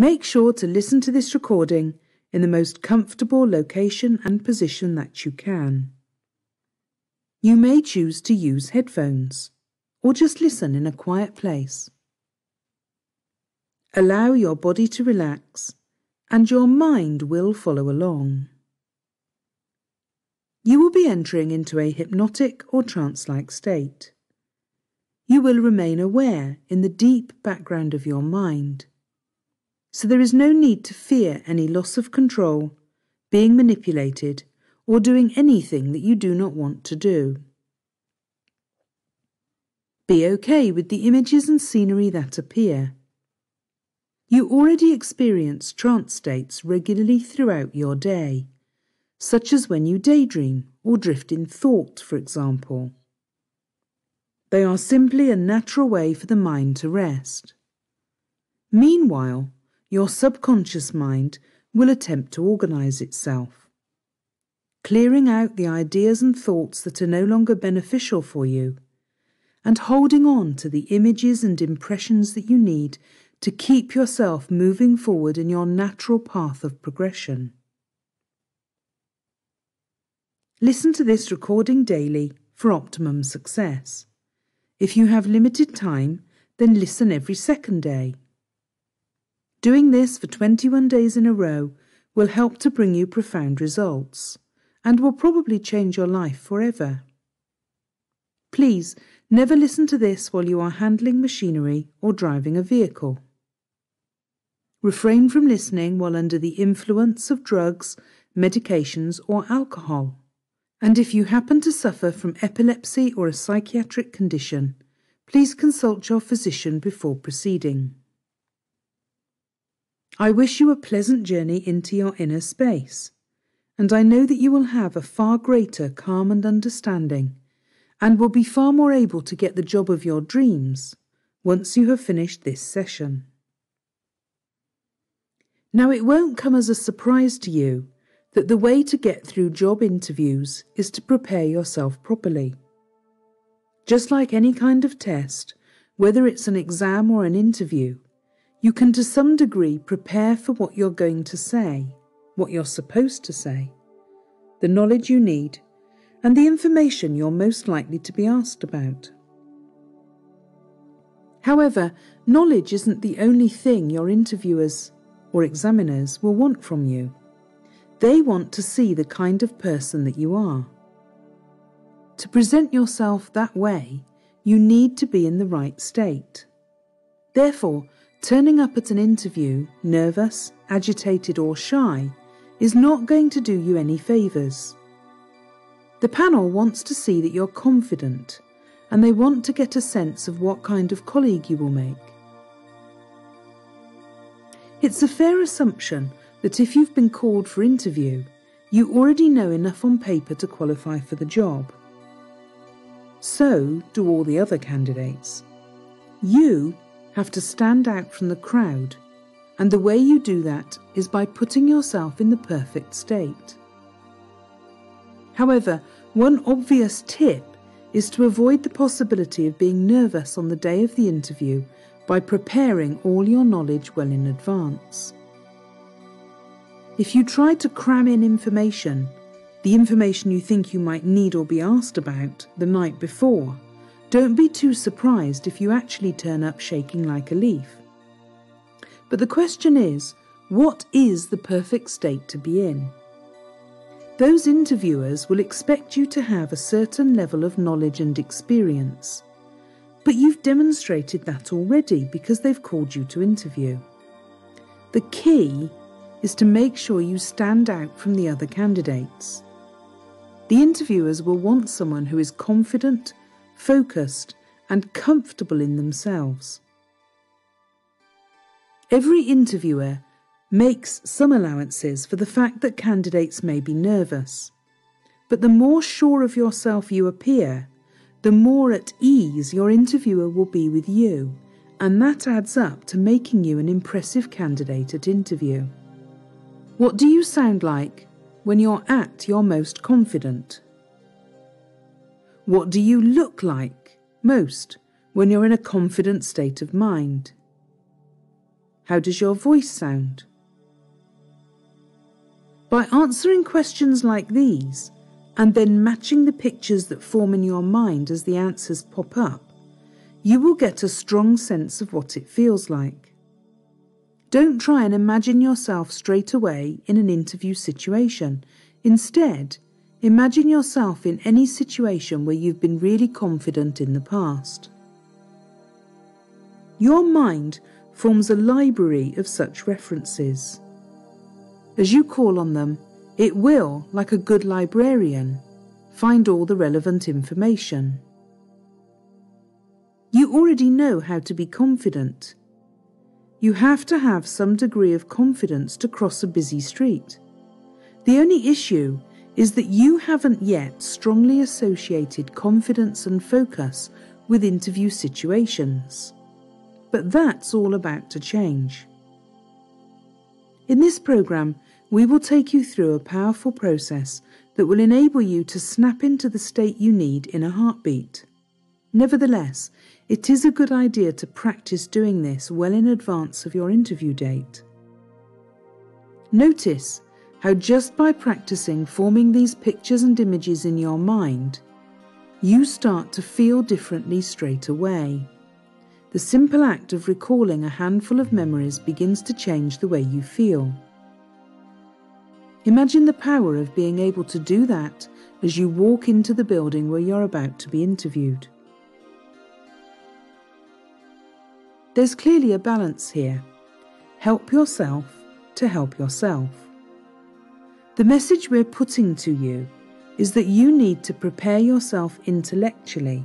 Make sure to listen to this recording in the most comfortable location and position that you can. You may choose to use headphones or just listen in a quiet place. Allow your body to relax and your mind will follow along. You will be entering into a hypnotic or trance-like state. You will remain aware in the deep background of your mind, so there is no need to fear any loss of control, being manipulated, or doing anything that you do not want to do. Be okay with the images and scenery that appear. You already experience trance states regularly throughout your day, such as when you daydream or drift in thought, for example. They are simply a natural way for the mind to rest. Meanwhile, your subconscious mind will attempt to organize itself, clearing out the ideas and thoughts that are no longer beneficial for you, and holding on to the images and impressions that you need to keep yourself moving forward in your natural path of progression. Listen to this recording daily for optimum success. If you have limited time, then listen every second day. Doing this for 21 days in a row will help to bring you profound results and will probably change your life forever. Please never listen to this while you are handling machinery or driving a vehicle. Refrain from listening while under the influence of drugs, medications, or alcohol. And if you happen to suffer from epilepsy or a psychiatric condition, please consult your physician before proceeding. I wish you a pleasant journey into your inner space, and I know that you will have a far greater calm and understanding, and will be far more able to get the job of your dreams once you have finished this session. Now, it won't come as a surprise to you that the way to get through job interviews is to prepare yourself properly. Just like any kind of test, whether it's an exam or an interview, you can to some degree prepare for what you're going to say, what you're supposed to say, the knowledge you need, and the information you're most likely to be asked about. However, knowledge isn't the only thing your interviewers or examiners will want from you. They want to see the kind of person that you are. To present yourself that way, you need to be in the right state. Therefore, turning up at an interview nervous, agitated, or shy is not going to do you any favours. The panel wants to see that you're confident, and they want to get a sense of what kind of colleague you will make. It's a fair assumption that if you've been called for interview, you already know enough on paper to qualify for the job. So do all the other candidates. You have to stand out from the crowd, and the way you do that is by putting yourself in the perfect state. However, one obvious tip is to avoid the possibility of being nervous on the day of the interview by preparing all your knowledge well in advance. If you try to cram in information, the information you think you might need or be asked about the night before, don't be too surprised if you actually turn up shaking like a leaf. But the question is, what is the perfect state to be in? Those interviewers will expect you to have a certain level of knowledge and experience, but you've demonstrated that already because they've called you to interview. The key is to make sure you stand out from the other candidates. The interviewers will want someone who is confident, focused, and comfortable in themselves. Every interviewer makes some allowances for the fact that candidates may be nervous, but the more sure of yourself you appear, the more at ease your interviewer will be with you, and that adds up to making you an impressive candidate at interview. What do you sound like when you're at your most confident? What do you look like most when you're in a confident state of mind? How does your voice sound? By answering questions like these, and then matching the pictures that form in your mind as the answers pop up, you will get a strong sense of what it feels like. Don't try and imagine yourself straight away in an interview situation. Instead, imagine yourself in any situation where you've been really confident in the past. Your mind forms a library of such references. As you call on them, it will, like a good librarian, find all the relevant information. You already know how to be confident. You have to have some degree of confidence to cross a busy street. The only issue is that you haven't yet strongly associated confidence and focus with interview situations. But that's all about to change. In this program, we will take you through a powerful process that will enable you to snap into the state you need in a heartbeat. Nevertheless, it is a good idea to practice doing this well in advance of your interview date. Notice how just by practicing forming these pictures and images in your mind, you start to feel differently straight away. The simple act of recalling a handful of memories begins to change the way you feel. Imagine the power of being able to do that as you walk into the building where you're about to be interviewed. There's clearly a balance here. Help yourself to help yourself. The message we're putting to you is that you need to prepare yourself intellectually.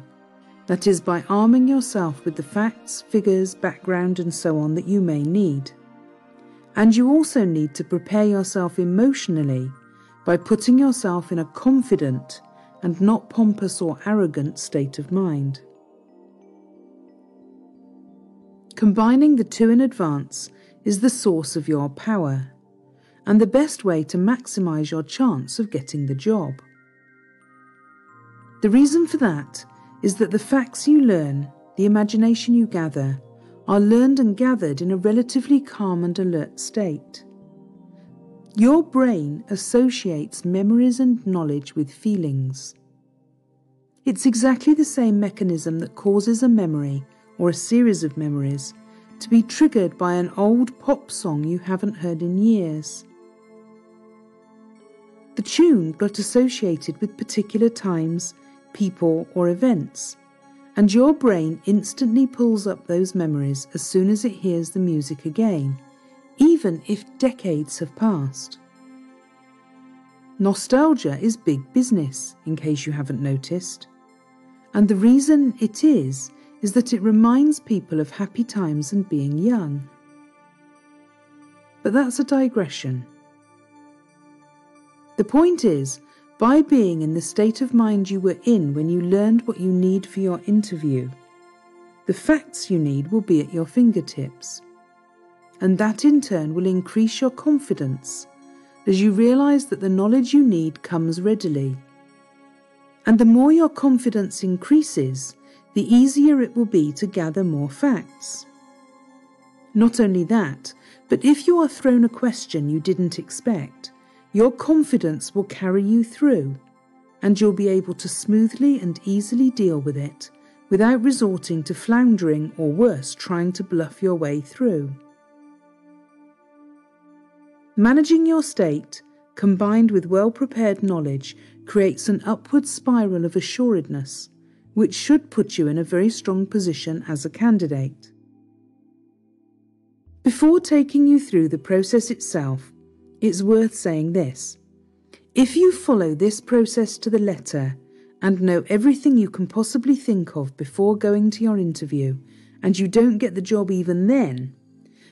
That is, by arming yourself with the facts, figures, background and so on that you may need. And you also need to prepare yourself emotionally by putting yourself in a confident and not pompous or arrogant state of mind. Combining the two in advance is the source of your power, and the best way to maximize your chance of getting the job. The reason for that is that the facts you learn, the imagination you gather, are learned and gathered in a relatively calm and alert state. Your brain associates memories and knowledge with feelings. It's exactly the same mechanism that causes a memory or a series of memories to be triggered by an old pop song you haven't heard in years. The tune got associated with particular times, people or events, and your brain instantly pulls up those memories as soon as it hears the music again, even if decades have passed. Nostalgia is big business, in case you haven't noticed, and the reason it is that it reminds people of happy times and being young. But that's a digression. The point is, by being in the state of mind you were in when you learned what you need for your interview, the facts you need will be at your fingertips. And that in turn will increase your confidence as you realise that the knowledge you need comes readily. And the more your confidence increases, the easier it will be to gather more facts. Not only that, but if you are thrown a question you didn't expect, your confidence will carry you through, and you'll be able to smoothly and easily deal with it without resorting to floundering or worse, trying to bluff your way through. Managing your state, combined with well-prepared knowledge, creates an upward spiral of assuredness, which should put you in a very strong position as a candidate. Before taking you through the process itself, it's worth saying this. If you follow this process to the letter and know everything you can possibly think of before going to your interview, and you don't get the job even then,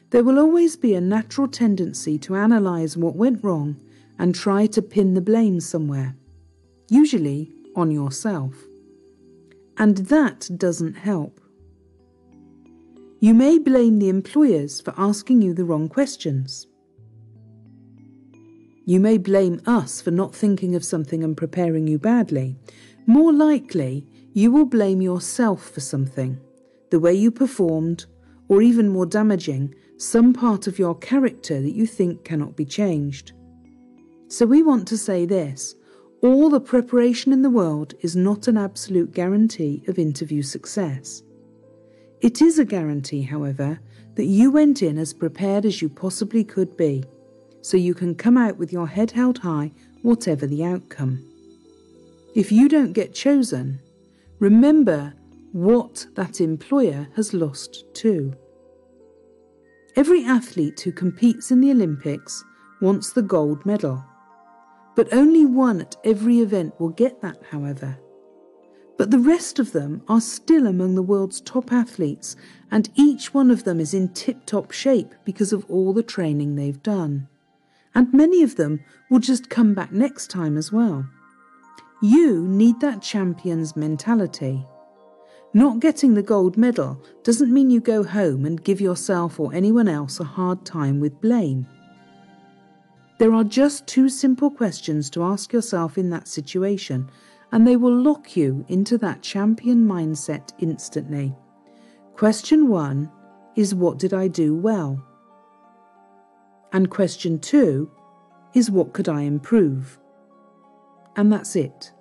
there will always be a natural tendency to analyse what went wrong and try to pin the blame somewhere, usually on yourself. And that doesn't help. You may blame the employers for asking you the wrong questions. You may blame us for not thinking of something and preparing you badly. More likely, you will blame yourself for something, the way you performed, or even more damaging, some part of your character that you think cannot be changed. So we want to say this: all the preparation in the world is not an absolute guarantee of interview success. It is a guarantee, however, that you went in as prepared as you possibly could be, so you can come out with your head held high, whatever the outcome. If you don't get chosen, remember what that employer has lost too. Every athlete who competes in the Olympics wants the gold medal, but only one at every event will get that, however. But the rest of them are still among the world's top athletes, and each one of them is in tip-top shape because of all the training they've done. And many of them will just come back next time as well. You need that champion's mentality. Not getting the gold medal doesn't mean you go home and give yourself or anyone else a hard time with blame. There are just two simple questions to ask yourself in that situation, and they will lock you into that champion mindset instantly. Question 1 is, what did I do well? And question 2 is, what could I improve? And that's it.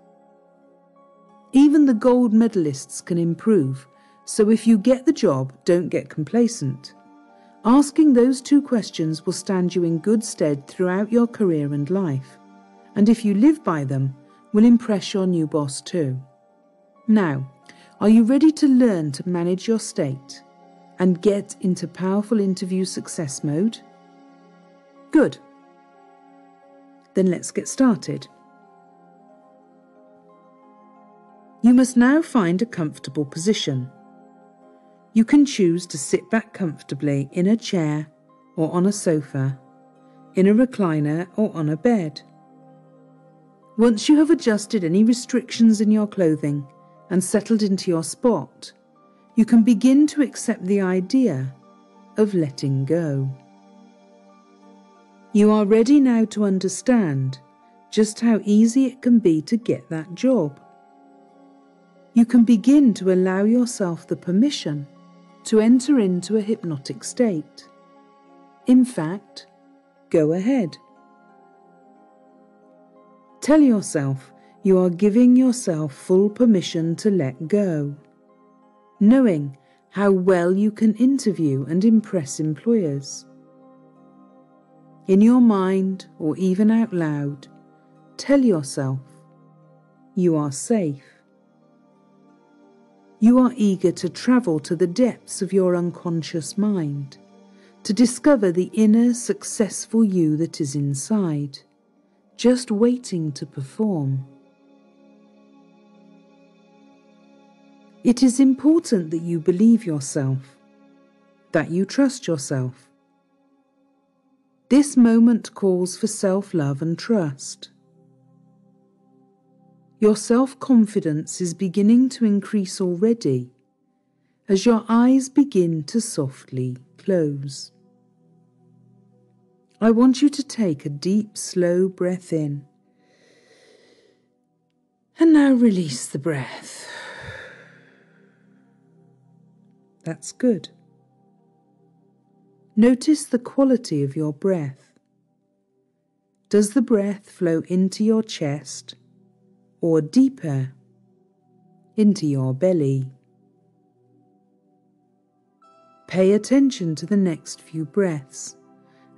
Even the gold medalists can improve, so if you get the job, don't get complacent. Asking those two questions will stand you in good stead throughout your career and life, and if you live by them, will impress your new boss too. Now, are you ready to learn to manage your state and get into powerful interview success mode? Good. Then let's get started. You must now find a comfortable position. You can choose to sit back comfortably in a chair or on a sofa, in a recliner or on a bed. Once you have adjusted any restrictions in your clothing and settled into your spot, you can begin to accept the idea of letting go. You are ready now to understand just how easy it can be to get that job. You can begin to allow yourself the permission to enter into a hypnotic state. In fact, go ahead. Tell yourself you are giving yourself full permission to let go, knowing how well you can interview and impress employers. In your mind, or even out loud, tell yourself you are safe. You are eager to travel to the depths of your unconscious mind, to discover the inner successful you that is inside, just waiting to perform. It is important that you believe yourself, that you trust yourself. This moment calls for self-love and trust. Your self-confidence is beginning to increase already as your eyes begin to softly close. I want you to take a deep, slow breath in. And now release the breath. That's good. Notice the quality of your breath. Does the breath flow into your chest or deeper into your belly? Pay attention to the next few breaths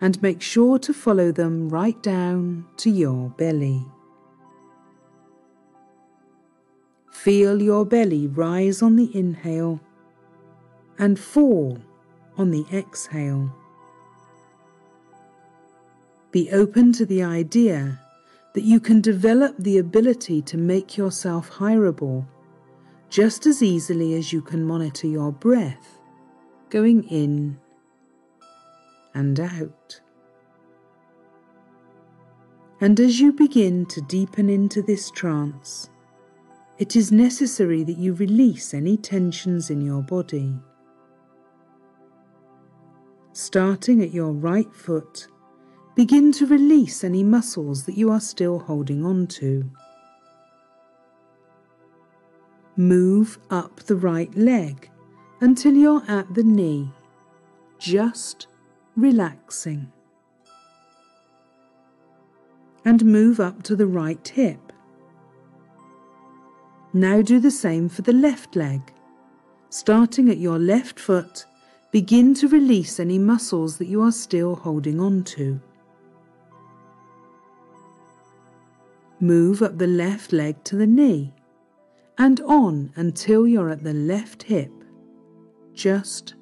and make sure to follow them right down to your belly. Feel your belly rise on the inhale and fall on the exhale. Be open to the idea that you can develop the ability to make yourself hireable just as easily as you can monitor your breath going in and out. And as you begin to deepen into this trance, it is necessary that you release any tensions in your body. Starting at your right foot, begin to release any muscles that you are still holding on to. Move up the right leg until you're at the knee, just relaxing. And move up to the right hip. Now do the same for the left leg. Starting at your left foot, begin to release any muscles that you are still holding on to. Move up the left leg to the knee and on until you're at the left hip, just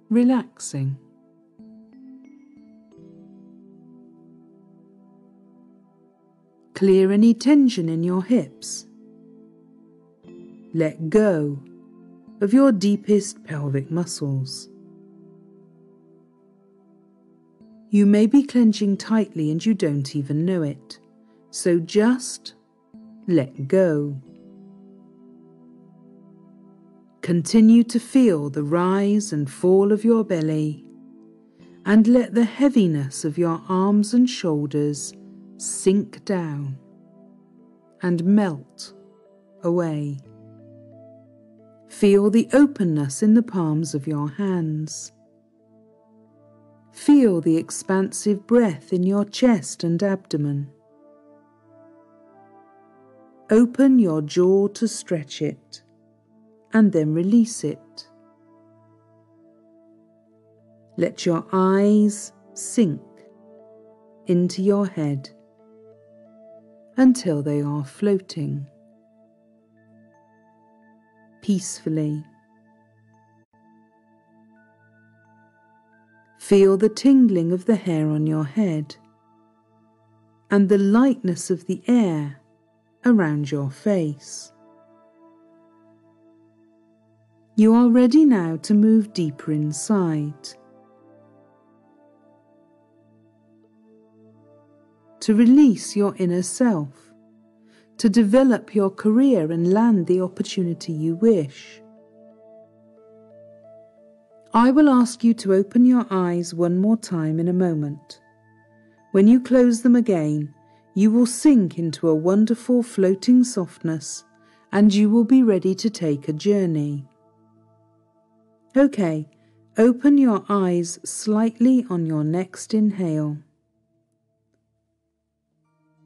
relaxing. Clear any tension in your hips. Let go of your deepest pelvic muscles. You may be clenching tightly and you don't even know it, so just let go. Continue to feel the rise and fall of your belly and let the heaviness of your arms and shoulders sink down and melt away. Feel the openness in the palms of your hands. Feel the expansive breath in your chest and abdomen. Open your jaw to stretch it, and then release it. Let your eyes sink into your head until they are floating peacefully. Feel the tingling of the hair on your head and the lightness of the air around your face. You are ready now to move deeper inside, to release your inner self, to develop your career and land the opportunity you wish. I will ask you to open your eyes one more time in a moment. When you close them again, you will sink into a wonderful floating softness and you will be ready to take a journey. Okay, open your eyes slightly on your next inhale.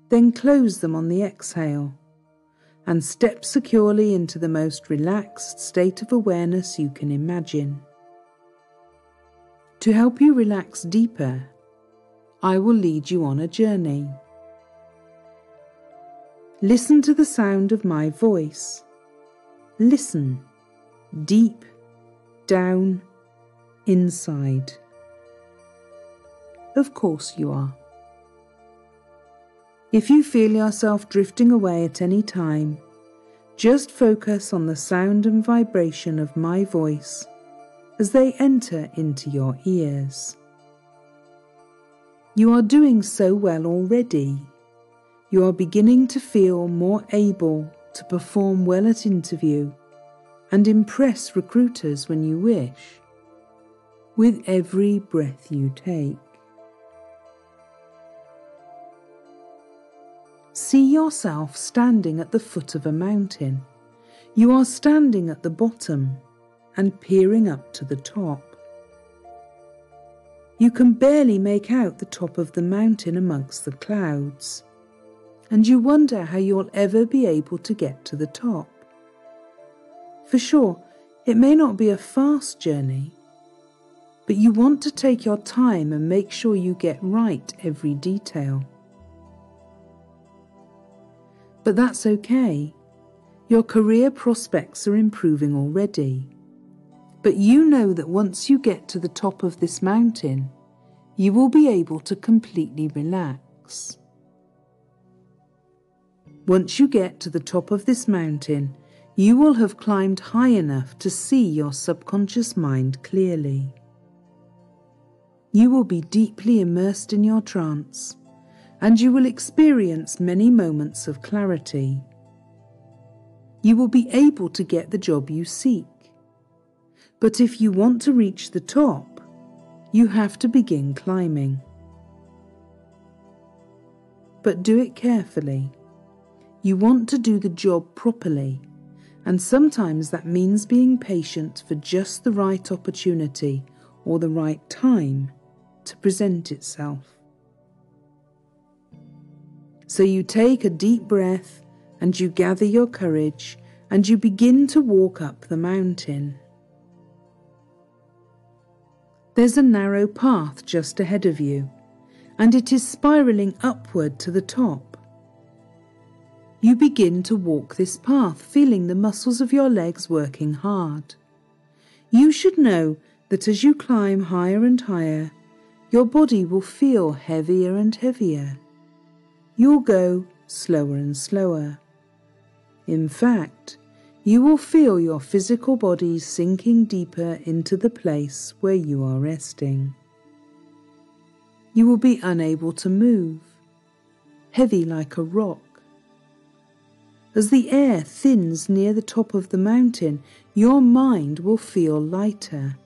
Then close them on the exhale and step securely into the most relaxed state of awareness you can imagine. To help you relax deeper, I will lead you on a journey. Listen to the sound of my voice. Listen deep down inside. Of course you are. If you feel yourself drifting away at any time, just focus on the sound and vibration of my voice as they enter into your ears. You are doing so well already. You are beginning to feel more able to perform well at interview and impress recruiters when you wish, with every breath you take. See yourself standing at the foot of a mountain. You are standing at the bottom and peering up to the top. You can barely make out the top of the mountain amongst the clouds, and you wonder how you'll ever be able to get to the top. For sure, it may not be a fast journey, but you want to take your time and make sure you get right every detail. But that's okay. Your career prospects are improving already. But you know that once you get to the top of this mountain, you will be able to completely relax. Once you get to the top of this mountain, you will have climbed high enough to see your subconscious mind clearly. You will be deeply immersed in your trance, and you will experience many moments of clarity. You will be able to get the job you seek. But if you want to reach the top, you have to begin climbing. But do it carefully. You want to do the job properly, and sometimes that means being patient for just the right opportunity or the right time to present itself. So you take a deep breath and you gather your courage and you begin to walk up the mountain. There's a narrow path just ahead of you, and it is spiralling upward to the top. You begin to walk this path, feeling the muscles of your legs working hard. You should know that as you climb higher and higher, your body will feel heavier and heavier. You'll go slower and slower. In fact, you will feel your physical body sinking deeper into the place where you are resting. You will be unable to move, heavy like a rock. As the air thins near the top of the mountain, your mind will feel lighter,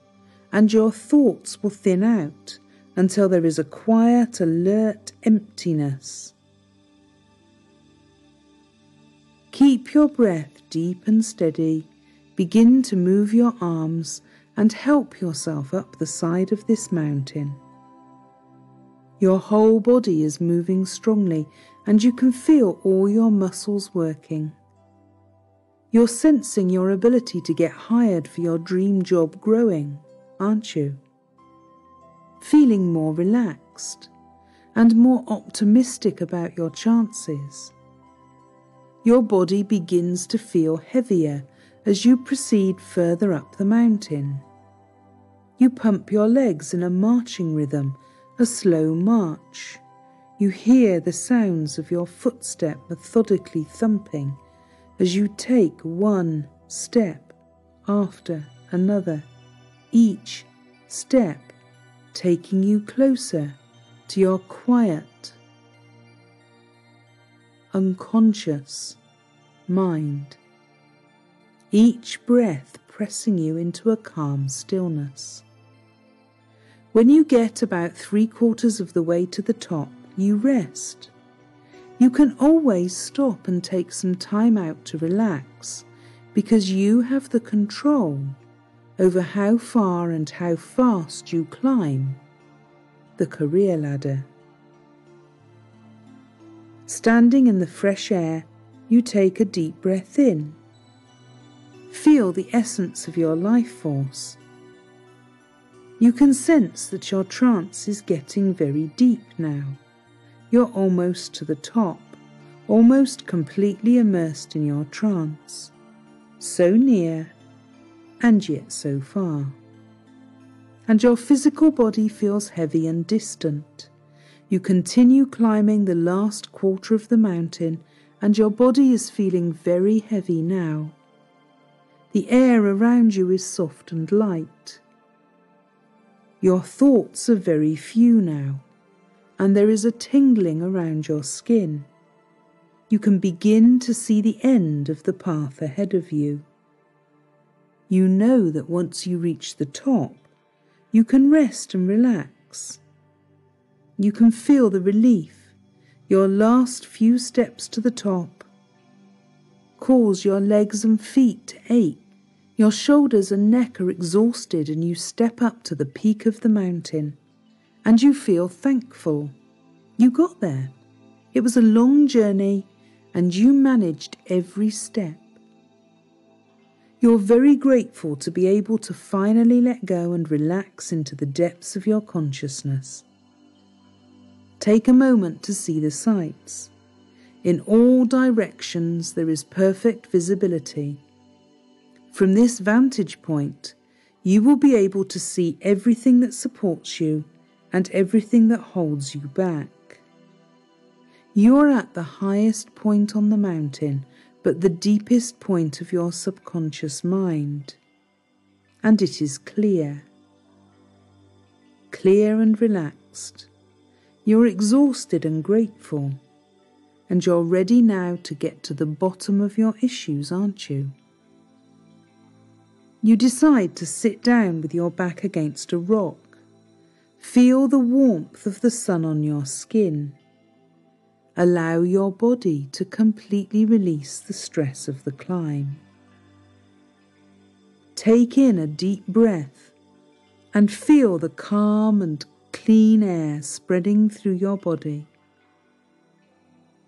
and your thoughts will thin out until there is a quiet, alert emptiness. Keep your breath deep and steady. Begin to move your arms and help yourself up the side of this mountain. Your whole body is moving strongly, and you can feel all your muscles working. You're sensing your ability to get hired for your dream job growing, aren't you? Feeling more relaxed and more optimistic about your chances. Your body begins to feel heavier as you proceed further up the mountain. You pump your legs in a marching rhythm, a slow march. You hear the sounds of your footstep methodically thumping as you take one step after another, each step taking you closer to your quiet, unconscious mind. Each breath pressing you into a calm stillness. When you get about 3/4 of the way to the top, you rest. You can always stop and take some time out to relax, because you have the control over how far and how fast you climb the career ladder. Standing in the fresh air, you take a deep breath in. Feel the essence of your life force. You can sense that your trance is getting very deep now. You're almost to the top, almost completely immersed in your trance. So near, and yet so far. And your physical body feels heavy and distant. You continue climbing the last 1/4 of the mountain, and your body is feeling very heavy now. The air around you is soft and light. Your thoughts are very few now, and there is a tingling around your skin. You can begin to see the end of the path ahead of you. You know that once you reach the top, you can rest and relax. You can feel the relief. Your last few steps to the top cause your legs and feet to ache. Your shoulders and neck are exhausted, and you step up to the peak of the mountain, and you feel thankful. You got there. It was a long journey, and you managed every step. You're very grateful to be able to finally let go and relax into the depths of your consciousness. Take a moment to see the sights. In all directions there is perfect visibility. From this vantage point, you will be able to see everything that supports you and everything that holds you back. You are at the highest point on the mountain, but the deepest point of your subconscious mind. And it is clear. Clear and relaxed. You're exhausted and grateful. And you're ready now to get to the bottom of your issues, aren't you? You decide to sit down with your back against a rock. Feel the warmth of the sun on your skin. Allow your body to completely release the stress of the climb. Take in a deep breath and feel the calm and clean air spreading through your body.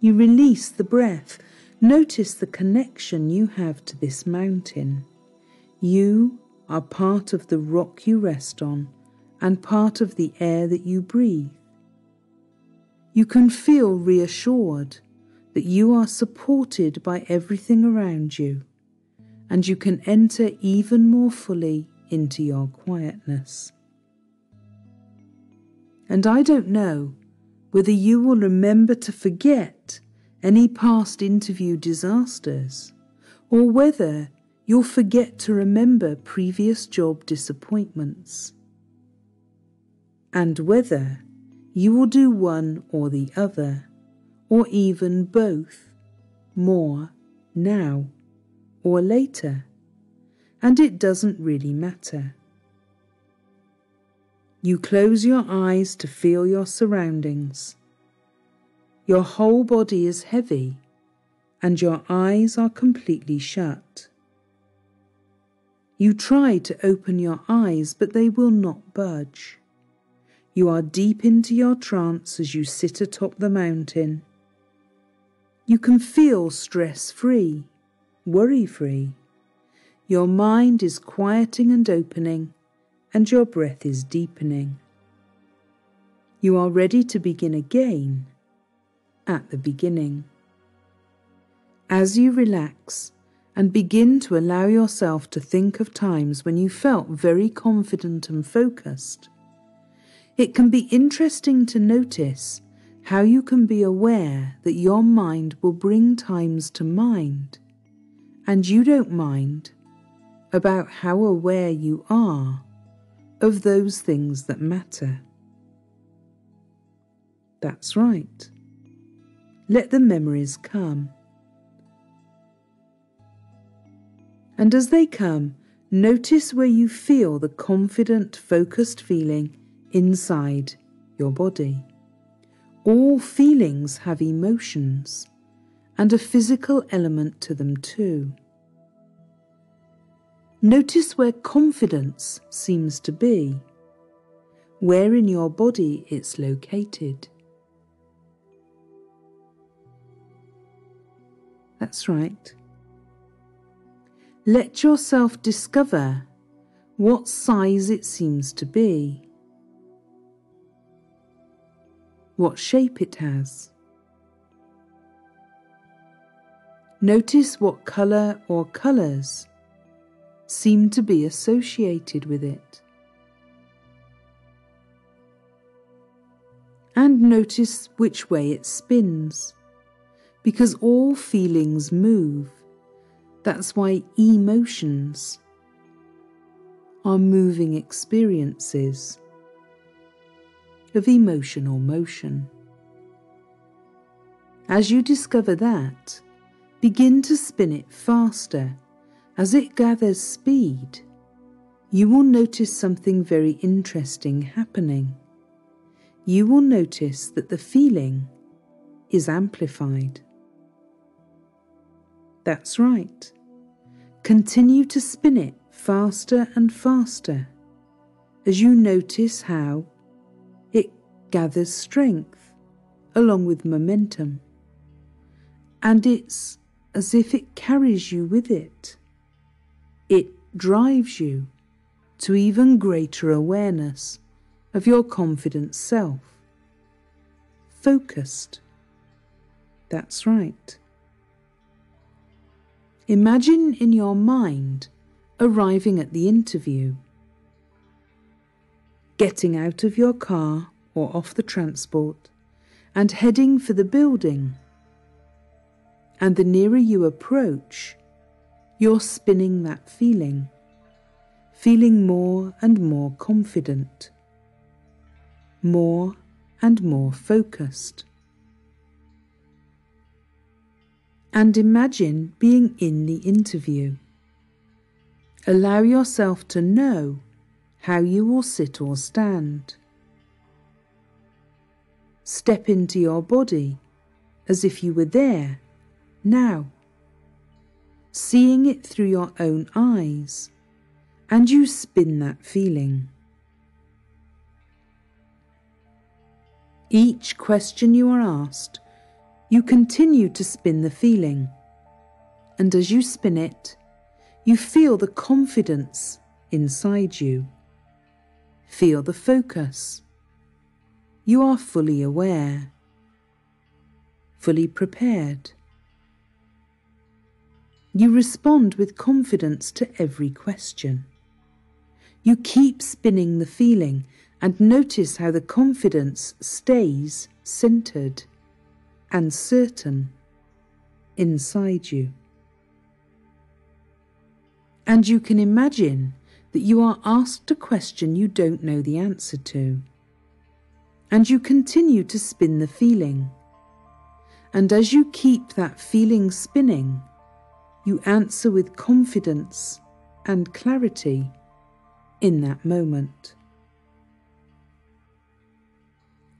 You release the breath. Notice the connection you have to this mountain. You are part of the rock you rest on and part of the air that you breathe. You can feel reassured that you are supported by everything around you, and you can enter even more fully into your quietness. And I don't know whether you will remember to forget any past interview disasters, or whether you'll forget to remember previous job disappointments, and whether you will do one or the other, or even both, more now or later, and it doesn't really matter. You close your eyes to feel your surroundings. Your whole body is heavy, and your eyes are completely shut. You try to open your eyes, but they will not budge. You are deep into your trance as you sit atop the mountain. You can feel stress-free, worry-free. Your mind is quieting and opening, and your breath is deepening. You are ready to begin again at the beginning. As you relax and begin to allow yourself to think of times when you felt very confident and focused, it can be interesting to notice how you can be aware that your mind will bring times to mind, and you don't mind about how aware you are of those things that matter. That's right. Let the memories come. And as they come, notice where you feel the confident, focused feeling inside your body. All feelings have emotions and a physical element to them too. Notice where confidence seems to be, where in your body it's located. That's right. Let yourself discover what size it seems to be, what shape it has. Notice what colour or colours seem to be associated with it. And notice which way it spins, because all feelings move. That's why emotions are moving experiences of emotional motion. As you discover that, begin to spin it faster. As it gathers speed, you will notice something very interesting happening. You will notice that the feeling is amplified. That's right. Continue to spin it faster and faster as you notice how it gathers strength along with momentum, and it's as if it carries you with it. It drives you to even greater awareness of your confident self. Focused. That's right. Imagine in your mind arriving at the interview, getting out of your car or off the transport and heading for the building. And the nearer you approach, you're spinning that feeling more and more confident, more and more focused. And imagine being in the interview. Allow yourself to know how you will sit or stand. Step into your body as if you were there, now, seeing it through your own eyes, and you spin that feeling. Each question you are asked, you continue to spin the feeling, and as you spin it, you feel the confidence inside you. Feel the focus. You are fully aware, fully prepared. You respond with confidence to every question. You keep spinning the feeling and notice how the confidence stays centered and certain inside you. And you can imagine that you are asked a question you don't know the answer to. And you continue to spin the feeling. And as you keep that feeling spinning, you answer with confidence and clarity in that moment.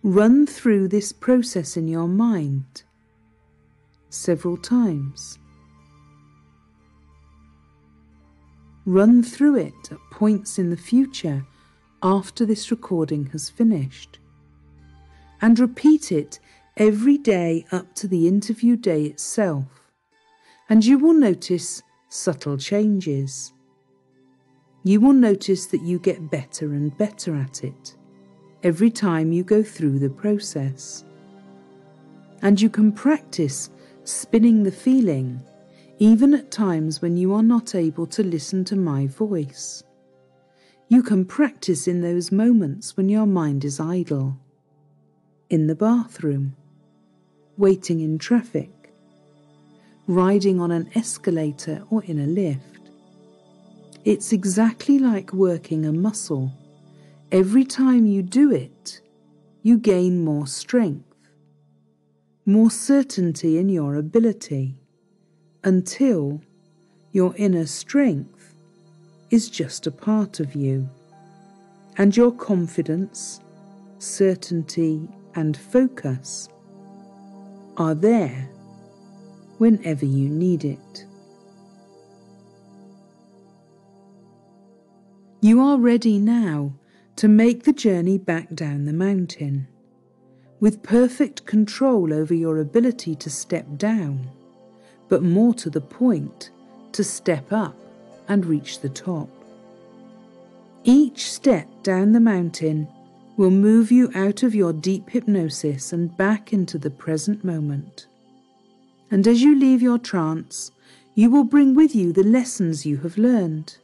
Run through this process in your mind several times. Run through it at points in the future after this recording has finished. And repeat it every day up to the interview day itself. And you will notice subtle changes. You will notice that you get better and better at it every time you go through the process. And you can practice spinning the feeling even at times when you are not able to listen to my voice. You can practice in those moments when your mind is idle, in the bathroom, waiting in traffic, riding on an escalator or in a lift. It's exactly like working a muscle. Every time you do it, you gain more strength, more certainty in your ability, until your inner strength is just a part of you, and your confidence, certainty, and focus are there whenever you need it. You are ready now to make the journey back down the mountain, with perfect control over your ability to step down, but more to the point, to step up and reach the top. Each step down the mountain will move you out of your deep hypnosis and back into the present moment. And as you leave your trance, you will bring with you the lessons you have learned.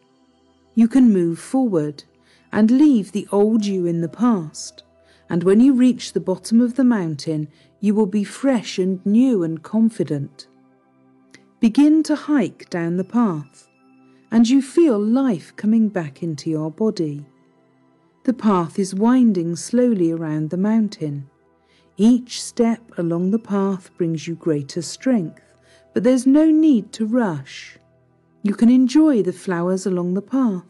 You can move forward and leave the old you in the past, and when you reach the bottom of the mountain, you will be fresh and new and confident. Begin to hike down the path, and you feel life coming back into your body. The path is winding slowly around the mountain. Each step along the path brings you greater strength, but there's no need to rush. You can enjoy the flowers along the path.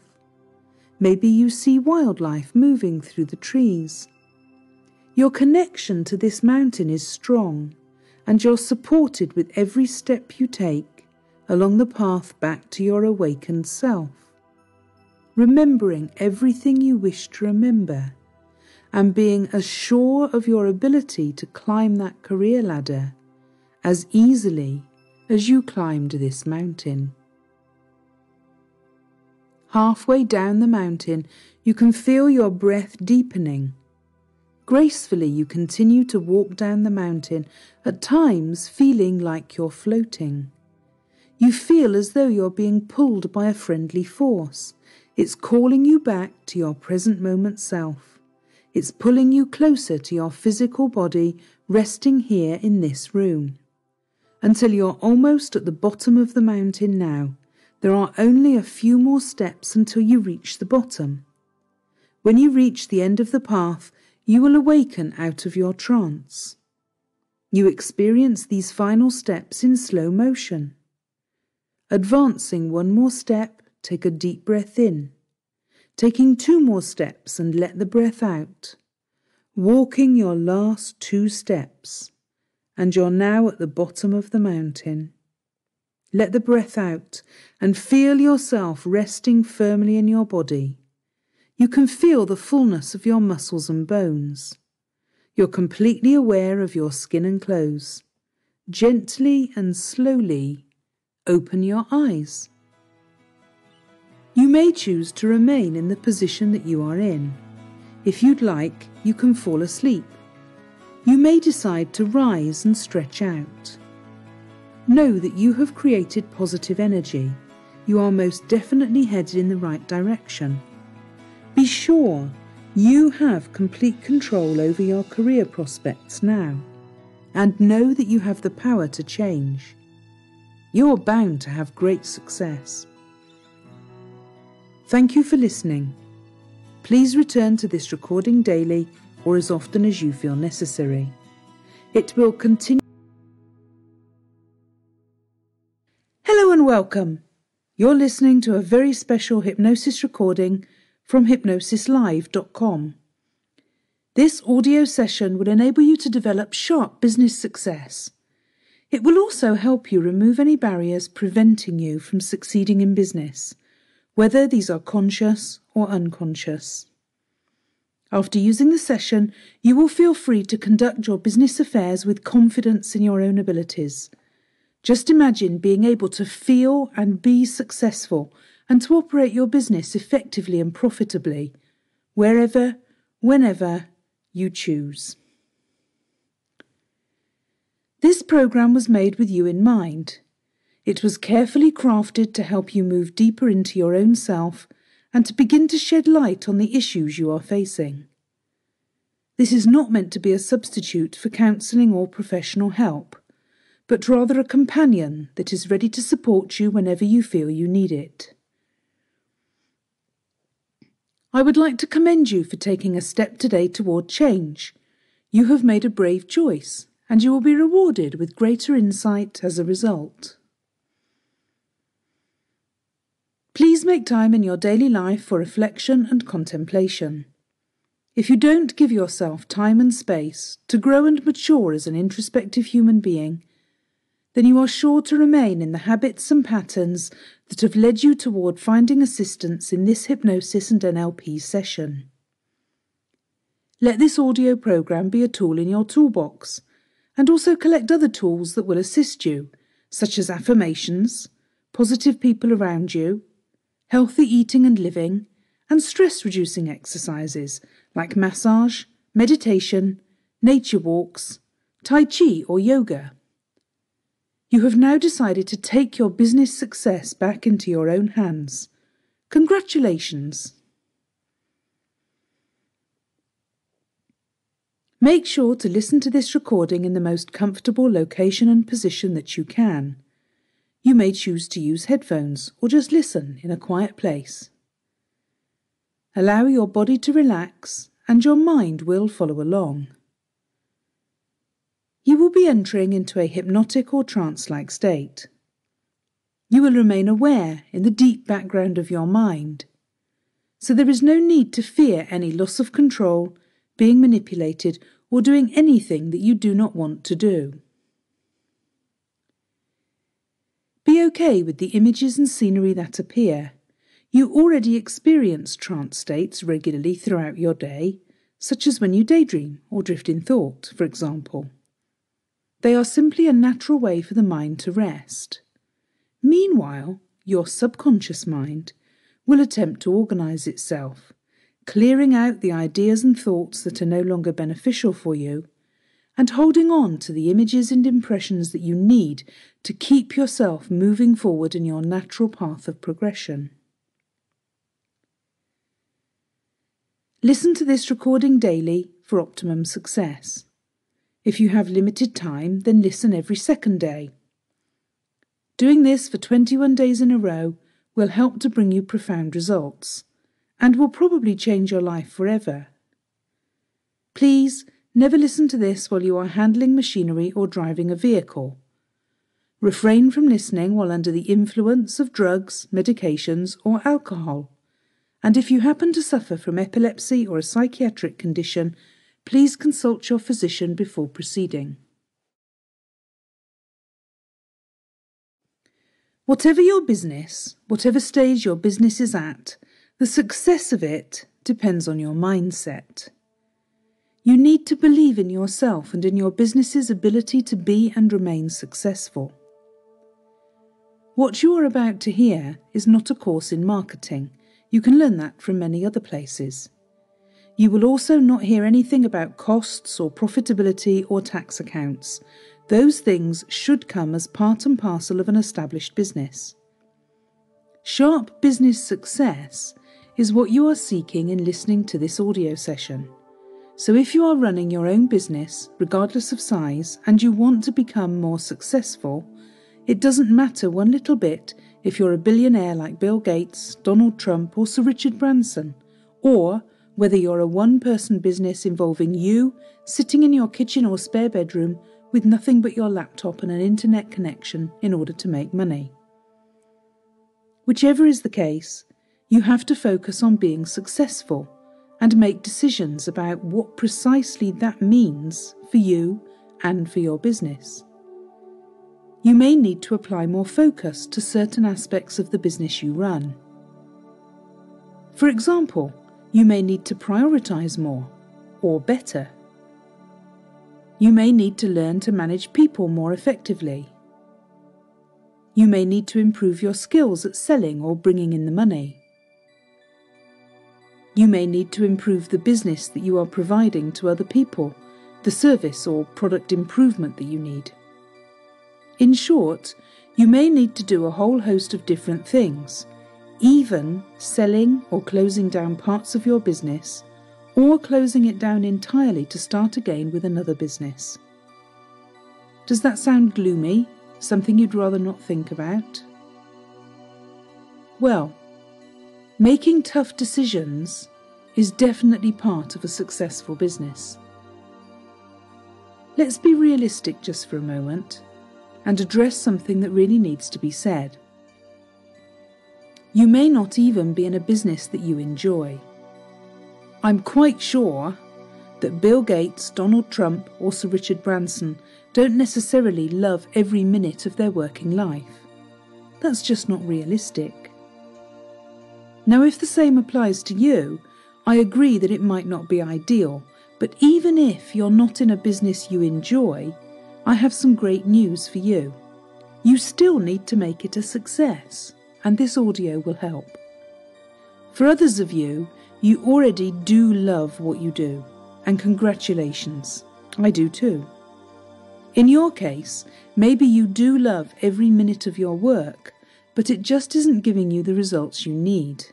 Maybe you see wildlife moving through the trees. Your connection to this mountain is strong, and you're supported with every step you take along the path back to your awakened self, remembering everything you wish to remember, and being as sure of your ability to climb that career ladder as easily as you climbed this mountain. Halfway down the mountain, you can feel your breath deepening. Gracefully, you continue to walk down the mountain, at times feeling like you're floating. You feel as though you're being pulled by a friendly force. It's calling you back to your present moment self. It's pulling you closer to your physical body, resting here in this room. Until you're almost at the bottom of the mountain now. There are only a few more steps until you reach the bottom. When you reach the end of the path, you will awaken out of your trance. You experience these final steps in slow motion. Advancing one more step, take a deep breath in. Taking 2 more steps and let the breath out. Walking your last 2 steps, and you're now at the bottom of the mountain. Let the breath out and feel yourself resting firmly in your body. You can feel the fullness of your muscles and bones. You're completely aware of your skin and clothes. Gently and slowly open your eyes. You may choose to remain in the position that you are in. If you'd like, you can fall asleep. You may decide to rise and stretch out. Know that you have created positive energy. You are most definitely headed in the right direction. Be sure you have complete control over your career prospects now, and know that you have the power to change. You're bound to have great success. Thank you for listening. Please return to this recording daily or as often as you feel necessary. It will continue. Hello and welcome. You're listening to a very special hypnosis recording from hypnosislive.com. This audio session will enable you to develop sharp business success. It will also help you remove any barriers preventing you from succeeding in business, whether these are conscious or unconscious. After using the session, you will feel free to conduct your business affairs with confidence in your own abilities. Just imagine being able to feel and be successful and to operate your business effectively and profitably, wherever, whenever you choose. This program was made with you in mind. It was carefully crafted to help you move deeper into your own self and to begin to shed light on the issues you are facing. This is not meant to be a substitute for counselling or professional help, but rather a companion that is ready to support you whenever you feel you need it. I would like to commend you for taking a step today toward change. You have made a brave choice, and you will be rewarded with greater insight as a result. Please make time in your daily life for reflection and contemplation. If you don't give yourself time and space to grow and mature as an introspective human being, then you are sure to remain in the habits and patterns that have led you toward finding assistance in this hypnosis and NLP session. Let this audio program be a tool in your toolbox, and also collect other tools that will assist you, such as affirmations, positive people around you, healthy eating and living, and stress-reducing exercises like massage, meditation, nature walks, Tai Chi or yoga. You have now decided to take your business success back into your own hands. Congratulations! Make sure to listen to this recording in the most comfortable location and position that you can. You may choose to use headphones or just listen in a quiet place. Allow your body to relax and your mind will follow along. You will be entering into a hypnotic or trance-like state. You will remain aware in the deep background of your mind, so there is no need to fear any loss of control, being manipulated, or doing anything that you do not want to do. Be okay with the images and scenery that appear. You already experience trance states regularly throughout your day, such as when you daydream or drift in thought, for example. They are simply a natural way for the mind to rest. Meanwhile, your subconscious mind will attempt to organise itself, clearing out the ideas and thoughts that are no longer beneficial for you, and holding on to the images and impressions that you need to keep yourself moving forward in your natural path of progression. Listen to this recording daily for optimum success. If you have limited time, then listen every second day. Doing this for 21 days in a row will help to bring you profound results, and will probably change your life forever. Please never listen to this while you are handling machinery or driving a vehicle. Refrain from listening while under the influence of drugs, medications, or alcohol. And if you happen to suffer from epilepsy or a psychiatric condition, please consult your physician before proceeding. Whatever your business, whatever stage your business is at, the success of it depends on your mindset. You need to believe in yourself and in your business's ability to be and remain successful. What you are about to hear is not a course in marketing. You can learn that from many other places. You will also not hear anything about costs or profitability or tax accounts. Those things should come as part and parcel of an established business. Sharp business success is what you are seeking in listening to this audio session. So if you are running your own business, regardless of size, and you want to become more successful, it doesn't matter one little bit if you're a billionaire like Bill Gates, Donald Trump, or Sir Richard Branson, or whether you're a one-person business involving you sitting in your kitchen or spare bedroom with nothing but your laptop and an internet connection in order to make money. Whichever is the case, you have to focus on being successful and make decisions about what precisely that means for you and for your business. You may need to apply more focus to certain aspects of the business you run. For example, you may need to prioritize more or better. You may need to learn to manage people more effectively. You may need to improve your skills at selling or bringing in the money. You may need to improve the business that you are providing to other people, the service or product improvement that you need. In short, you may need to do a whole host of different things, even selling or closing down parts of your business, or closing it down entirely to start again with another business. Does that sound gloomy? Something you'd rather not think about? Well, making tough decisions is definitely part of a successful business. Let's be realistic just for a moment and address something that really needs to be said. You may not even be in a business that you enjoy. I'm quite sure that Bill Gates, Donald Trump, or Sir Richard Branson don't necessarily love every minute of their working life. That's just not realistic. Now, if the same applies to you, I agree that it might not be ideal, but even if you're not in a business you enjoy, I have some great news for you. You still need to make it a success, and this audio will help. For others of you, you already do love what you do, and congratulations, I do too. In your case, maybe you do love every minute of your work, but it just isn't giving you the results you need.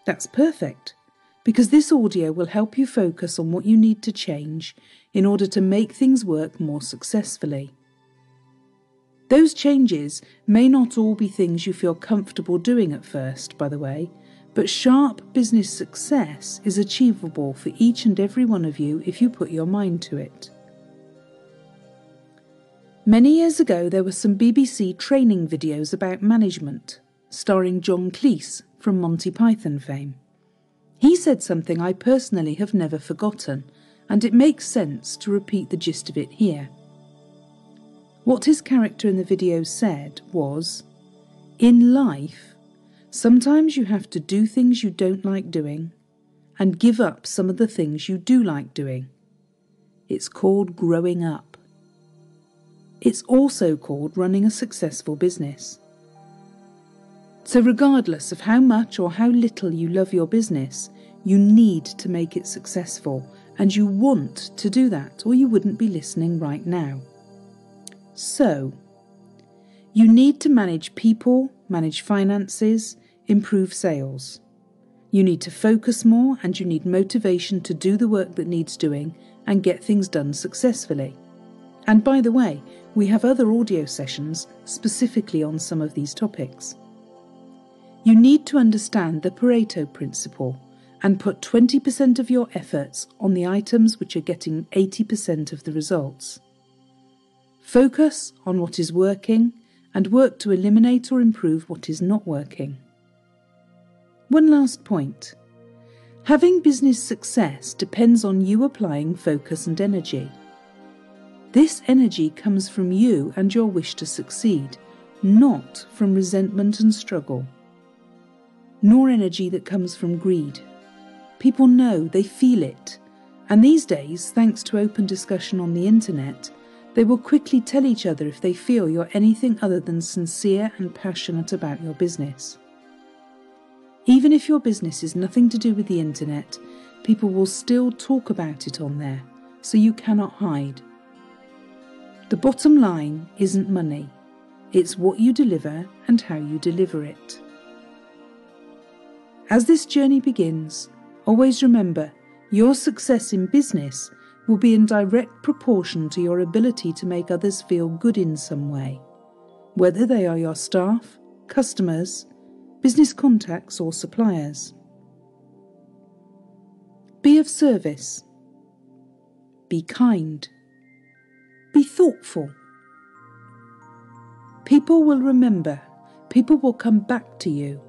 That's perfect, because this audio will help you focus on what you need to change in order to make things work more successfully. Those changes may not all be things you feel comfortable doing at first, by the way, but sharp business success is achievable for each and every one of you if you put your mind to it. Many years ago, there were some BBC training videos about management, starring John Cleese from Monty Python fame. He said something I personally have never forgotten, and it makes sense to repeat the gist of it here. What his character in the video said was, "In life, sometimes you have to do things you don't like doing and give up some of the things you do like doing. It's called growing up. It's also called running a successful business. So regardless of how much or how little you love your business, you need to make it successful, and you want to do that, or you wouldn't be listening right now. So, you need to manage people, manage finances, improve sales. You need to focus more, and you need motivation to do the work that needs doing and get things done successfully. And by the way, we have other audio sessions specifically on some of these topics. You need to understand the Pareto principle and put 20% of your efforts on the items which are getting 80% of the results. Focus on what is working and work to eliminate or improve what is not working. One last point. Having business success depends on you applying focus and energy. This energy comes from you and your wish to succeed, not from resentment and struggle, nor energy that comes from greed. People know, they feel it, And these days, thanks to open discussion on the internet, they will quickly tell each other if they feel you're anything other than sincere and passionate about your business. Even if your business is nothing to do with the internet, people will still talk about it on there, so you cannot hide. The bottom line isn't money, it's what you deliver and how you deliver it. As this journey begins, always remember, your success in business will be in direct proportion to your ability to make others feel good in some way, whether they are your staff, customers, business contacts or suppliers. Be of service. Be kind. Be thoughtful. People will remember, people will come back to you,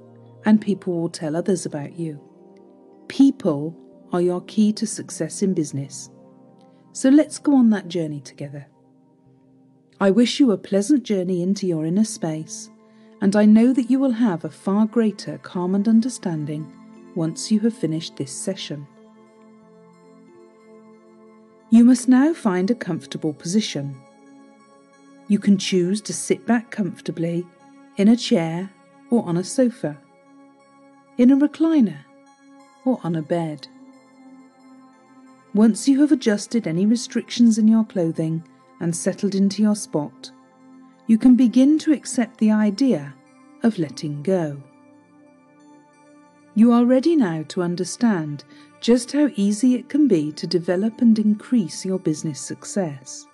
and people will tell others about you. People are your key to success in business. So let's go on that journey together. I wish you a pleasant journey into your inner space, and I know that you will have a far greater calm and understanding once you have finished this session. You must now find a comfortable position. You can choose to sit back comfortably in a chair or on a sofa, in a recliner or on a bed. Once you have adjusted any restrictions in your clothing and settled into your spot, you can begin to accept the idea of letting go. You are ready now to understand just how easy it can be to develop and increase your business success.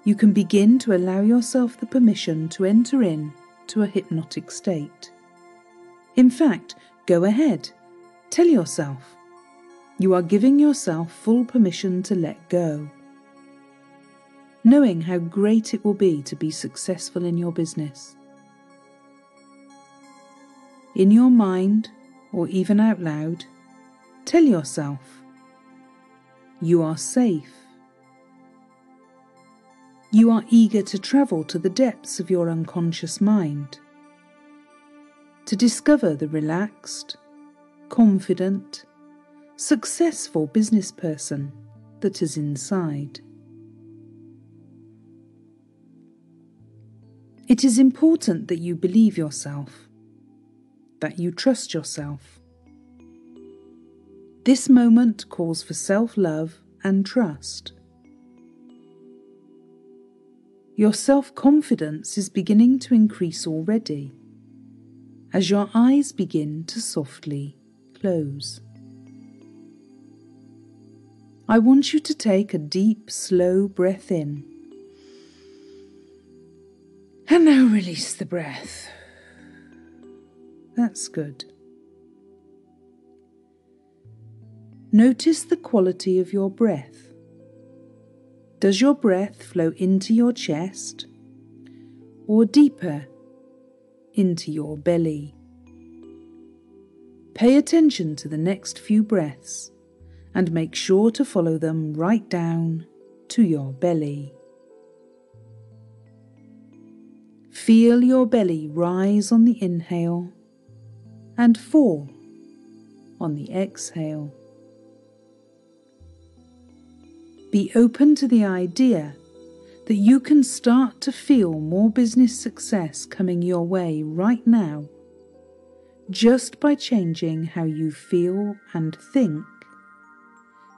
You can begin to allow yourself the permission to enter into a hypnotic state. In fact, go ahead, tell yourself. You are giving yourself full permission to let go, knowing how great it will be to be successful in your business. In your mind, or even out loud, tell yourself, you are safe. You are eager to travel to the depths of your unconscious mind, to discover the relaxed, confident, successful business person that is inside. It is important that you believe yourself, that you trust yourself. This moment calls for self-love and trust. Your self-confidence is beginning to increase already as your eyes begin to softly close. I want you to take a deep, slow breath in. And now release the breath. That's good. Notice the quality of your breath. Does your breath flow into your chest or deeper into your belly? Pay attention to the next few breaths and make sure to follow them right down to your belly. Feel your belly rise on the inhale and fall on the exhale. Be open to the idea that you can start to feel more business success coming your way right now just by changing how you feel and think,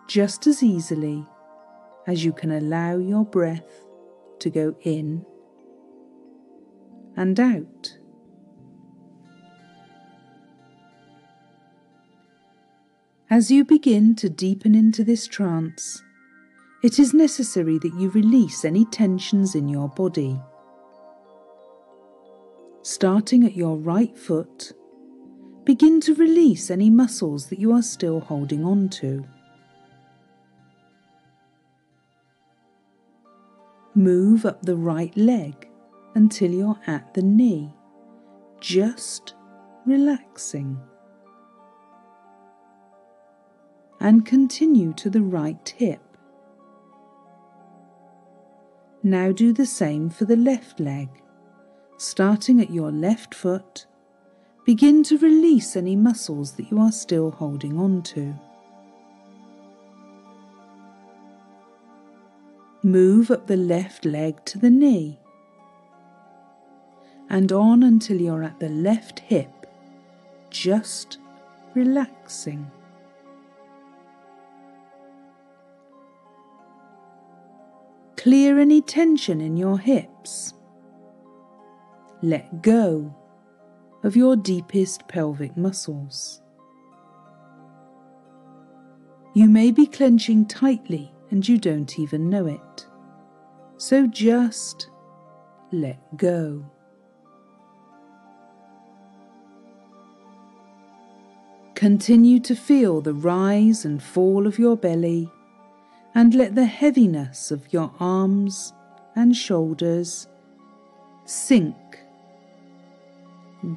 just as easily as you can allow your breath to go in and out. As you begin to deepen into this trance, it is necessary that you release any tensions in your body. Starting at your right foot, begin to release any muscles that you are still holding on to. Move up the right leg until you're at the knee, just relaxing. And continue to the right hip. Now do the same for the left leg. Starting at your left foot, begin to release any muscles that you are still holding on to. Move up the left leg to the knee and on until you're at the left hip, just relaxing. Clear any tension in your hips. Let go of your deepest pelvic muscles. You may be clenching tightly and you don't even know it. So just let go. Continue to feel the rise and fall of your belly and let the heaviness of your arms and shoulders sink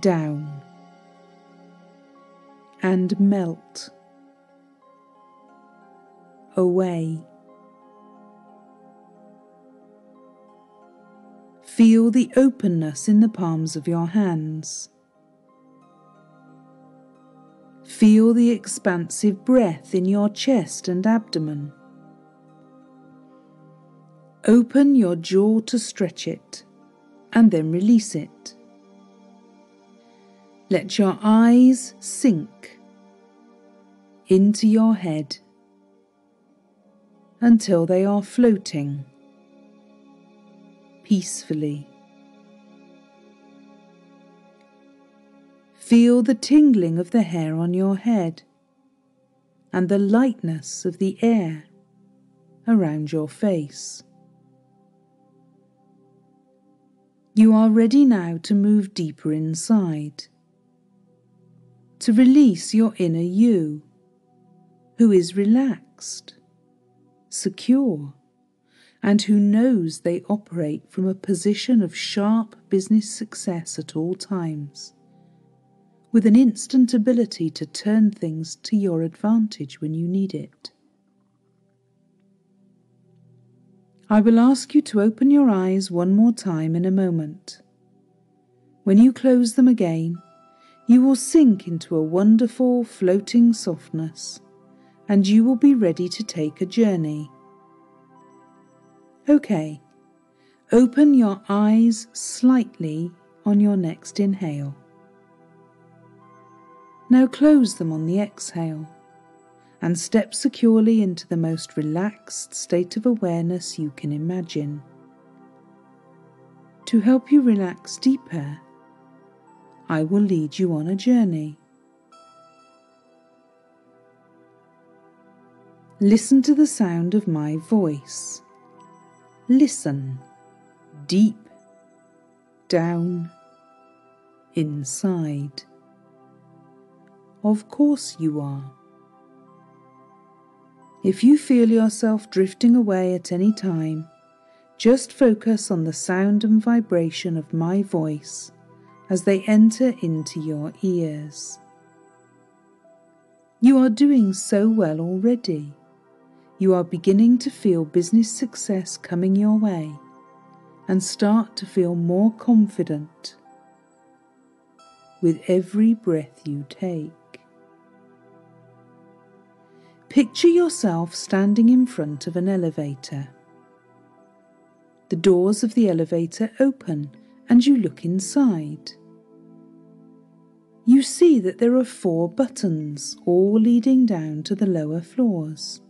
down and melt away. Feel the openness in the palms of your hands. Feel the expansive breath in your chest and abdomen. Open your jaw to stretch it and then release it. Let your eyes sink into your head until they are floating peacefully. Feel the tingling of the hair on your head and the lightness of the air around your face. You are ready now to move deeper inside, to release your inner you, who is relaxed, secure, and who knows they operate from a position of sharp business success at all times, with an instant ability to turn things to your advantage when you need it. I will ask you to open your eyes one more time in a moment. When you close them again, you will sink into a wonderful floating softness, and you will be ready to take a journey. Okay, open your eyes slightly on your next inhale. Now close them on the exhale and step securely into the most relaxed state of awareness you can imagine. To help you relax deeper, I will lead you on a journey. Listen to the sound of my voice. Listen deep down inside. Of course you are. If you feel yourself drifting away at any time, just focus on the sound and vibration of my voice as they enter into your ears. You are doing so well already. You are beginning to feel business success coming your way and start to feel more confident with every breath you take. Picture yourself standing in front of an elevator. The doors of the elevator open and you look inside. You see that there are 4 buttons, all leading down to the lower floors.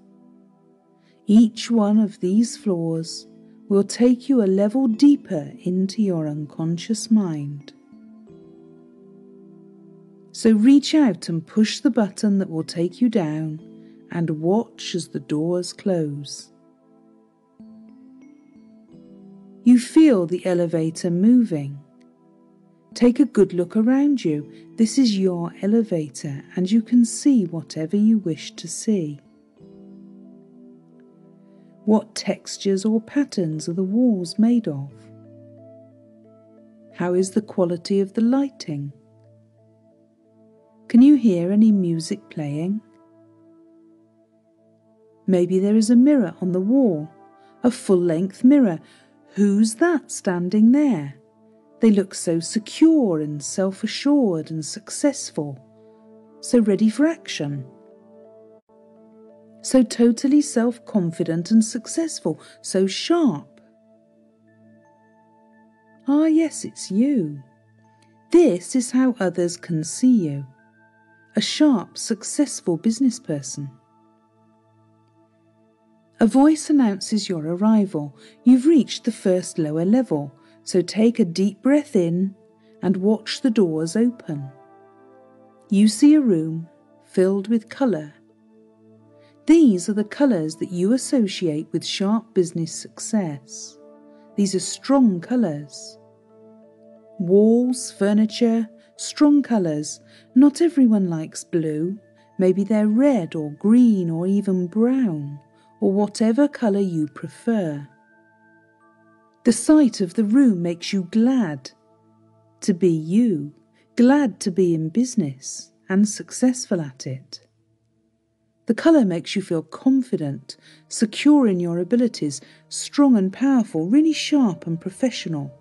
Each one of these floors will take you a level deeper into your unconscious mind. So reach out and push the button that will take you down and watch as the doors close. You feel the elevator moving. Take a good look around you. This is your elevator and you can see whatever you wish to see. What textures or patterns are the walls made of? How is the quality of the lighting? Can you hear any music playing? Maybe there is a mirror on the wall, a full-length mirror. Who's that standing there? They look so secure and self-assured and successful, so ready for action. so totally self-confident and successful, so sharp. Ah, yes, it's you. This is how others can see you. A sharp, successful business person. A voice announces your arrival. You've reached the first lower level, so take a deep breath in and watch the doors open. You see a room filled with colour. These are the colours that you associate with sharp business success. These are strong colours. Walls, furniture, strong colours. Not everyone likes blue. Maybe they're red or green or even brown, or whatever colour you prefer. The sight of the room makes you glad to be you, glad to be in business and successful at it. The colour makes you feel confident, secure in your abilities, strong and powerful, really sharp and professional.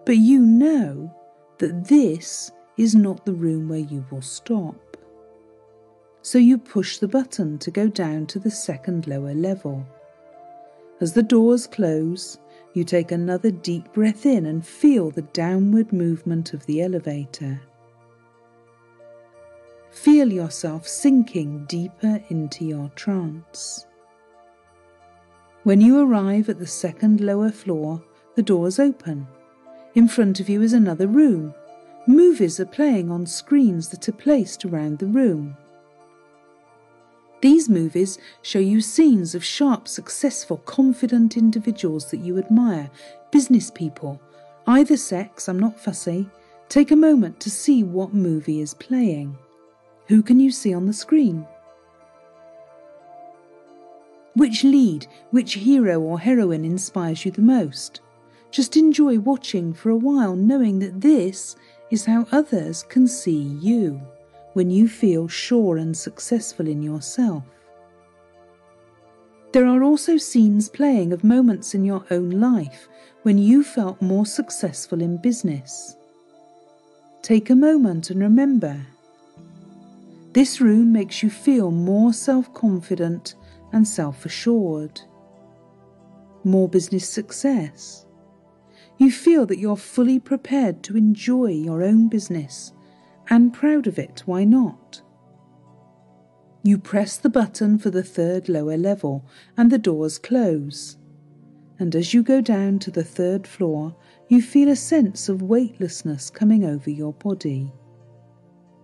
But you know that this is not the room where you will stop. So you push the button to go down to the second lower level. As the doors close, you take another deep breath in and feel the downward movement of the elevator. Feel yourself sinking deeper into your trance. When you arrive at the second lower floor, the doors open. In front of you is another room. Movies are playing on screens that are placed around the room. These movies show you scenes of sharp, successful, confident individuals that you admire, business people, either sex, I'm not fussy. Take a moment to see what movie is playing. Who can you see on the screen? Which lead, which hero or heroine inspires you the most? Just enjoy watching for a while, knowing that this is how others can see you when you feel sure and successful in yourself. There are also scenes playing of moments in your own life when you felt more successful in business. Take a moment and remember. This room makes you feel more self-confident and self-assured. More business success. You feel that you're fully prepared to enjoy your own business and proud of it, why not? You press the button for the third lower level and the doors close. And as you go down to the third floor, you feel a sense of weightlessness coming over your body.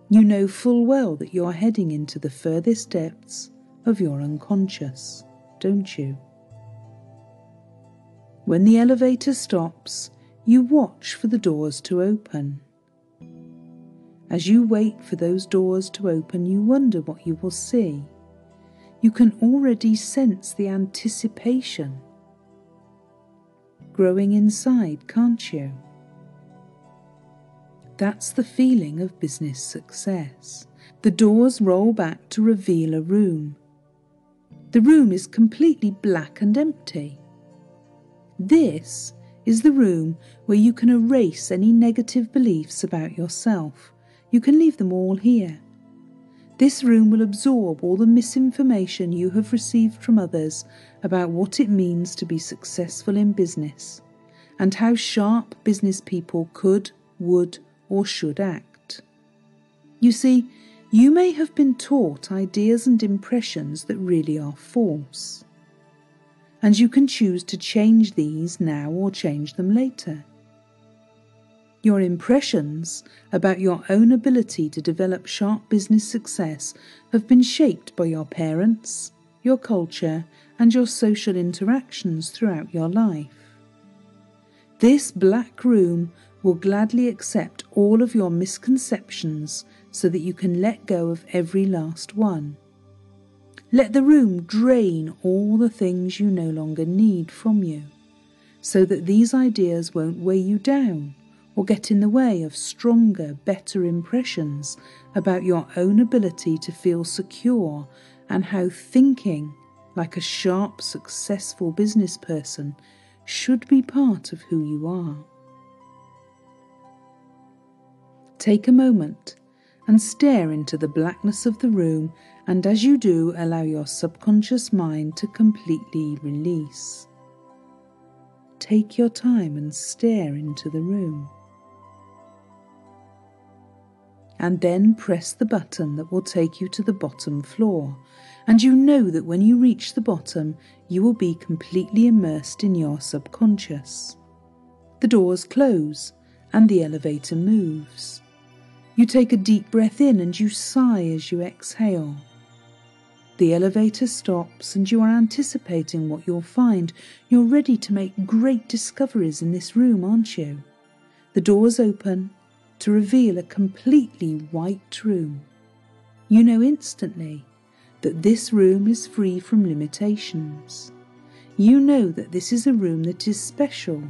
You know full well that you're heading into the furthest depths of your unconscious, don't you? When the elevator stops, you watch for the doors to open. As you wait for those doors to open, you wonder what you will see. You can already sense the anticipation growing inside, can't you? That's the feeling of business success. The doors roll back to reveal a room. The room is completely black and empty. This is the room where you can erase any negative beliefs about yourself. You can leave them all here. This room will absorb all the misinformation you have received from others about what it means to be successful in business and how sharp business people could, would, or should act. You see, you may have been taught ideas and impressions that really are false, and you can choose to change these now or change them later. Your impressions about your own ability to develop sharp business success have been shaped by your parents, your culture, and your social interactions throughout your life. This black room will gladly accept all of your misconceptions so that you can let go of every last one. Let the room drain all the things you no longer need from you, so that these ideas won't weigh you down or get in the way of stronger, better impressions about your own ability to feel secure and how thinking like a sharp, successful business person should be part of who you are. Take a moment and stare into the blackness of the room and as you do, allow your subconscious mind to completely release. Take your time and stare into the room. And then press the button that will take you to the bottom floor, and you know that when you reach the bottom, you will be completely immersed in your subconscious. The doors close and the elevator moves. You take a deep breath in and you sigh as you exhale. The elevator stops and you are anticipating what you'll find. You're ready to make great discoveries in this room, aren't you? The doors open to reveal a completely white room. You know instantly that this room is free from limitations. You know that this is a room that is special,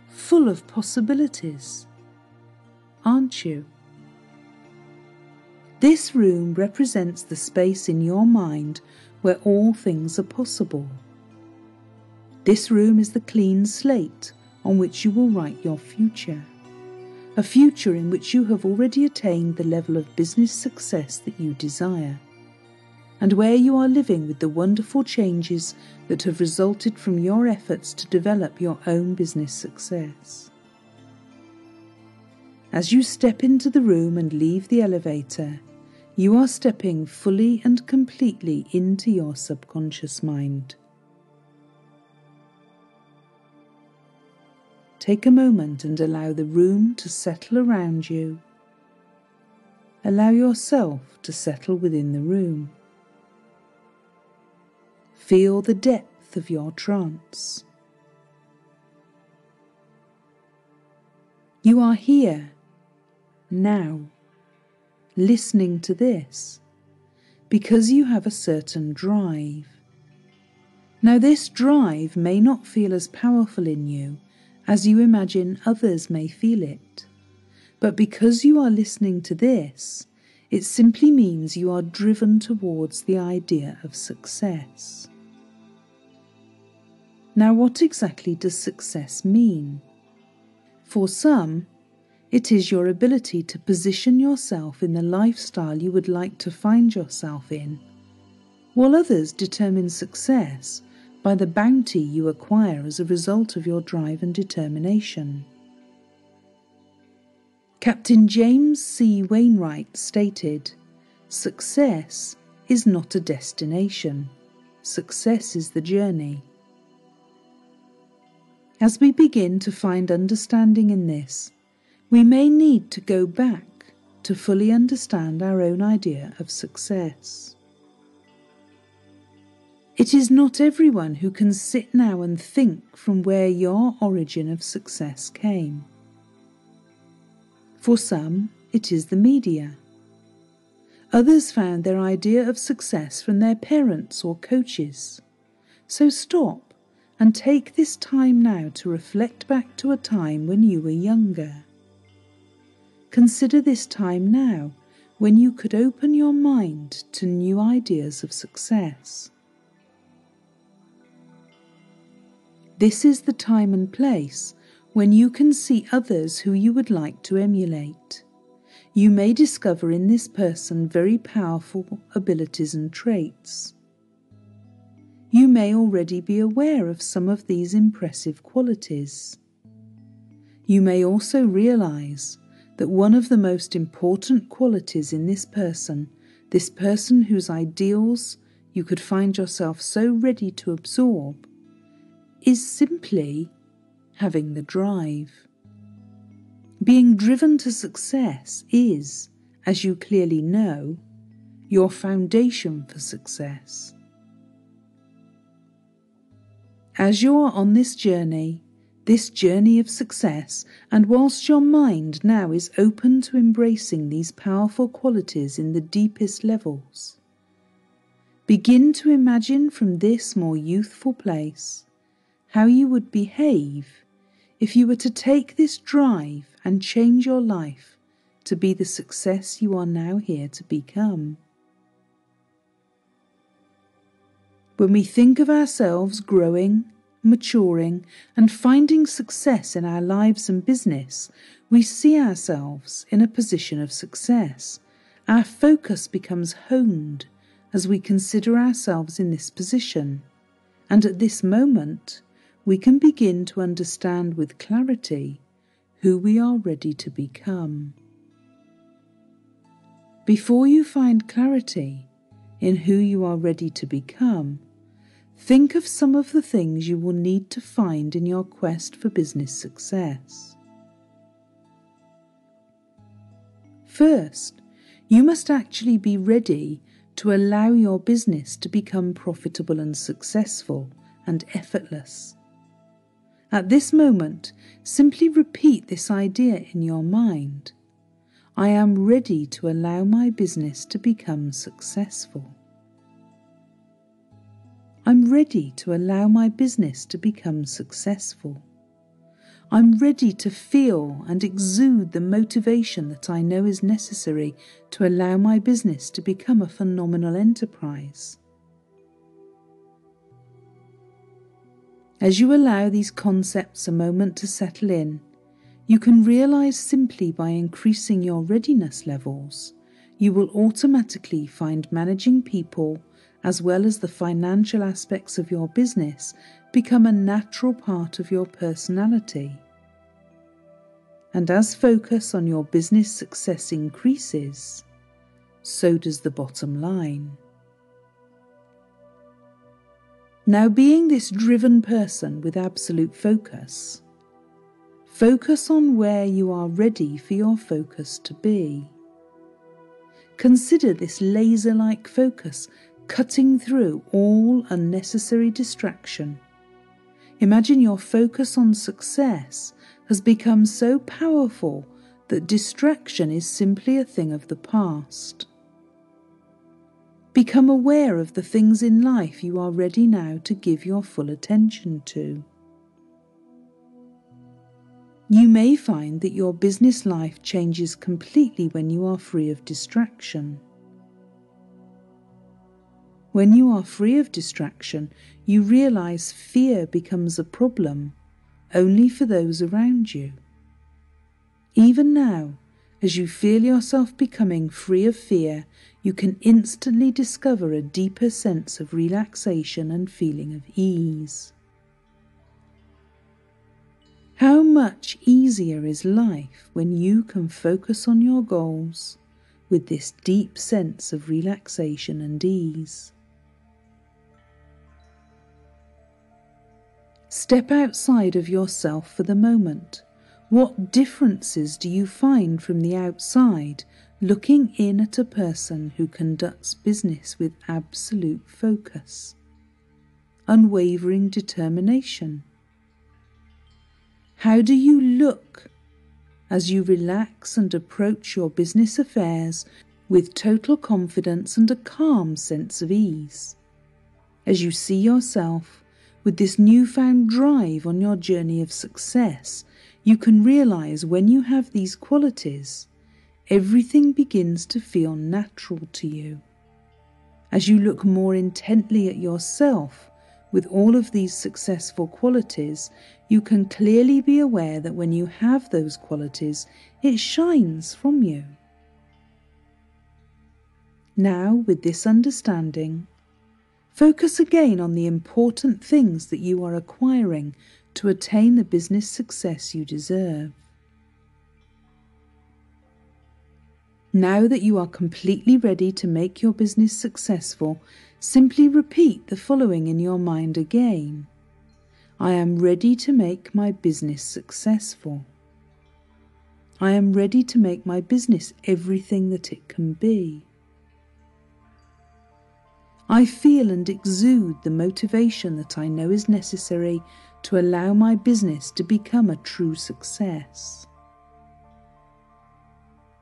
full of possibilities, aren't you? This room represents the space in your mind where all things are possible. This room is the clean slate on which you will write your future. A future in which you have already attained the level of business success that you desire, and where you are living with the wonderful changes that have resulted from your efforts to develop your own business success. As you step into the room and leave the elevator, you are stepping fully and completely into your subconscious mind. Take a moment and allow the room to settle around you. Allow yourself to settle within the room. Feel the depth of your trance. You are here, now, listening to this, because you have a certain drive. Now, this drive may not feel as powerful in you as you imagine others may feel it, but because you are listening to this, it simply means you are driven towards the idea of success. Now, what exactly does success mean? For some, it is your ability to position yourself in the lifestyle you would like to find yourself in, while others determine success by the bounty you acquire as a result of your drive and determination. Captain James C. Wainwright stated, "Success is not a destination. Success is the journey." As we begin to find understanding in this, we may need to go back to fully understand our own idea of success. It is not everyone who can sit now and think from where your origin of success came. For some, it is the media. Others found their idea of success from their parents or coaches. So stop and take this time now to reflect back to a time when you were younger. Consider this time now when you could open your mind to new ideas of success. This is the time and place when you can see others who you would like to emulate. You may discover in this person very powerful abilities and traits. You may already be aware of some of these impressive qualities. You may also realize that one of the most important qualities in this person whose ideals you could find yourself so ready to absorb, is simply having the drive. Being driven to success is, as you clearly know, your foundation for success. As you are on this journey of success, and whilst your mind now is open to embracing these powerful qualities in the deepest levels, begin to imagine from this more youthful place how you would behave if you were to take this drive and change your life to be the success you are now here to become. When we think of ourselves growing, maturing, and finding success in our lives and business, we see ourselves in a position of success. Our focus becomes honed as we consider ourselves in this position, and at this moment we can begin to understand with clarity who we are ready to become. Before you find clarity in who you are ready to become, think of some of the things you will need to find in your quest for business success. First, you must actually be ready to allow your business to become profitable and successful and effortless. At this moment, simply repeat this idea in your mind. I am ready to allow my business to become successful. I'm ready to allow my business to become successful. I'm ready to feel and exude the motivation that I know is necessary to allow my business to become a phenomenal enterprise. As you allow these concepts a moment to settle in, you can realize simply by increasing your readiness levels, you will automatically find managing people as well as the financial aspects of your business become a natural part of your personality. And as focus on your business success increases, so does the bottom line. Now, being this driven person with absolute focus, focus on where you are ready for your focus to be. Consider this laser-like focus cutting through all unnecessary distraction. Imagine your focus on success has become so powerful that distraction is simply a thing of the past. Become aware of the things in life you are ready now to give your full attention to. You may find that your business life changes completely when you are free of distraction. When you are free of distraction, you realize fear becomes a problem only for those around you. Even now, as you feel yourself becoming free of fear, you can instantly discover a deeper sense of relaxation and feeling of ease. How much easier is life when you can focus on your goals with this deep sense of relaxation and ease? Step outside of yourself for the moment. What differences do you find from the outside looking in at a person who conducts business with absolute focus, unwavering determination? How do you look as you relax and approach your business affairs with total confidence and a calm sense of ease? As you see yourself with this newfound drive on your journey of success, you can realize when you have these qualities, everything begins to feel natural to you. As you look more intently at yourself with all of these successful qualities, you can clearly be aware that when you have those qualities, it shines from you. Now, with this understanding, focus again on the important things that you are acquiring to attain the business success you deserve. Now that you are completely ready to make your business successful, simply repeat the following in your mind again. I am ready to make my business successful. I am ready to make my business everything that it can be. I feel and exude the motivation that I know is necessary to allow my business to become a true success.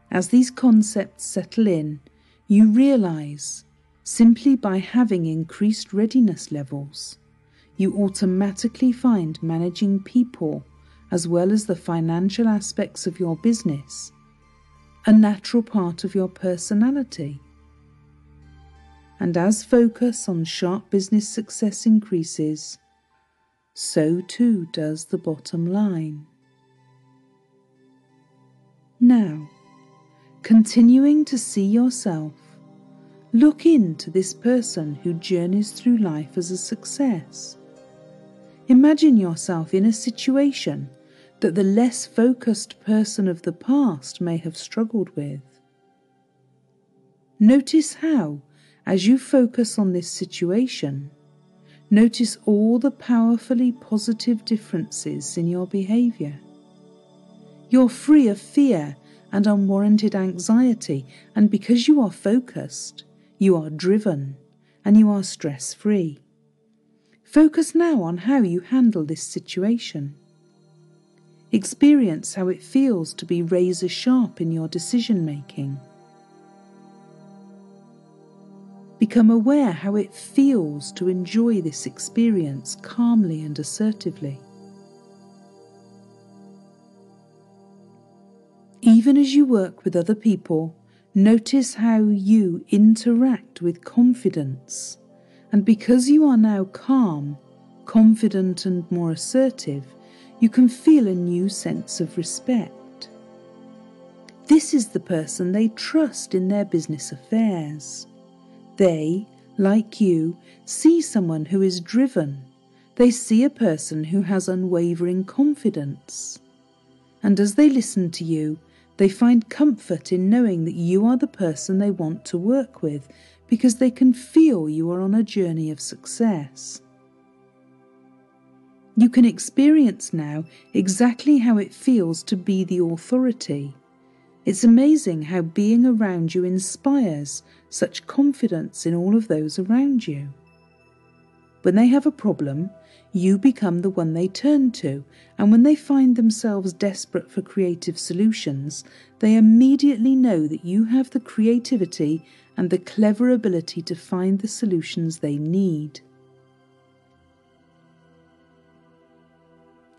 As these concepts settle in, you realize, simply by having increased readiness levels, you automatically find managing people as well as the financial aspects of your business a natural part of your personality. And as focus on sharp business success increases, so too does the bottom line. Now, continuing to see yourself Look into this person who journeys through life as a success. Imagine yourself in a situation that the less focused person of the past may have struggled with. Notice how, as you focus on this situation, notice all the powerfully positive differences in your behaviour. You're free of fear and unwarranted anxiety, and because you are focused, you are driven, and you are stress-free. Focus now on how you handle this situation. Experience how it feels to be razor sharp in your decision-making. Become aware how it feels to enjoy this experience calmly and assertively. Even as you work with other people, notice how you interact with confidence. And because you are now calm, confident and more assertive, you can feel a new sense of respect. This is the person they trust in their business affairs. They, like you, see someone who is driven. They see a person who has unwavering confidence. And as they listen to you, they find comfort in knowing that you are the person they want to work with, because they can feel you are on a journey of success. You can experience now exactly how it feels to be the authority. It's amazing how being around you inspires such confidence in all of those around you. When they have a problem, you become the one they turn to, and when they find themselves desperate for creative solutions, they immediately know that you have the creativity and the clever ability to find the solutions they need.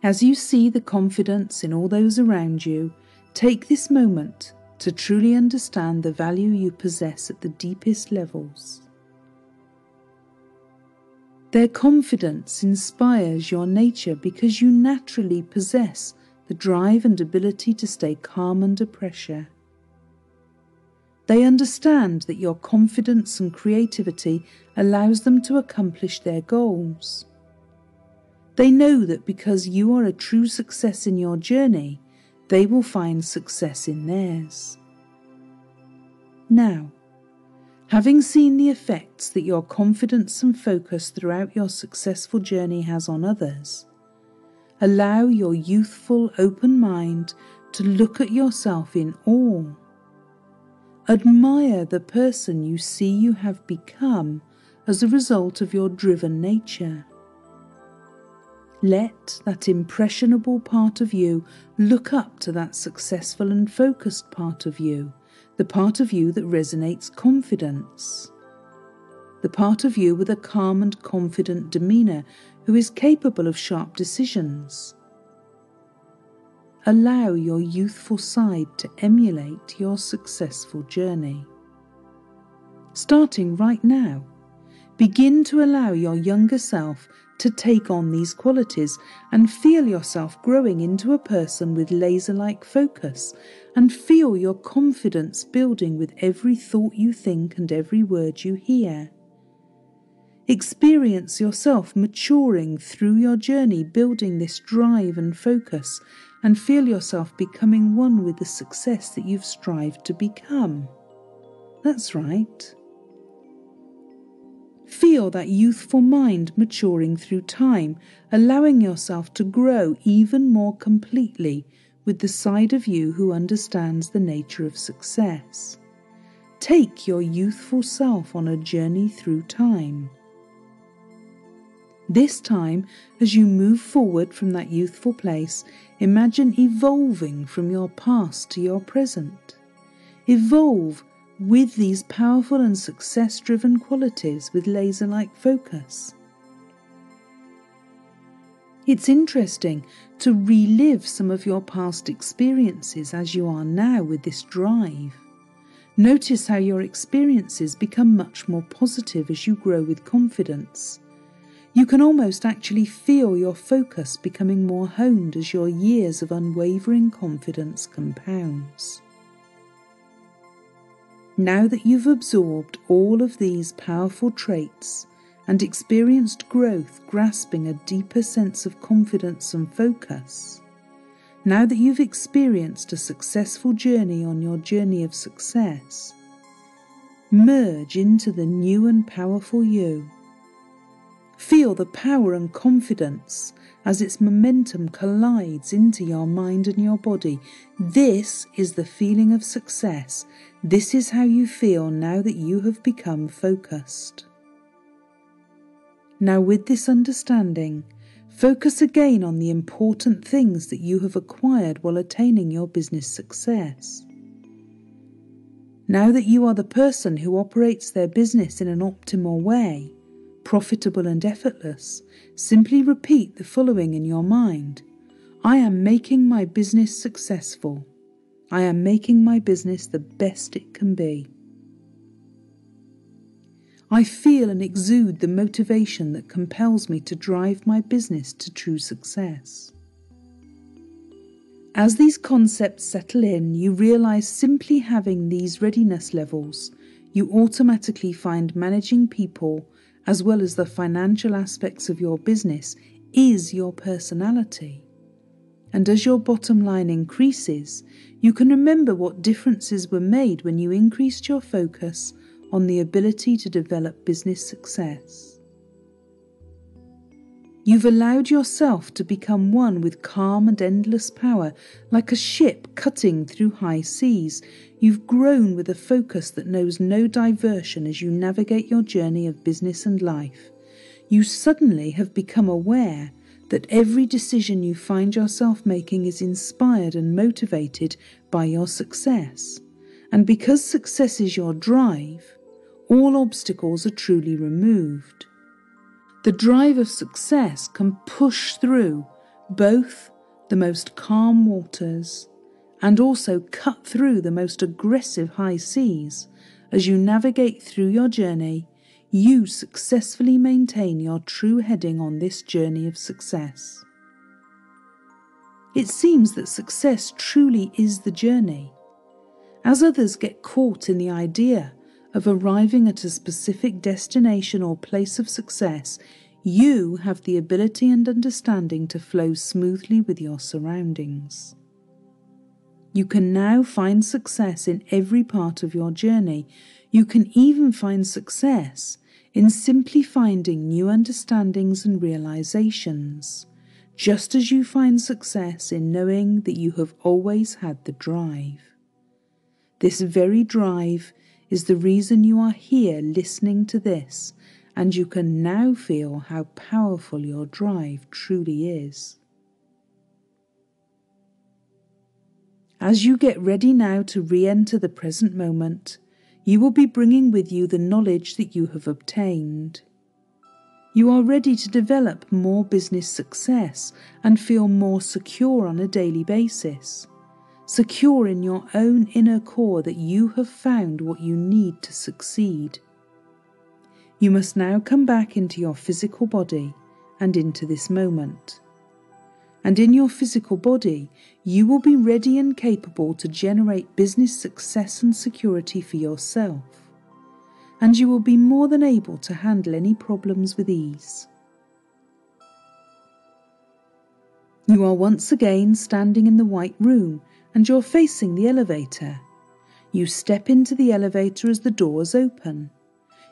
As you see the confidence in all those around you, take this moment to truly understand the value you possess at the deepest levels. Their confidence inspires your nature because you naturally possess the drive and ability to stay calm under pressure. They understand that your confidence and creativity allows them to accomplish their goals. They know that because you are a true success in your journey, they will find success in theirs. Now, having seen the effects that your confidence and focus throughout your successful journey has on others, allow your youthful, open mind to look at yourself in awe. Admire the person you see you have become as a result of your driven nature. Let that impressionable part of you look up to that successful and focused part of you, the part of you that resonates confidence, the part of you with a calm and confident demeanour who is capable of sharp decisions. Allow your youthful side to emulate your successful journey. Starting right now, begin to allow your younger self to take on these qualities and feel yourself growing into a person with laser-like focus, and feel your confidence building with every thought you think and every word you hear. Experience yourself maturing through your journey, building this drive and focus, and feel yourself becoming one with the success that you've strived to become. That's right. Feel that youthful mind maturing through time, allowing yourself to grow even more completely with the side of you who understands the nature of success. Take your youthful self on a journey through time. This time, as you move forward from that youthful place, imagine evolving from your past to your present. Evolve with these powerful and success-driven qualities with laser-like focus. It's interesting to relive some of your past experiences as you are now with this drive. Notice how your experiences become much more positive as you grow with confidence. You can almost actually feel your focus becoming more honed as your years of unwavering confidence compounds. Now that you've absorbed all of these powerful traits and experienced growth, grasping a deeper sense of confidence and focus, now that you've experienced a successful journey on your journey of success, merge into the new and powerful you. Feel the power and confidence as its momentum collides into your mind and your body. This is the feeling of success. This is how you feel now that you have become focused. Now, with this understanding, focus again on the important things that you have acquired while attaining your business success. Now that you are the person who operates their business in an optimal way, profitable and effortless, simply repeat the following in your mind. I am making my business successful. I am making my business the best it can be. I feel and exude the motivation that compels me to drive my business to true success. As these concepts settle in, you realize simply having these readiness levels, you automatically find managing people as well as the financial aspects of your business is your personality. And as your bottom line increases, you can remember what differences were made when you increased your focus on the ability to develop business success. You've allowed yourself to become one with calm and endless power, like a ship cutting through high seas. You've grown with a focus that knows no diversion as you navigate your journey of business and life. You suddenly have become aware that every decision you find yourself making is inspired and motivated by your success. And because success is your drive, all obstacles are truly removed. The drive of success can push through both the most calm waters and also cut through the most aggressive high seas. As you navigate through your journey, you successfully maintain your true heading on this journey of success. It seems that success truly is the journey. As others get caught in the idea of arriving at a specific destination or place of success, you have the ability and understanding to flow smoothly with your surroundings. You can now find success in every part of your journey. You can even find success in simply finding new understandings and realizations, just as you find success in knowing that you have always had the drive. This very drive is the reason you are here listening to this, and you can now feel how powerful your drive truly is. As you get ready now to re-enter the present moment, you will be bringing with you the knowledge that you have obtained. You are ready to develop more business success and feel more secure on a daily basis. Secure in your own inner core that you have found what you need to succeed. You must now come back into your physical body and into this moment. And in your physical body, you will be ready and capable to generate business success and security for yourself. And you will be more than able to handle any problems with ease. You are once again standing in the white room and you're facing the elevator. You step into the elevator as the doors open.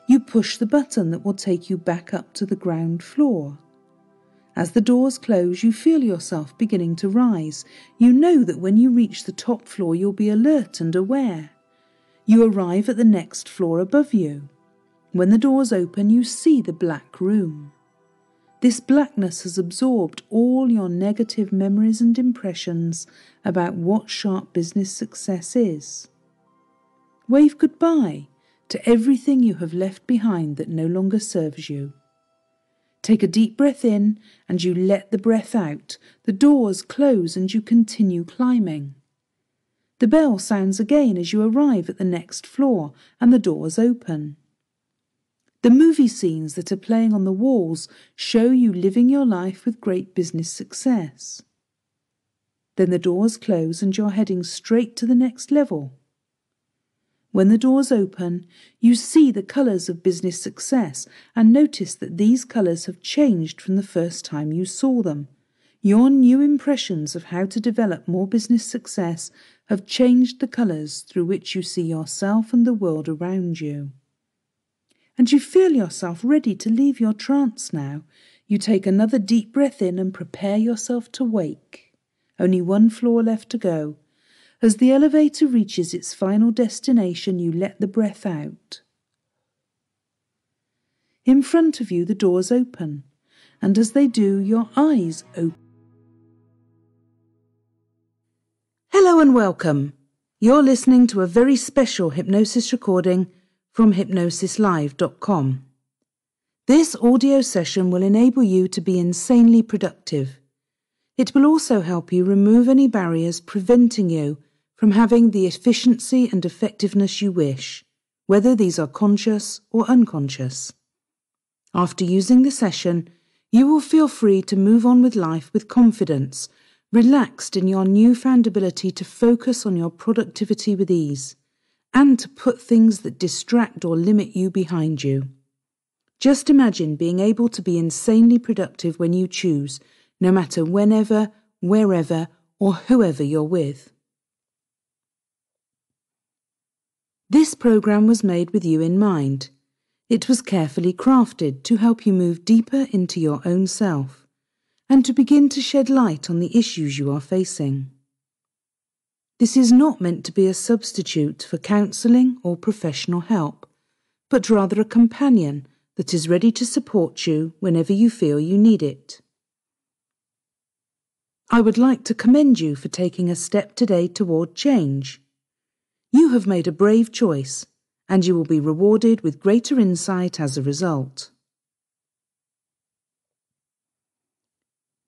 You push the button that will take you back up to the ground floor. As the doors close, you feel yourself beginning to rise. You know that when you reach the top floor, you'll be alert and aware. You arrive at the next floor above you. When the doors open, you see the black room. This blackness has absorbed all your negative memories and impressions about what sharp business success is. Wave goodbye to everything you have left behind that no longer serves you. Take a deep breath in and you let the breath out. The doors close and you continue climbing. The bell sounds again as you arrive at the next floor and the doors open. The movie scenes that are playing on the walls show you living your life with great business success. Then the doors close and you're heading straight to the next level. When the doors open, you see the colours of business success and notice that these colours have changed from the first time you saw them. Your new impressions of how to develop more business success have changed the colours through which you see yourself and the world around you. And you feel yourself ready to leave your trance now. You take another deep breath in and prepare yourself to wake. Only one floor left to go. As the elevator reaches its final destination, you let the breath out. In front of you, the doors open, and as they do, your eyes open. Hello and welcome. You're listening to a very special hypnosis recording from hypnosislive.com. This audio session will enable you to be insanely productive. It will also help you remove any barriers preventing you from having the efficiency and effectiveness you wish, whether these are conscious or unconscious. After using the session, you will feel free to move on with life with confidence, relaxed in your newfound ability to focus on your productivity with ease, and to put things that distract or limit you behind you. Just imagine being able to be insanely productive when you choose, no matter whenever, wherever, or whoever you're with. This program was made with you in mind. It was carefully crafted to help you move deeper into your own self and to begin to shed light on the issues you are facing. This is not meant to be a substitute for counselling or professional help, but rather a companion that is ready to support you whenever you feel you need it. I would like to commend you for taking a step today toward change. You have made a brave choice, and you will be rewarded with greater insight as a result.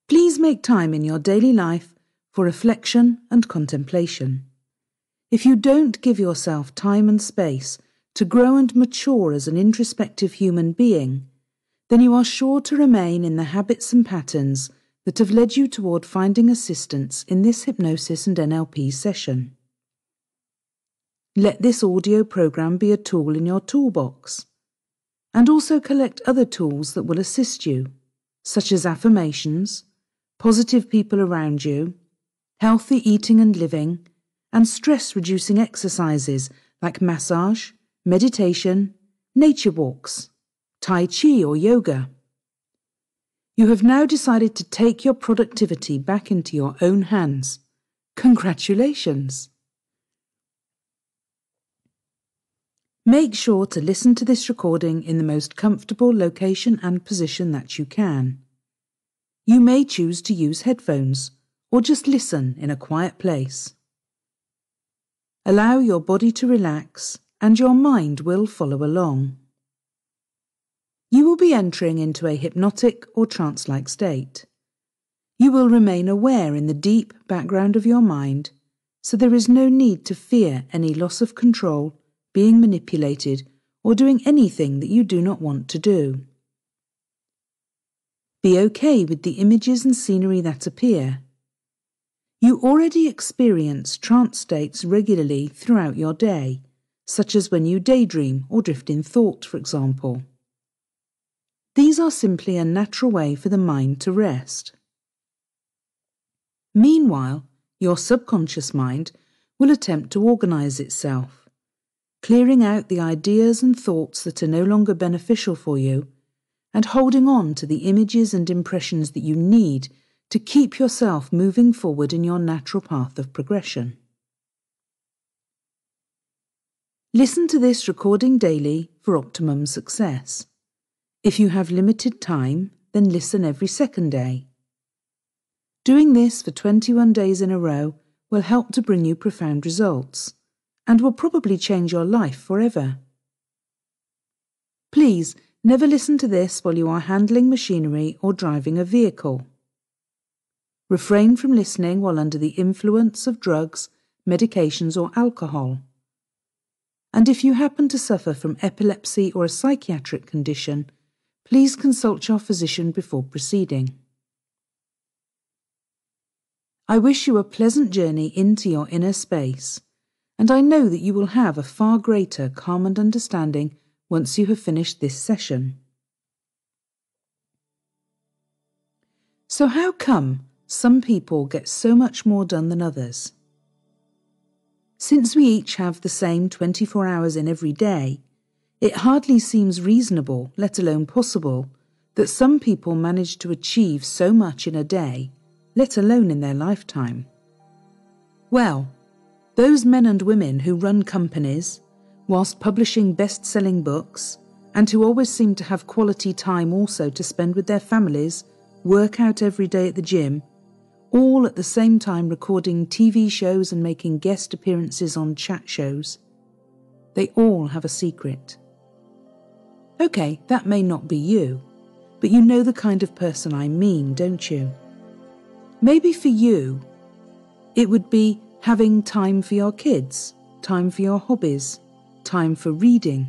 Please make time in your daily life for reflection and contemplation. If you don't give yourself time and space to grow and mature as an introspective human being, then you are sure to remain in the habits and patterns that have led you toward finding assistance in this hypnosis and NLP session. Let this audio program be a tool in your toolbox, and also collect other tools that will assist you, such as affirmations, positive people around you, healthy eating and living, and stress-reducing exercises like massage, meditation, nature walks, Tai Chi or yoga. You have now decided to take your productivity back into your own hands. Congratulations! Make sure to listen to this recording in the most comfortable location and position that you can. You may choose to use headphones or just listen in a quiet place. Allow your body to relax and your mind will follow along. You will be entering into a hypnotic or trance-like state. You will remain aware in the deep background of your mind, so there is no need to fear any loss of control, being manipulated, or doing anything that you do not want to do. Be okay with the images and scenery that appear. You already experience trance states regularly throughout your day, such as when you daydream or drift in thought, for example. These are simply a natural way for the mind to rest. Meanwhile, your subconscious mind will attempt to organize itself, clearing out the ideas and thoughts that are no longer beneficial for you, and holding on to the images and impressions that you need to keep yourself moving forward in your natural path of progression. Listen to this recording daily for optimum success. If you have limited time, then listen every second day. Doing this for 21 days in a row will help to bring you profound results, and will probably change your life forever. Please never listen to this while you are handling machinery or driving a vehicle. Refrain from listening while under the influence of drugs, medications or alcohol. And if you happen to suffer from epilepsy or a psychiatric condition, please consult your physician before proceeding. I wish you a pleasant journey into your inner space, and I know that you will have a far greater calm and understanding once you have finished this session. So how come some people get so much more done than others? Since we each have the same 24 hours in every day, it hardly seems reasonable, let alone possible, that some people manage to achieve so much in a day, let alone in their lifetime. Well, those men and women who run companies, whilst publishing best-selling books, and who always seem to have quality time also to spend with their families, work out every day at the gym, all at the same time recording TV shows and making guest appearances on chat shows, they all have a secret. Okay, that may not be you, but you know the kind of person I mean, don't you? Maybe for you, it would be having time for your kids, time for your hobbies, time for reading,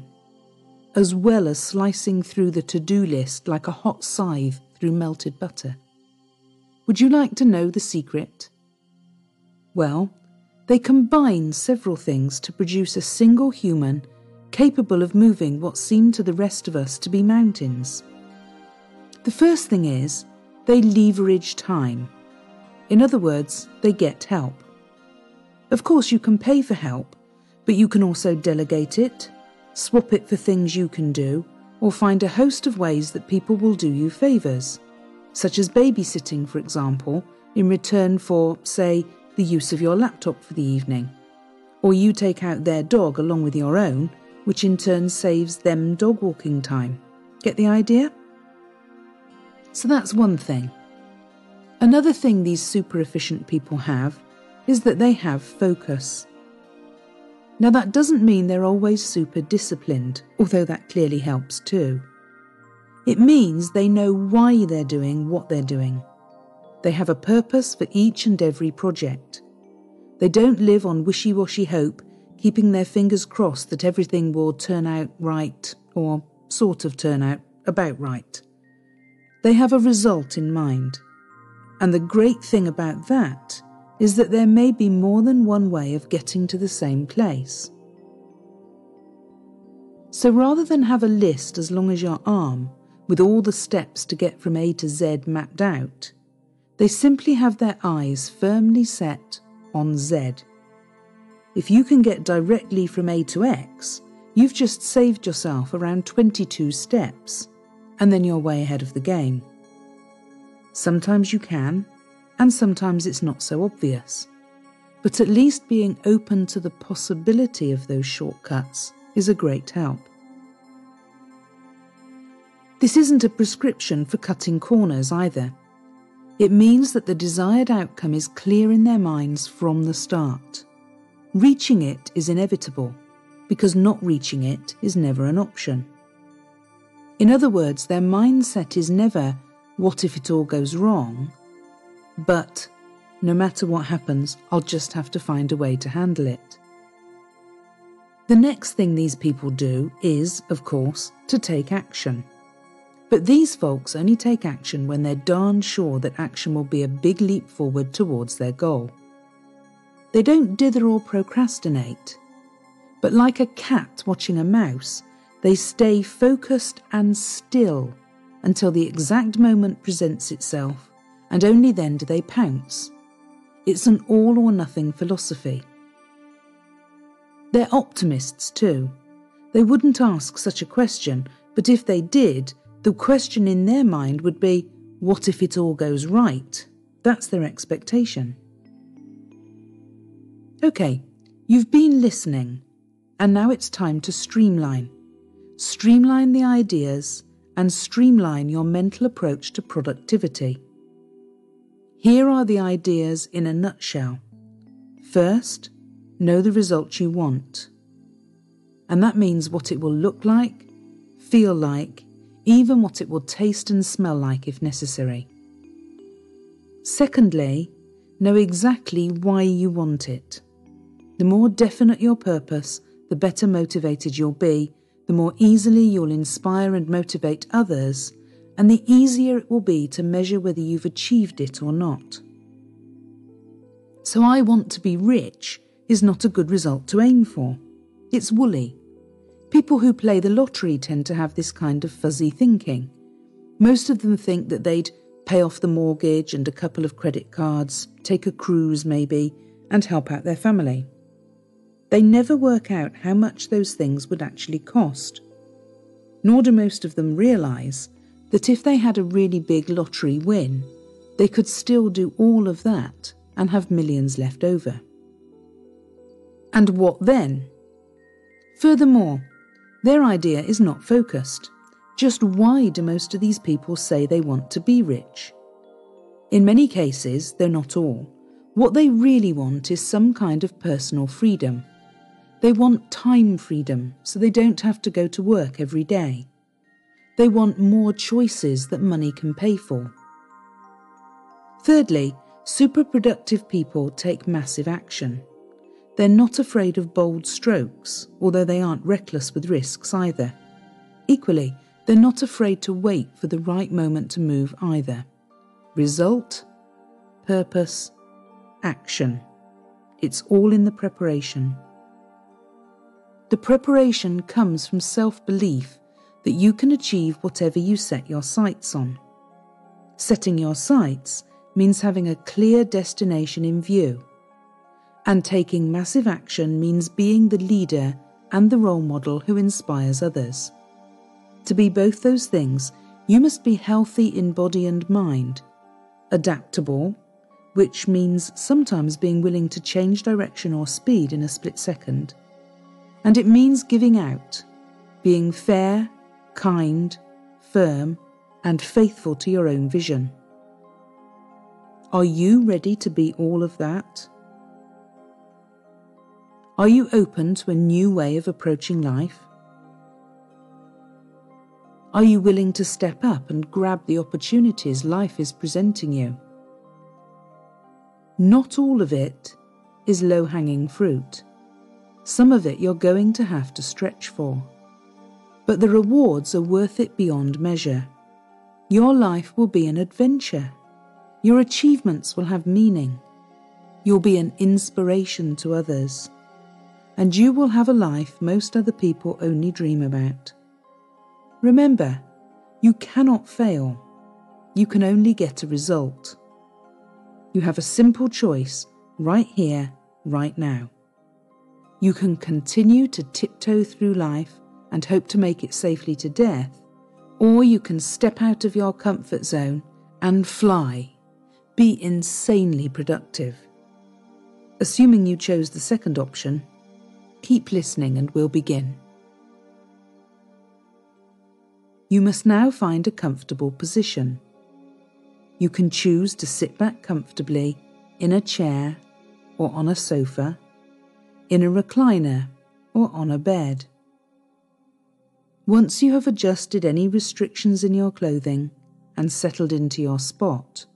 as well as slicing through the to-do list like a hot scythe through melted butter. Would you like to know the secret? Well, they combine several things to produce a single human capable of moving what seem to the rest of us to be mountains. The first thing is, they leverage time. In other words, they get help. Of course, you can pay for help, but you can also delegate it, swap it for things you can do, or find a host of ways that people will do you favours, such as babysitting, for example, in return for, say, the use of your laptop for the evening. Or you take out their dog along with your own, which in turn saves them dog walking time. Get the idea? So that's one thing. Another thing these super efficient people have is that they have focus. Now that doesn't mean they're always super disciplined, although that clearly helps too. It means they know why they're doing what they're doing. They have a purpose for each and every project. They don't live on wishy-washy hope, keeping their fingers crossed that everything will turn out right, or sort of turn out about right. They have a result in mind. And the great thing about that is that there may be more than one way of getting to the same place. So rather than have a list as long as your arm, with all the steps to get from A to Z mapped out, they simply have their eyes firmly set on Z. If you can get directly from A to X, you've just saved yourself around 22 steps, and then you're way ahead of the game. Sometimes you can, and sometimes it's not so obvious. But at least being open to the possibility of those shortcuts is a great help. This isn't a prescription for cutting corners either. It means that the desired outcome is clear in their minds from the start. Reaching it is inevitable, because not reaching it is never an option. In other words, their mindset is never, what if it all goes wrong? But, no matter what happens, I'll just have to find a way to handle it. The next thing these people do is, of course, to take action. But these folks only take action when they're darn sure that action will be a big leap forward towards their goal. They don't dither or procrastinate, but like a cat watching a mouse, they stay focused and still until the exact moment presents itself, and only then do they pounce. It's an all-or-nothing philosophy. They're optimists too. They wouldn't ask such a question, but if they did, the question in their mind would be, what if it all goes right? That's their expectation. Okay, you've been listening, and now it's time to streamline. Streamline the ideas and streamline your mental approach to productivity. Here are the ideas in a nutshell. First, know the result you want. And that means what it will look like, feel like, even what it will taste and smell like if necessary. Secondly, know exactly why you want it. The more definite your purpose, the better motivated you'll be, the more easily you'll inspire and motivate others, and the easier it will be to measure whether you've achieved it or not. So I want to be rich is not a good result to aim for. It's woolly. People who play the lottery tend to have this kind of fuzzy thinking. Most of them think that they'd pay off the mortgage and a couple of credit cards, take a cruise maybe, and help out their family. They never work out how much those things would actually cost. Nor do most of them realise that if they had a really big lottery win, they could still do all of that and have millions left over. And what then? Furthermore, their idea is not focused. Just why do most of these people say they want to be rich? In many cases, though not all, what they really want is some kind of personal freedom. They want time freedom, so they don't have to go to work every day. They want more choices that money can pay for. Thirdly, super productive people take massive action. They're not afraid of bold strokes, although they aren't reckless with risks either. Equally, they're not afraid to wait for the right moment to move either. Result, purpose, action. It's all in the preparation. The preparation comes from self-belief that you can achieve whatever you set your sights on. Setting your sights means having a clear destination in view. And taking massive action means being the leader and the role model who inspires others. To be both those things, you must be healthy in body and mind, adaptable, which means sometimes being willing to change direction or speed in a split second, and it means giving out, being fair, kind, firm, and faithful to your own vision. Are you ready to be all of that? Are you open to a new way of approaching life? Are you willing to step up and grab the opportunities life is presenting you? Not all of it is low-hanging fruit. Some of it you're going to have to stretch for. But the rewards are worth it beyond measure. Your life will be an adventure. Your achievements will have meaning. You'll be an inspiration to others. And you will have a life most other people only dream about. Remember, you cannot fail. You can only get a result. You have a simple choice right here, right now. You can continue to tiptoe through life and hope to make it safely to death, or you can step out of your comfort zone and fly. Be insanely productive. Assuming you chose the second option, keep listening and we'll begin. You must now find a comfortable position. You can choose to sit back comfortably in a chair or on a sofa, in a recliner or on a bed. Once you have adjusted any restrictions in your clothing and settled into your spot,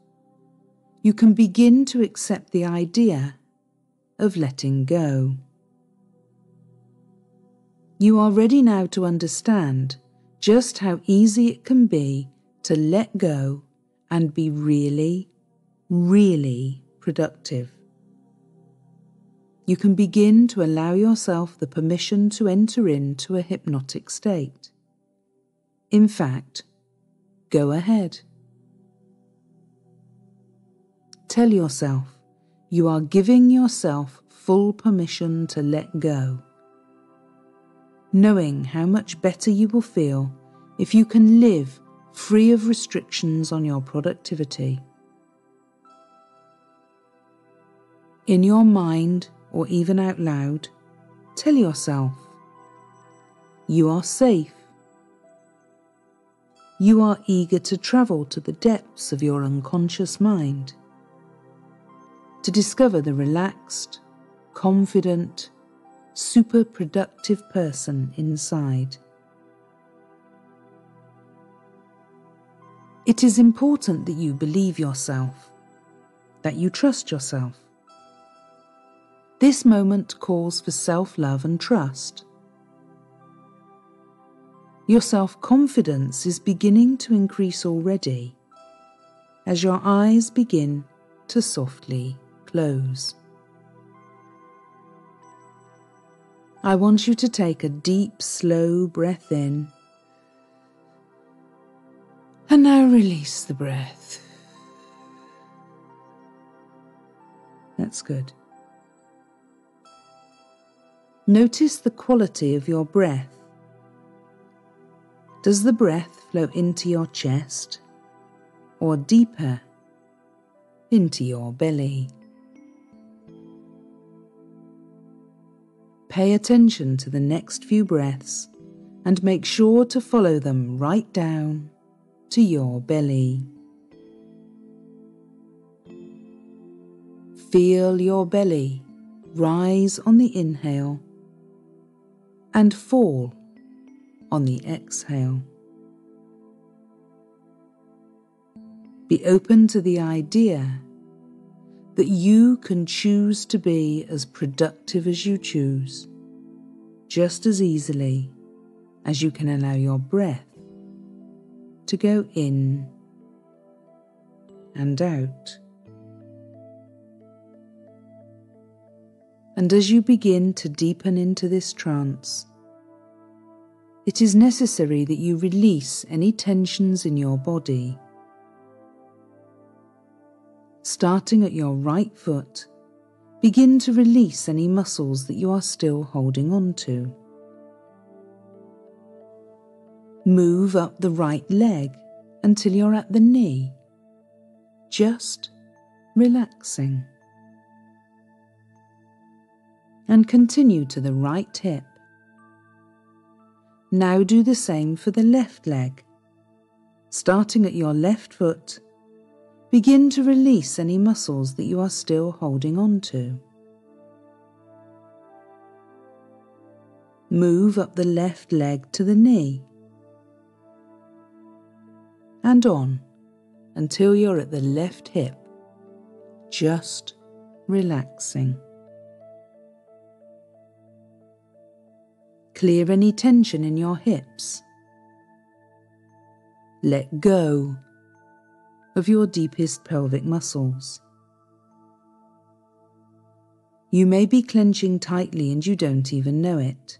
you can begin to accept the idea of letting go. You are ready now to understand just how easy it can be to let go and be really, really productive. You can begin to allow yourself the permission to enter into a hypnotic state. In fact, go ahead. Tell yourself you are giving yourself full permission to let go, knowing how much better you will feel if you can live free of restrictions on your productivity. In your mind, or even out loud, tell yourself, you are safe. You are eager to travel to the depths of your unconscious mind, to discover the relaxed, confident, super productive person inside. It is important that you believe yourself, that you trust yourself. This moment calls for self-love and trust. Your self-confidence is beginning to increase already as your eyes begin to softly close. I want you to take a deep, slow breath in. And now release the breath. That's good. Notice the quality of your breath. Does the breath flow into your chest or deeper into your belly? Pay attention to the next few breaths and make sure to follow them right down to your belly. Feel your belly rise on the inhale and fall on the exhale. Be open to the idea that you can choose to be as productive as you choose, just as easily as you can allow your breath to go in and out. And as you begin to deepen into this trance, it is necessary that you release any tensions in your body. Starting at your right foot, begin to release any muscles that you are still holding on to. Move up the right leg until you're at the knee, just relaxing. And continue to the right hip. Now do the same for the left leg. Starting at your left foot, begin to release any muscles that you are still holding on to. Move up the left leg to the knee and on until you're at the left hip, just relaxing. Clear any tension in your hips. Let go of your deepest pelvic muscles. You may be clenching tightly and you don't even know it,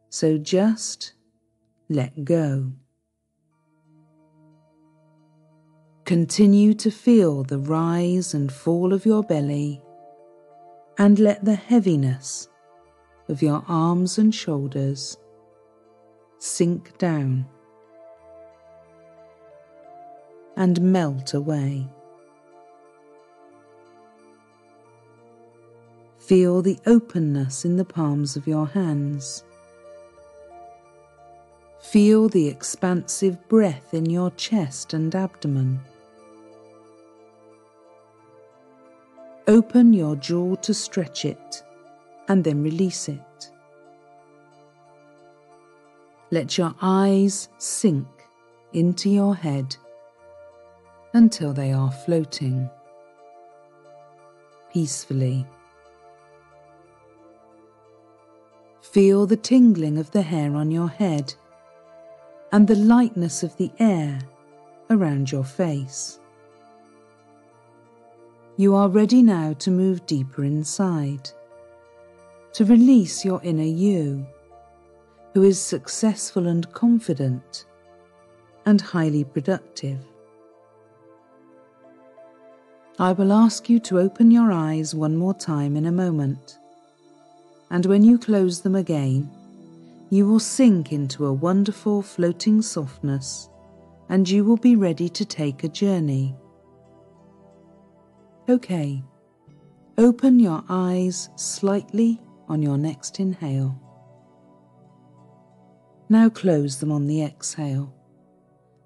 so just let go. Continue to feel the rise and fall of your belly and let the heaviness of your arms and shoulders sink down and melt away. Feel the openness in the palms of your hands. Feel the expansive breath in your chest and abdomen. Open your jaw to stretch it and then release it. Let your eyes sink into your head until they are floating peacefully. Feel the tingling of the hair on your head and the lightness of the air around your face. You are ready now to move deeper inside, to release your inner you, who is successful and confident and highly productive. I will ask you to open your eyes one more time in a moment, and when you close them again, you will sink into a wonderful floating softness, and you will be ready to take a journey. Okay, open your eyes slightly on your next inhale. Now close them on the exhale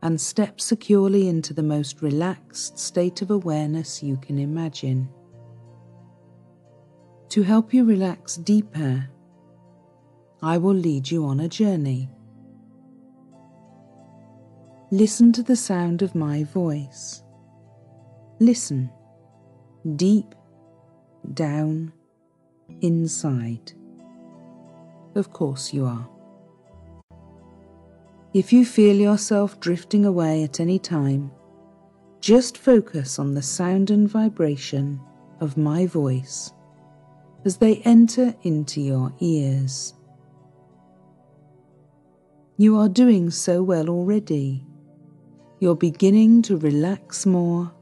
and step securely into the most relaxed state of awareness you can imagine. To help you relax deeper, I will lead you on a journey. Listen to the sound of my voice. Listen, deep down inside. Of course you are. If you feel yourself drifting away at any time, just focus on the sound and vibration of my voice as they enter into your ears. You are doing so well already. You're beginning to relax more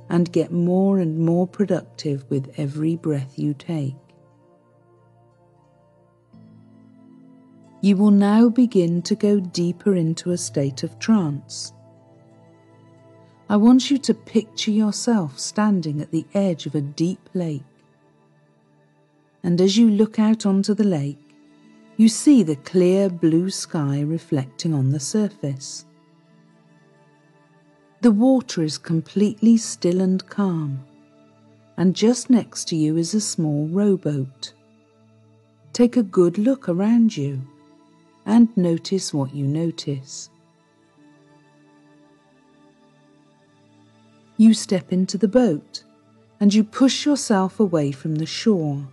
and get more and more productive with every breath you take. You will now begin to go deeper into a state of trance. I want you to picture yourself standing at the edge of a deep lake. And as you look out onto the lake, you see the clear blue sky reflecting on the surface. The water is completely still and calm, and just next to you is a small rowboat. Take a good look around you and notice what you notice. You step into the boat and you push yourself away from the shore.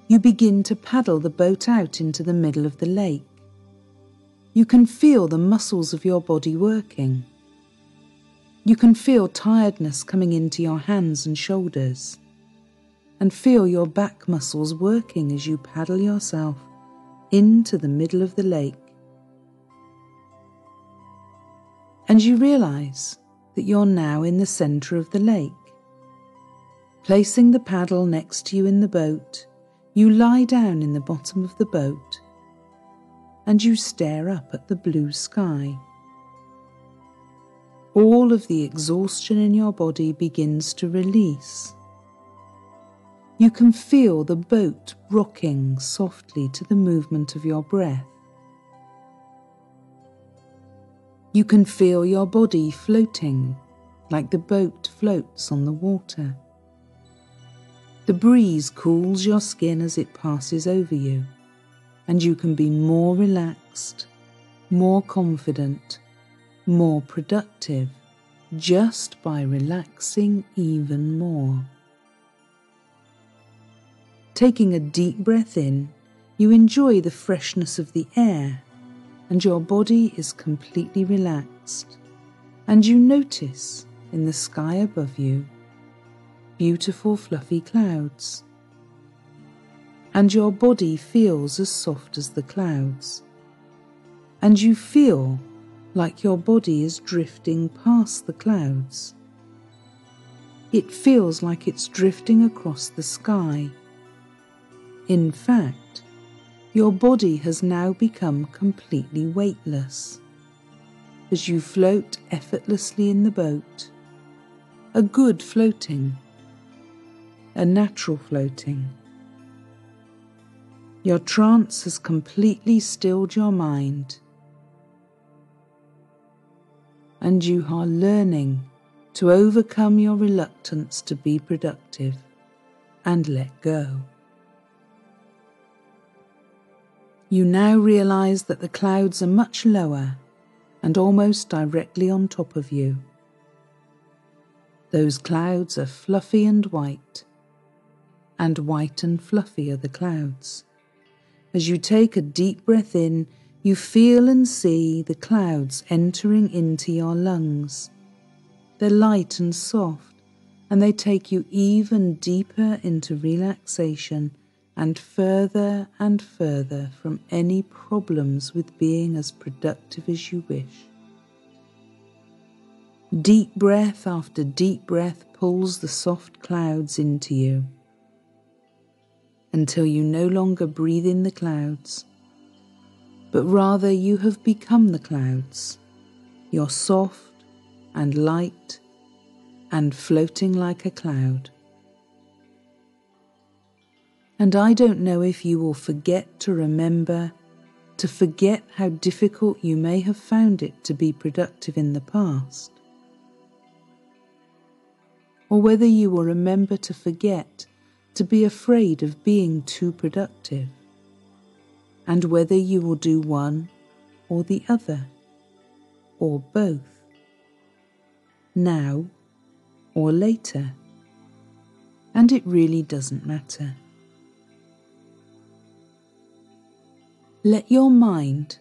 You begin to paddle the boat out into the middle of the lake. You can feel the muscles of your body working. You can feel tiredness coming into your hands and shoulders, and feel your back muscles working as you paddle yourself into the middle of the lake. And you realize that you're now in the center of the lake. Placing the paddle next to you in the boat, you lie down in the bottom of the boat and you stare up at the blue sky. All of the exhaustion in your body begins to release. You can feel the boat rocking softly to the movement of your breath. You can feel your body floating like the boat floats on the water. The breeze cools your skin as it passes over you, and you can be more relaxed, more confident, more productive just by relaxing even more. Taking a deep breath in, you enjoy the freshness of the air, and your body is completely relaxed, and you notice in the sky above you beautiful fluffy clouds, and your body feels as soft as the clouds, and you feel like your body is drifting past the clouds. It feels like it's drifting across the sky. In fact, your body has now become completely weightless as you float effortlessly in the boat, a good floating, a natural floating. Your trance has completely stilled your mind, and you are learning to overcome your reluctance to be productive and let go. You now realize that the clouds are much lower and almost directly on top of you. Those clouds are fluffy and white and fluffy are the clouds. As you take a deep breath in, you feel and see the clouds entering into your lungs. They're light and soft, and they take you even deeper into relaxation and further from any problems with being as productive as you wish. Deep breath after deep breath pulls the soft clouds into you, until you no longer breathe in the clouds, but rather you have become the clouds. You're soft and light and floating like a cloud. And I don't know if you will forget to remember, to forget how difficult you may have found it to be productive in the past, or whether you will remember to forget to be afraid of being too productive, and whether you will do one or the other, or both, now or later, and it really doesn't matter. Let your mind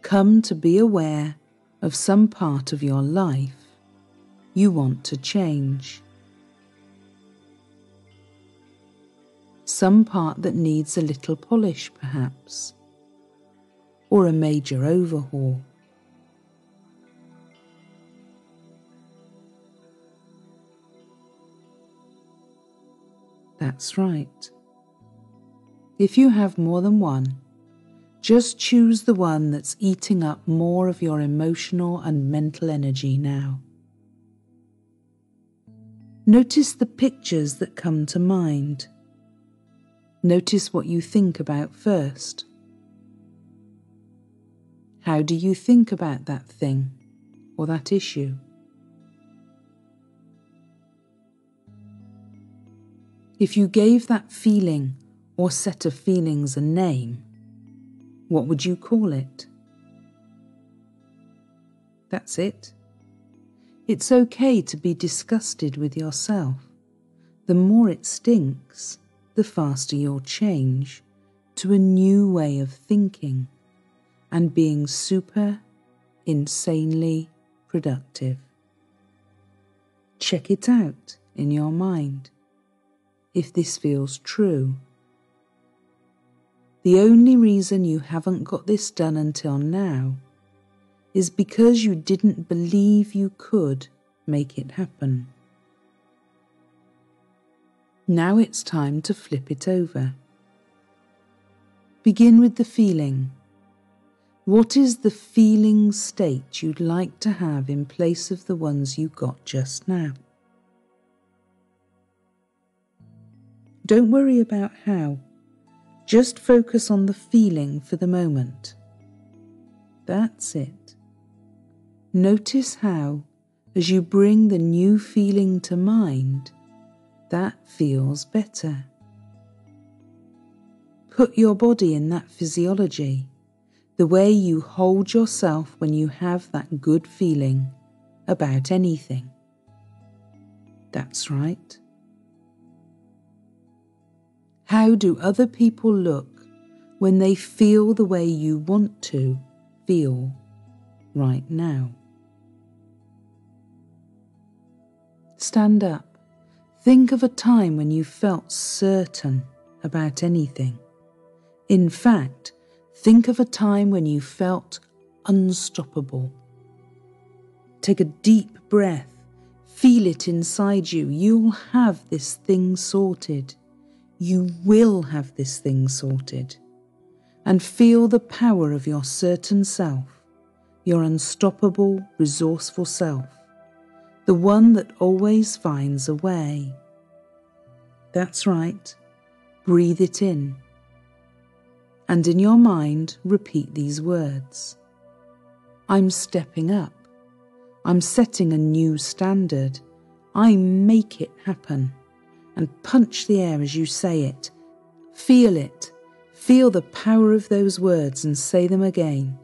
come to be aware of some part of your life you want to change. some part that needs a little polish perhaps, or a major overhaul. That's right. If you have more than one, just choose the one that's eating up more of your emotional and mental energy now. Notice the pictures that come to mind. Notice what you think about first. How do you think about that thing or that issue? If you gave that feeling or set of feelings a name, what would you call it? That's it. It's okay to be disgusted with yourself. The more it stinks, the faster you'll change to a new way of thinking and being super, insanely productive. Check it out in your mind if this feels true. The only reason you haven't got this done until now is because you didn't believe you could make it happen. Now it's time to flip it over. Begin with the feeling. What is the feeling state you'd like to have in place of the ones you got just now? Don't worry about how. Just focus on the feeling for the moment. That's it. Notice how, as you bring the new feeling to mind, that feels better. Put your body in that physiology, the way you hold yourself when you have that good feeling about anything. That's right. How do other people look when they feel the way you want to feel right now? Stand up. Think of a time when you felt certain about anything. In fact, think of a time when you felt unstoppable. Take a deep breath. Feel it inside you. You'll have this thing sorted. You will have this thing sorted. And feel the power of your certain self, your unstoppable, resourceful self, the one that always finds a way. That's right. Breathe it in. And in your mind, repeat these words. I'm stepping up. I'm setting a new standard. I make it happen. And punch the air as you say it. Feel it. Feel the power of those words and say them again.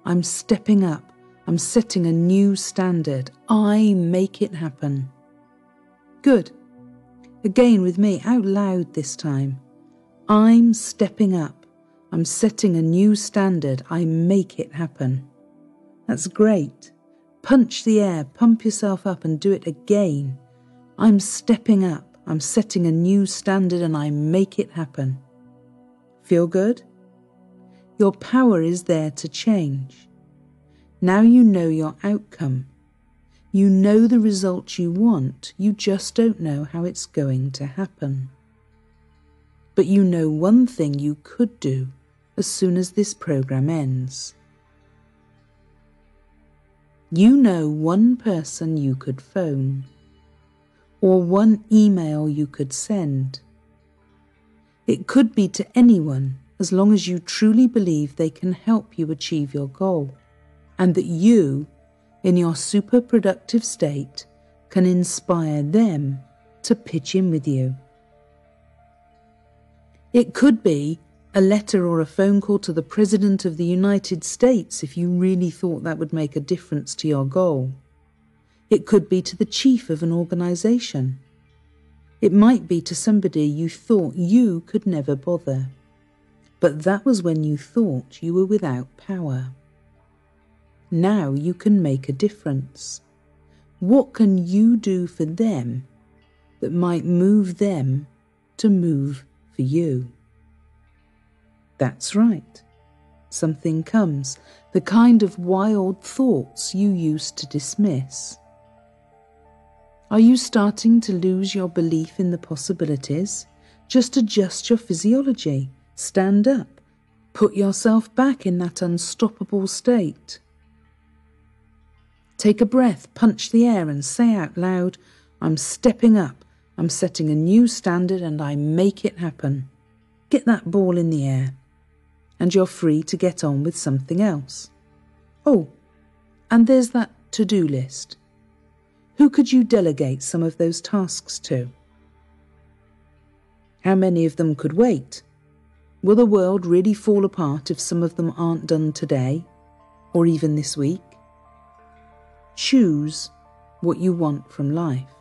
I'm stepping up. I'm setting a new standard. I make it happen. Good. Again with me, out loud this time. I'm stepping up. I'm setting a new standard. I make it happen. That's great. Punch the air, pump yourself up and do it again. I'm stepping up. I'm setting a new standard and I make it happen. Feel good? Your power is there to change. Now you know your outcome. You know the result you want, you just don't know how it's going to happen. But you know one thing you could do as soon as this program ends. You know one person you could phone, or one email you could send. It could be to anyone as long as you truly believe they can help you achieve your goal, and that you, in your super productive state, can inspire them to pitch in with you. It could be a letter or a phone call to the President of the United States if you really thought that would make a difference to your goal. It could be to the chief of an organisation. It might be to somebody you thought you could never bother. But that was when you thought you were without power. Now you can make a difference. What can you do for them that might move them to move for you. That's right. Something comes, the kind of wild thoughts you used to dismiss. Are you starting to lose your belief in the possibilities? Just adjust your physiology, stand up, put yourself back in that unstoppable state. Take a breath, punch the air and say out loud, I'm stepping up, I'm setting a new standard and I make it happen. Get that ball in the air and you're free to get on with something else. Oh, and there's that to-do list. Who could you delegate some of those tasks to? How many of them could wait? Will the world really fall apart if some of them aren't done today, or even this week? Choose what you want from life.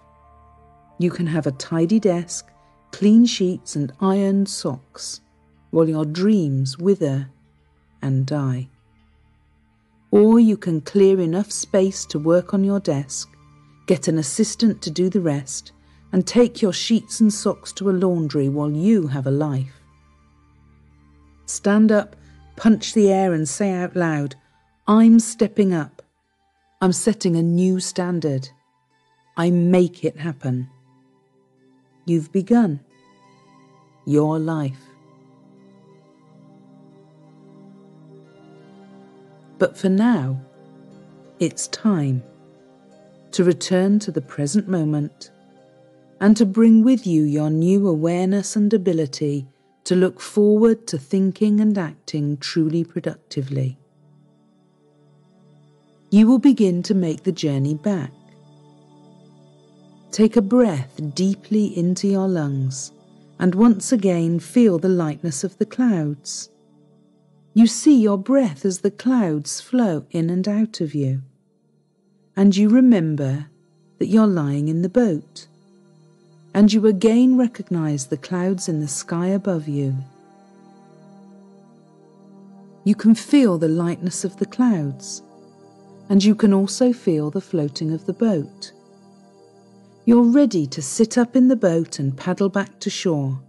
You can have a tidy desk, clean sheets and ironed socks, while your dreams wither and die. Or you can clear enough space to work on your desk, get an assistant to do the rest, and take your sheets and socks to a laundry while you have a life. Stand up, punch the air and say out loud, I'm stepping up. I'm setting a new standard. I make it happen. You've begun your life. But for now, it's time to return to the present moment and to bring with you your new awareness and ability to look forward to thinking and acting truly productively. You will begin to make the journey back. Take a breath deeply into your lungs and once again feel the lightness of the clouds. You see your breath as the clouds flow in and out of you. And you remember that you're lying in the boat. And you again recognize the clouds in the sky above you. You can feel the lightness of the clouds, and you can also feel the floating of the boat. You're ready to sit up in the boat and paddle back to shore.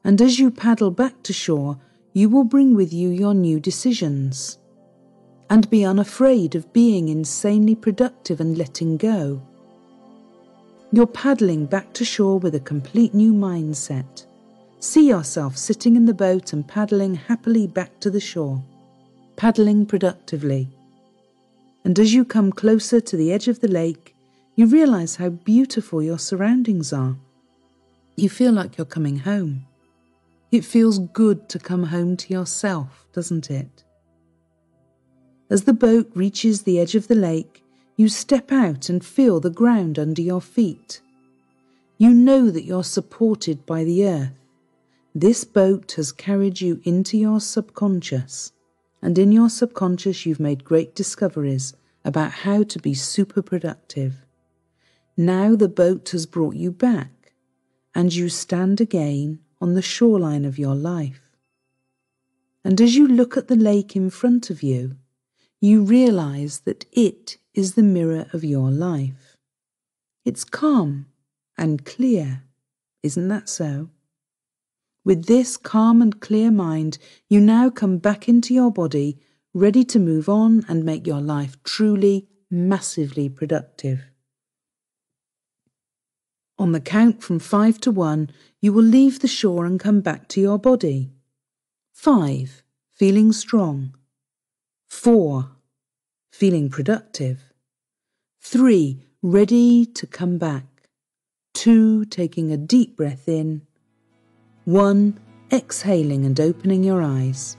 And as you paddle back to shore, you will bring with you your new decisions and be unafraid of being insanely productive and letting go. You're paddling back to shore with a complete new mindset. See yourself sitting in the boat and paddling happily back to the shore, paddling productively. And as you come closer to the edge of the lake, you realize how beautiful your surroundings are. You feel like you're coming home. It feels good to come home to yourself, doesn't it? As the boat reaches the edge of the lake, you step out and feel the ground under your feet. You know that you're supported by the earth. This boat has carried you into your subconscious, and in your subconscious you've made great discoveries about how to be super productive. Now the boat has brought you back, and you stand again on the shoreline of your life. And as you look at the lake in front of you, you realize that it is the mirror of your life. It's calm and clear, isn't that so? With this calm and clear mind, you now come back into your body, ready to move on and make your life truly, massively productive. On the count from 5 to 1, you will leave the shore and come back to your body. 5, feeling strong. 4, feeling productive. 3, ready to come back. 2, taking a deep breath in. 1, exhaling and opening your eyes.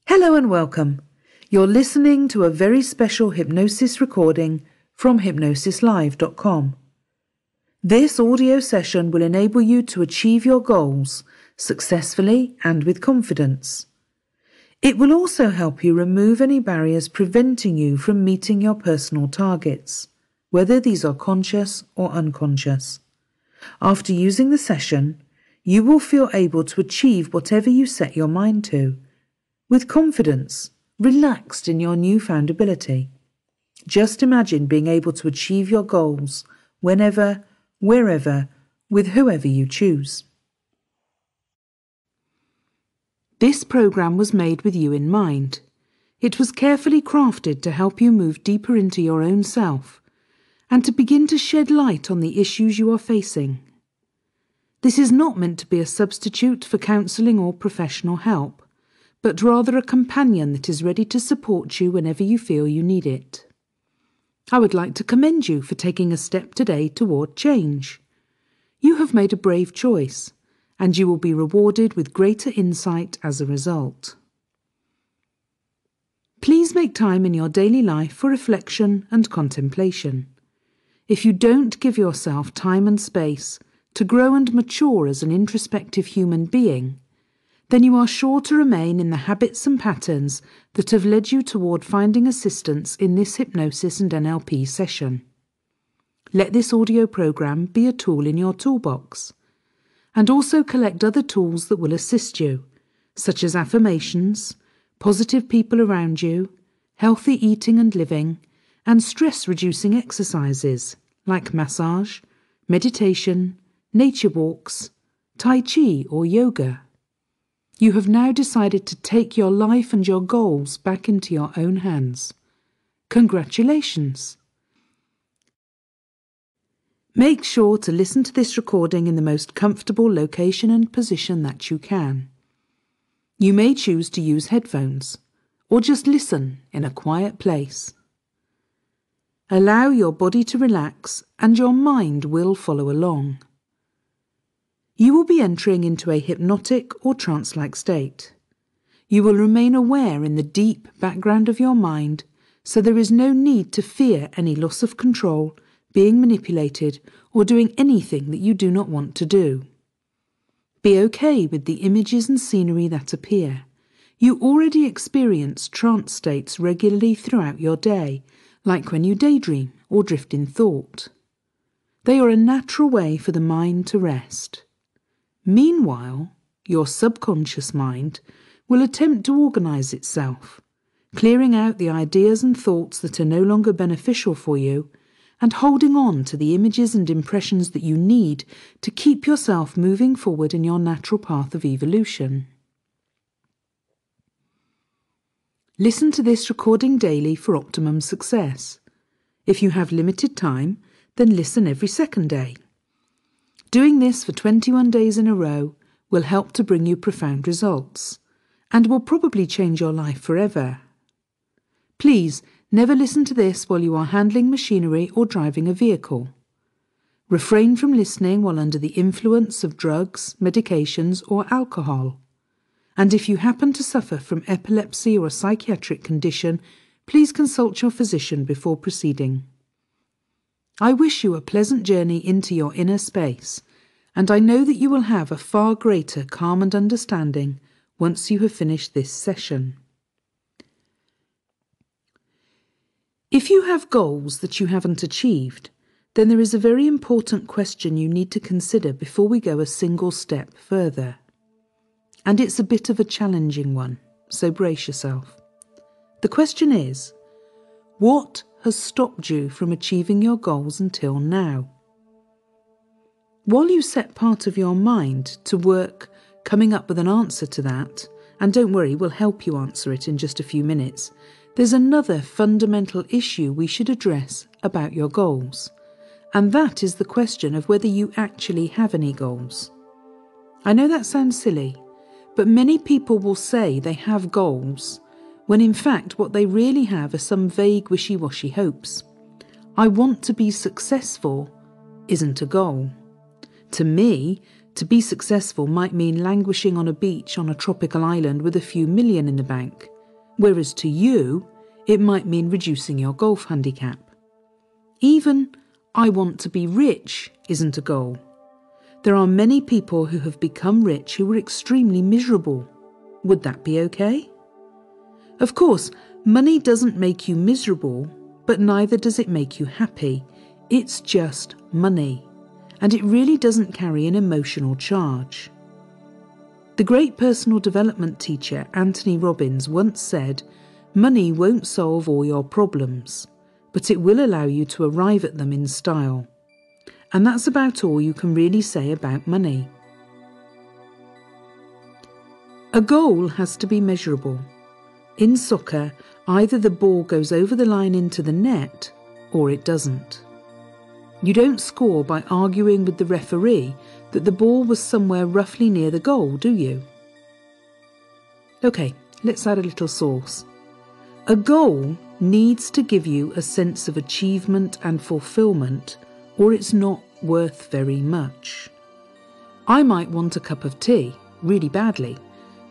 Hello and welcome. You're listening to a very special hypnosis recording from hypnosislive.com. This audio session will enable you to achieve your goals successfully and with confidence. It will also help you remove any barriers preventing you from meeting your personal targets, whether these are conscious or unconscious. After using the session, you will feel able to achieve whatever you set your mind to, with confidence, relaxed in your newfound ability. Just imagine being able to achieve your goals whenever, wherever, with whoever you choose. This program was made with you in mind. It was carefully crafted to help you move deeper into your own self and to begin to shed light on the issues you are facing. This is not meant to be a substitute for counselling or professional help, but rather a companion that is ready to support you whenever you feel you need it. I would like to commend you for taking a step today toward change. You have made a brave choice, and you will be rewarded with greater insight as a result. Please make time in your daily life for reflection and contemplation. If you don't give yourself time and space to grow and mature as an introspective human being, then you are sure to remain in the habits and patterns that have led you toward finding assistance in this hypnosis and NLP session. Let this audio program be a tool in your toolbox, and also collect other tools that will assist you, such as affirmations, positive people around you, healthy eating and living, and stress-reducing exercises like massage, meditation, nature walks, Tai Chi or yoga. You have now decided to take your life and your goals back into your own hands. Congratulations! Make sure to listen to this recording in the most comfortable location and position that you can. You may choose to use headphones, or just listen in a quiet place. Allow your body to relax and your mind will follow along. You will be entering into a hypnotic or trance-like state. You will remain aware in the deep background of your mind, so there is no need to fear any loss of control, being manipulated, or doing anything that you do not want to do. Be okay with the images and scenery that appear. You already experience trance states regularly throughout your day, like when you daydream or drift in thought. They are a natural way for the mind to rest. Meanwhile, your subconscious mind will attempt to organize itself, clearing out the ideas and thoughts that are no longer beneficial for you, and holding on to the images and impressions that you need to keep yourself moving forward in your natural path of evolution. Listen to this recording daily for optimum success. If you have limited time, then listen every second day. Doing this for 21 days in a row will help to bring you profound results, and will probably change your life forever. Please, never listen to this while you are handling machinery or driving a vehicle. Refrain from listening while under the influence of drugs, medications, or alcohol. And if you happen to suffer from epilepsy or a psychiatric condition, please consult your physician before proceeding. I wish you a pleasant journey into your inner space, and I know that you will have a far greater calm and understanding once you have finished this session. If you have goals that you haven't achieved, then there is a very important question you need to consider before we go a single step further. And it's a bit of a challenging one, so brace yourself. The question is, what has stopped you from achieving your goals until now? While you set part of your mind to work coming up with an answer to that, and don't worry, we'll help you answer it in just a few minutes, there's another fundamental issue we should address about your goals, and that is the question of whether you actually have any goals. I know that sounds silly, but many people will say they have goals, when in fact what they really have are some vague wishy-washy hopes. I want to be successful isn't a goal. To me, to be successful might mean languishing on a beach on a tropical island with a few million in the bank, whereas to you, it might mean reducing your golf handicap. Even, I want to be rich isn't a goal. There are many people who have become rich who were extremely miserable. Would that be okay? Of course, money doesn't make you miserable, but neither does it make you happy. It's just money, and it really doesn't carry an emotional charge. The great personal development teacher Anthony Robbins once said, "Money won't solve all your problems, but it will allow you to arrive at them in style." And that's about all you can really say about money. A goal has to be measurable. In soccer, either the ball goes over the line into the net or it doesn't. You don't score by arguing with the referee that the ball was somewhere roughly near the goal, do you? Okay, let's add a little sauce. A goal needs to give you a sense of achievement and fulfillment, or it's not worth very much. I might want a cup of tea, really badly,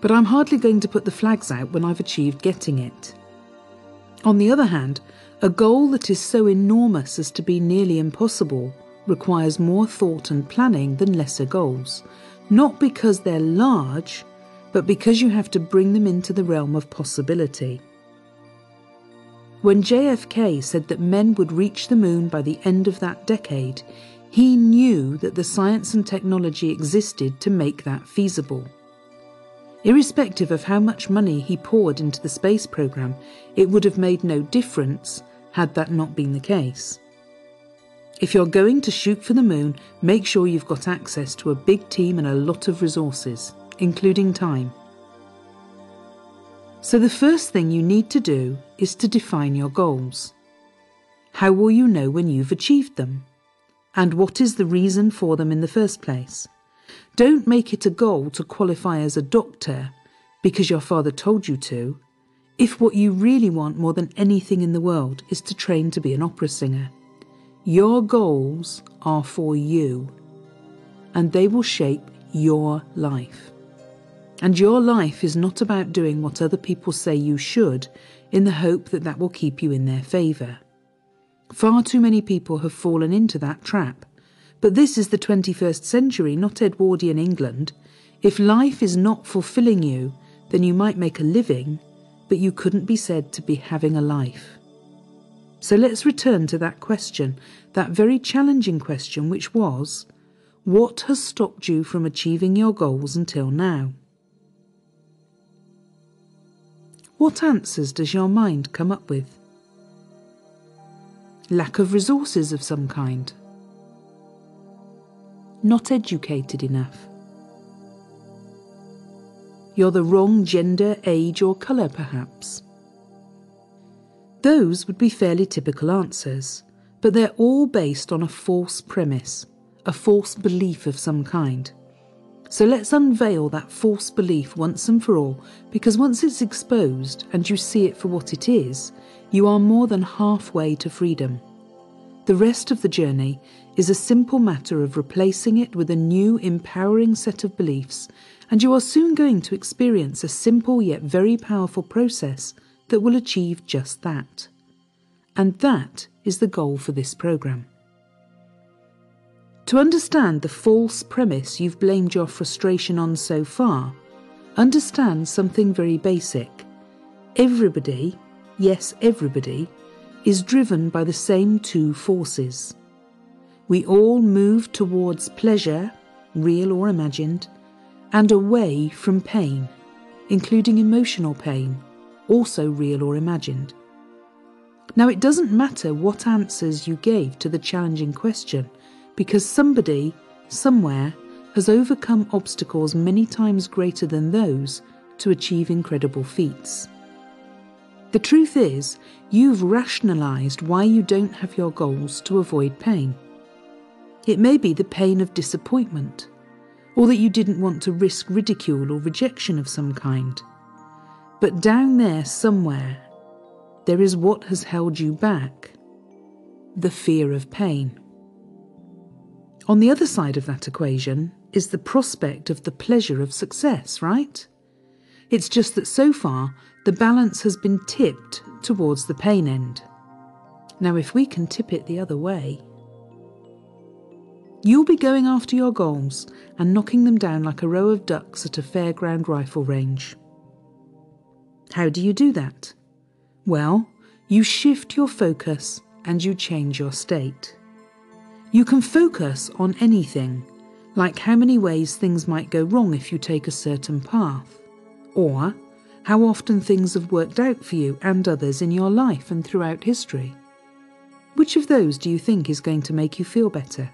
but I'm hardly going to put the flags out when I've achieved getting it. On the other hand, a goal that is so enormous as to be nearly impossible requires more thought and planning than lesser goals, not because they're large, but because you have to bring them into the realm of possibility. When JFK said that men would reach the moon by the end of that decade, he knew that the science and technology existed to make that feasible. Irrespective of how much money he poured into the space program, it would have made no difference had that not been the case. If you're going to shoot for the moon, make sure you've got access to a big team and a lot of resources, including time. So the first thing you need to do is to define your goals. How will you know when you've achieved them? And what is the reason for them in the first place? Don't make it a goal to qualify as a doctor because your father told you to, if what you really want more than anything in the world is to train to be an opera singer. Your goals are for you, and they will shape your life. And your life is not about doing what other people say you should in the hope that that will keep you in their favour. Far too many people have fallen into that trap. But this is the 21st century, not Edwardian England. If life is not fulfilling you, then you might make a living, but you couldn't be said to be having a life. So let's return to that question, that very challenging question, which was, what has stopped you from achieving your goals until now? What answers does your mind come up with? Lack of resources of some kind. Not educated enough. You're the wrong gender, age or colour perhaps. Those would be fairly typical answers, but they're all based on a false premise, a false belief of some kind. So let's unveil that false belief once and for all, because once it's exposed and you see it for what it is, you are more than halfway to freedom. The rest of the journey is a simple matter of replacing it with a new, empowering set of beliefs, and you are soon going to experience a simple yet very powerful process that will achieve just that. And that is the goal for this program. To understand the false premise you've blamed your frustration on so far, understand something very basic. Everybody, yes everybody, is driven by the same two forces. We all move towards pleasure, real or imagined, and away from pain, including emotional pain, also real or imagined. Now, it doesn't matter what answers you gave to the challenging question, because somebody, somewhere, has overcome obstacles many times greater than those to achieve incredible feats. The truth is, you've rationalised why you don't have your goals to avoid pain. It may be the pain of disappointment, or that you didn't want to risk ridicule or rejection of some kind. But down there somewhere, there is what has held you back: the fear of pain. On the other side of that equation is the prospect of the pleasure of success, right? It's just that so far, the balance has been tipped towards the pain end. Now, if we can tip it the other way, you'll be going after your goals and knocking them down like a row of ducks at a fairground rifle range. How do you do that? Well, you shift your focus and you change your state. You can focus on anything, like how many ways things might go wrong if you take a certain path, or how often things have worked out for you and others in your life and throughout history. Which of those do you think is going to make you feel better?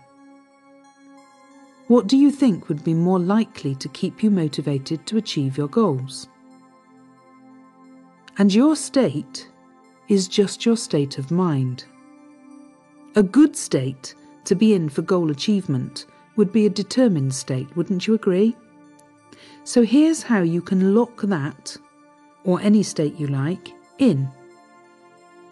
What do you think would be more likely to keep you motivated to achieve your goals? And your state is just your state of mind. A good state to be in for goal achievement would be a determined state, wouldn't you agree? So here's how you can lock that, or any state you like, in.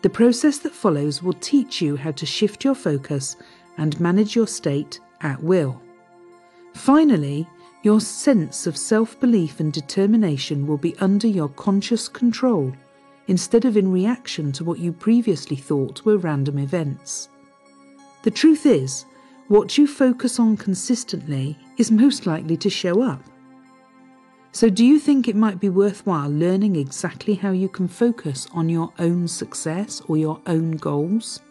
The process that follows will teach you how to shift your focus and manage your state at will. Finally, your sense of self-belief and determination will be under your conscious control, instead of in reaction to what you previously thought were random events. The truth is, what you focus on consistently is most likely to show up. So do you think it might be worthwhile learning exactly how you can focus on your own success or your own goals?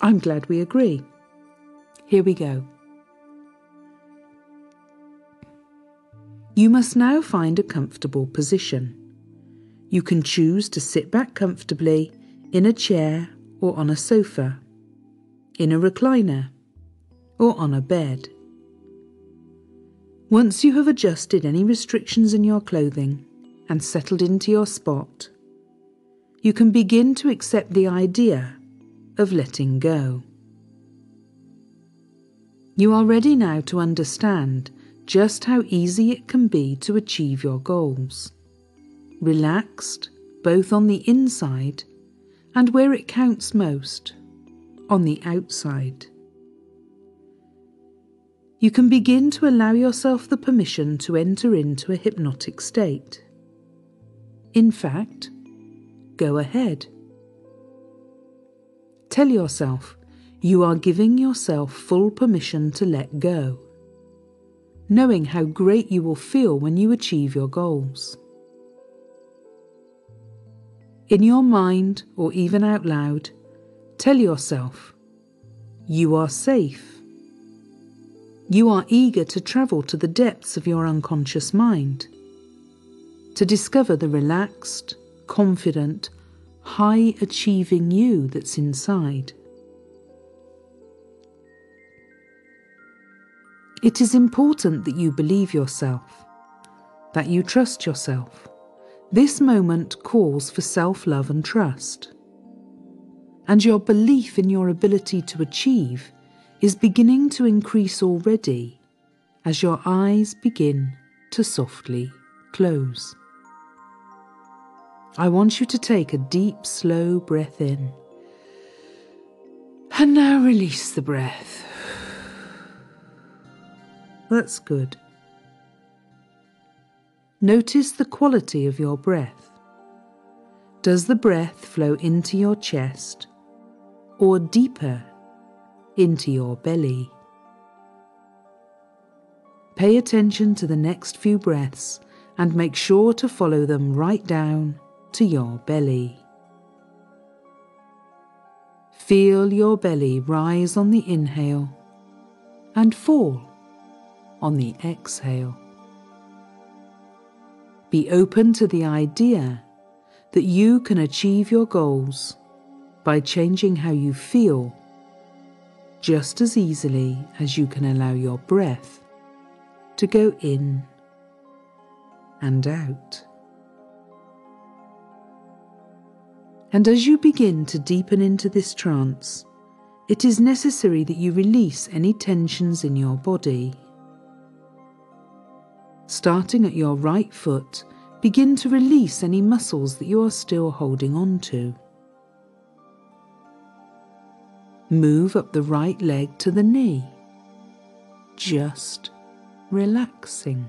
I'm glad we agree. Here we go. You must now find a comfortable position. You can choose to sit back comfortably in a chair or on a sofa, in a recliner, or on a bed. Once you have adjusted any restrictions in your clothing and settled into your spot, you can begin to accept the idea of letting go. You are ready now to understand just how easy it can be to achieve your goals. Relaxed, both on the inside and where it counts most, on the outside. You can begin to allow yourself the permission to enter into a hypnotic state. In fact, go ahead. Tell yourself you are giving yourself full permission to let go, knowing how great you will feel when you achieve your goals. In your mind, or even out loud, tell yourself, you are safe. You are eager to travel to the depths of your unconscious mind, to discover the relaxed, confident, high-achieving you that's inside. It is important that you believe yourself, that you trust yourself. This moment calls for self-love and trust. And your belief in your ability to achieve is beginning to increase already as your eyes begin to softly close. I want you to take a deep, slow breath in. And now release the breath. That's good. Notice the quality of your breath. Does the breath flow into your chest or deeper into your belly? Pay attention to the next few breaths and make sure to follow them right down to your belly. Feel your belly rise on the inhale and fall on the exhale. Be open to the idea that you can achieve your goals by changing how you feel just as easily as you can allow your breath to go in and out. And as you begin to deepen into this trance, it is necessary that you release any tensions in your body. Starting at your right foot, begin to release any muscles that you are still holding on to. Move up the right leg to the knee, just relaxing.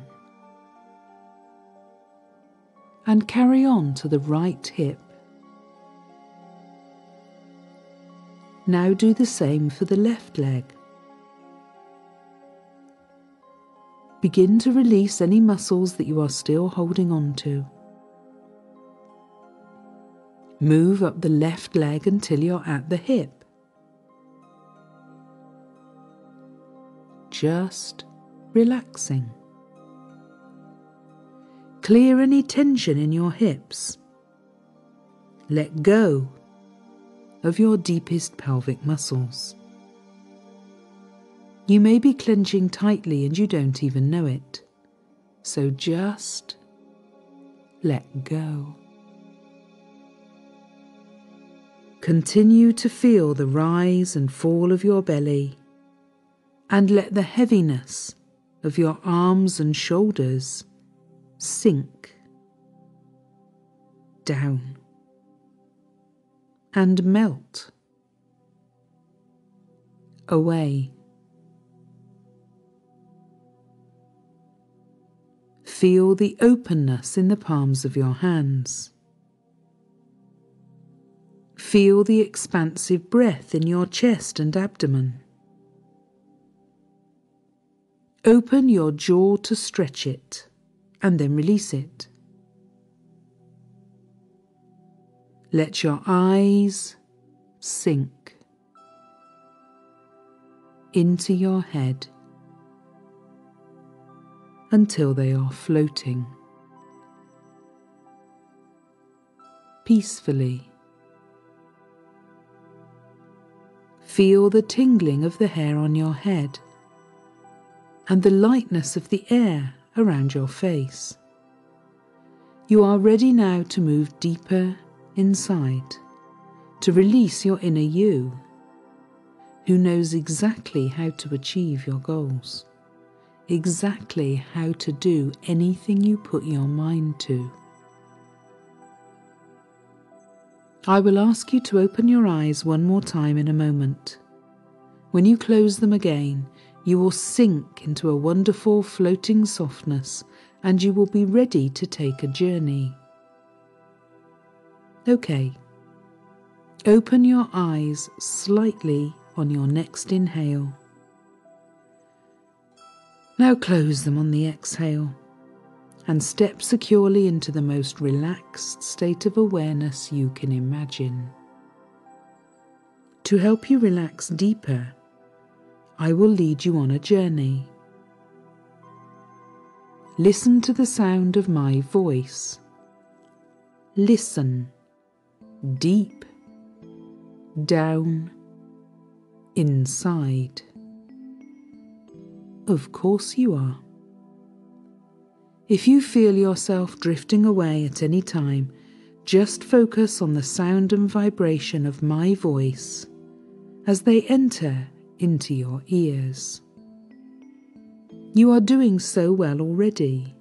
And carry on to the right hip. Now do the same for the left leg. Begin to release any muscles that you are still holding on to. Move up the left leg until you're at the hip. Just relaxing. Clear any tension in your hips. Let go of your deepest pelvic muscles. You may be clenching tightly and you don't even know it. So just let go. Continue to feel the rise and fall of your belly, and let the heaviness of your arms and shoulders sink down and melt away. Feel the openness in the palms of your hands. Feel the expansive breath in your chest and abdomen. Open your jaw to stretch it, and then release it. Let your eyes sink into your head until they are floating peacefully. Feel the tingling of the hair on your head and the lightness of the air around your face. You are ready now to move deeper inside, to release your inner you, who knows exactly how to achieve your goals, exactly how to do anything you put your mind to. I will ask you to open your eyes one more time in a moment. When you close them again, you will sink into a wonderful floating softness, and you will be ready to take a journey. Okay. Open your eyes slightly on your next inhale. Now close them on the exhale and step securely into the most relaxed state of awareness you can imagine. To help you relax deeper, I will lead you on a journey. Listen to the sound of my voice. Listen deep down inside. Of course you are. If you feel yourself drifting away at any time, just focus on the sound and vibration of my voice as they enter into your ears. You are doing so well already.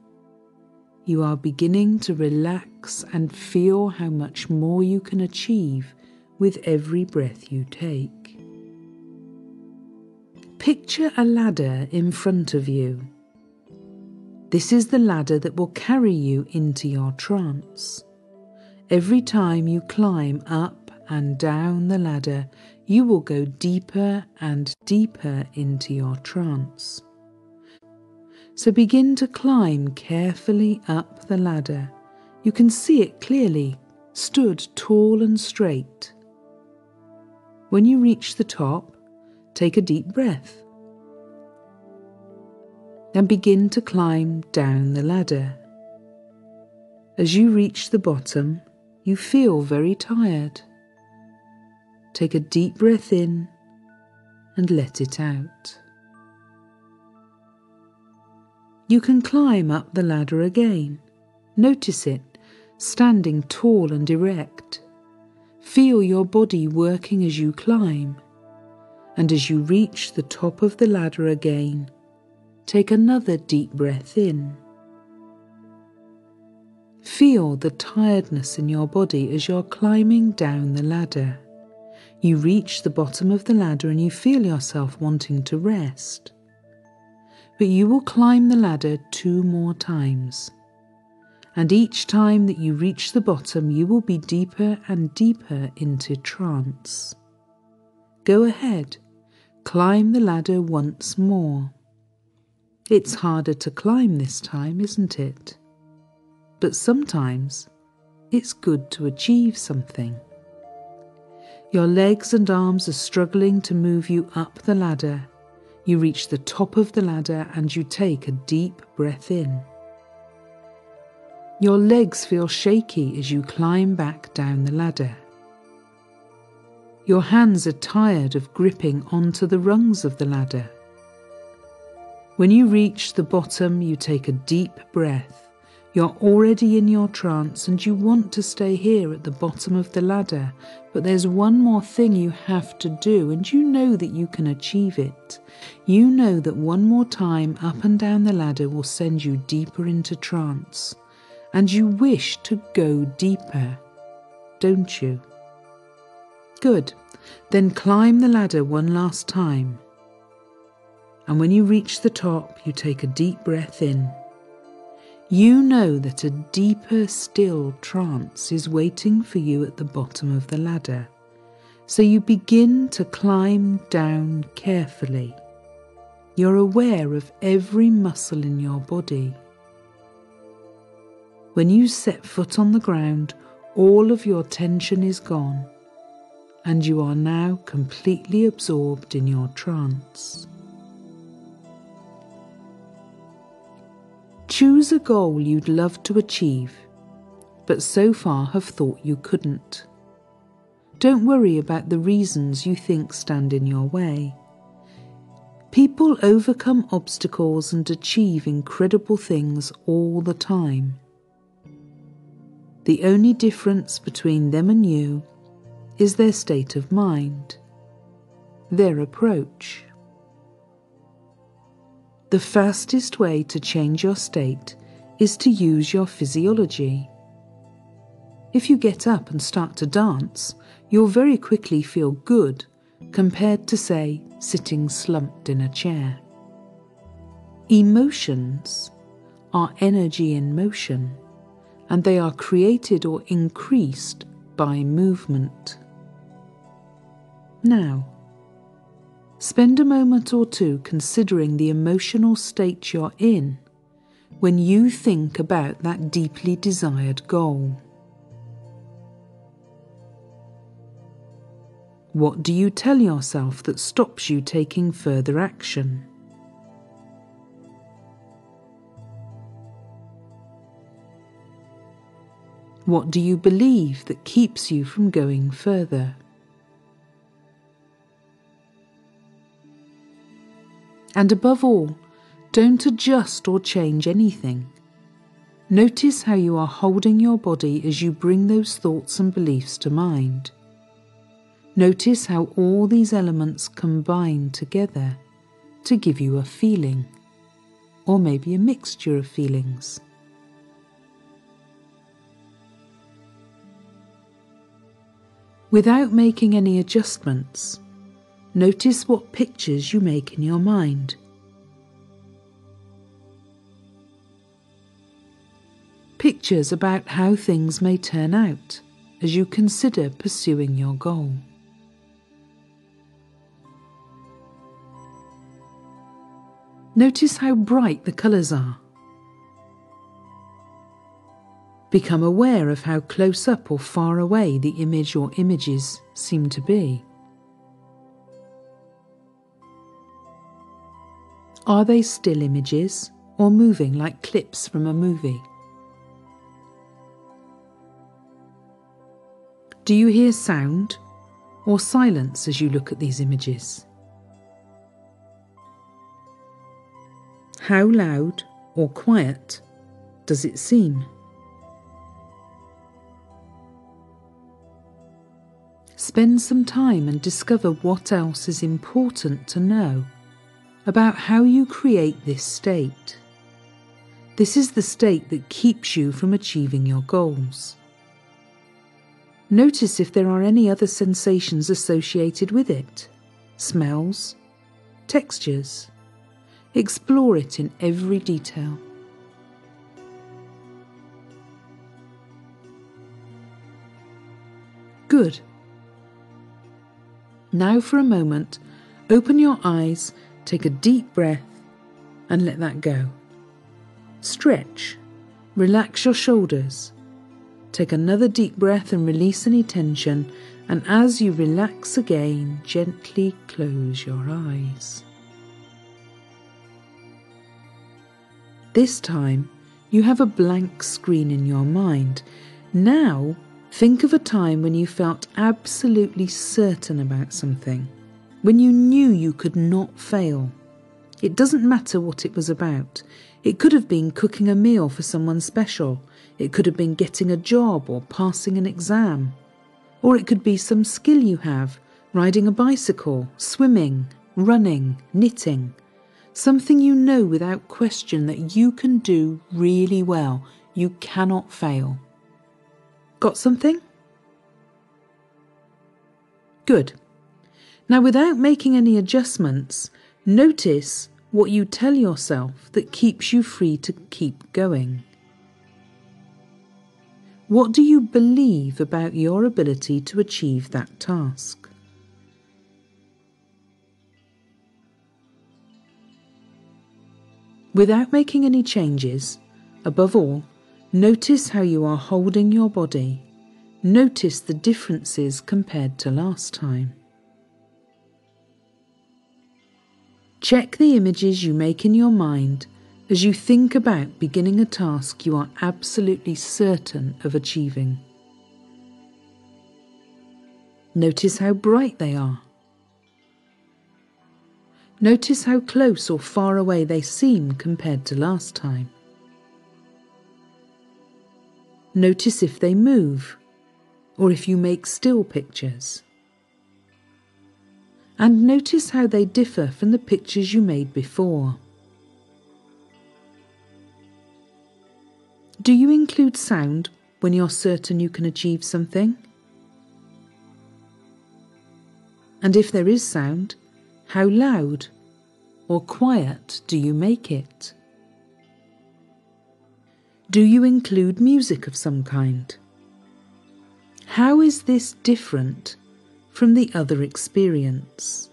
You are beginning to relax and feel how much more you can achieve with every breath you take. Picture a ladder in front of you. This is the ladder that will carry you into your trance. Every time you climb up and down the ladder, you will go deeper and deeper into your trance. So begin to climb carefully up the ladder. You can see it clearly, stood tall and straight. When you reach the top, take a deep breath. Then begin to climb down the ladder. As you reach the bottom, you feel very tired. Take a deep breath in and let it out. You can climb up the ladder again. Notice it, standing tall and erect. Feel your body working as you climb. And as you reach the top of the ladder again, take another deep breath in. Feel the tiredness in your body as you're climbing down the ladder. You reach the bottom of the ladder and you feel yourself wanting to rest. But you will climb the ladder 2 more times. And each time that you reach the bottom, you will be deeper and deeper into trance. Go ahead, climb the ladder once more. It's harder to climb this time, isn't it? But sometimes it's good to achieve something. Your legs and arms are struggling to move you up the ladder. You reach the top of the ladder and you take a deep breath in. Your legs feel shaky as you climb back down the ladder. Your hands are tired of gripping onto the rungs of the ladder. When you reach the bottom, you take a deep breath. You're already in your trance and you want to stay here at the bottom of the ladder, but there's one more thing you have to do, and you know that you can achieve it. You know that one more time up and down the ladder will send you deeper into trance, and you wish to go deeper, don't you? Good. Then climb the ladder one last time. And when you reach the top, you take a deep breath in. You know that a deeper still trance is waiting for you at the bottom of the ladder. So you begin to climb down carefully. You're aware of every muscle in your body. When you set foot on the ground, all of your tension is gone, and you are now completely absorbed in your trance. Choose a goal you'd love to achieve, but so far have thought you couldn't. Don't worry about the reasons you think stand in your way. People overcome obstacles and achieve incredible things all the time. The only difference between them and you is their state of mind, their approach. The fastest way to change your state is to use your physiology. If you get up and start to dance, you'll very quickly feel good compared to, say, sitting slumped in a chair. Emotions are energy in motion, and they are created or increased by movement. Now, spend a moment or two considering the emotional state you're in when you think about that deeply desired goal. What do you tell yourself that stops you taking further action? What do you believe that keeps you from going further? And above all, don't adjust or change anything. Notice how you are holding your body as you bring those thoughts and beliefs to mind. Notice how all these elements combine together to give you a feeling, or maybe a mixture of feelings. Without making any adjustments, notice what pictures you make in your mind. Pictures about how things may turn out as you consider pursuing your goal. Notice how bright the colours are. Become aware of how close up or far away the image or images seem to be. Are they still images or moving like clips from a movie? Do you hear sound or silence as you look at these images? How loud or quiet does it seem? Spend some time and discover what else is important to know about how you create this state. This is the state that keeps you from achieving your goals. Notice if there are any other sensations associated with it. Smells, textures. Explore it in every detail. Good. Now for a moment, open your eyes, take a deep breath, and let that go. Stretch. Relax your shoulders. Take another deep breath and release any tension, and as you relax again, gently close your eyes. This time, you have a blank screen in your mind. Now, think of a time when you felt absolutely certain about something, when you knew you could not fail. It doesn't matter what it was about. It could have been cooking a meal for someone special. It could have been getting a job or passing an exam. Or it could be some skill you have, riding a bicycle, swimming, running, knitting. Something you know without question that you can do really well. You cannot fail. Got something? Good. Now, without making any adjustments, notice what you tell yourself that keeps you free to keep going. What do you believe about your ability to achieve that task? Without making any changes, above all, notice how you are holding your body. Notice the differences compared to last time. Check the images you make in your mind as you think about beginning a task you are absolutely certain of achieving. Notice how bright they are. Notice how close or far away they seem compared to last time. Notice if they move, or if you make still pictures. And notice how they differ from the pictures you made before. Do you include sound when you're certain you can achieve something? And if there is sound, how loud or quiet do you make it? Do you include music of some kind? How is this different from the other experience?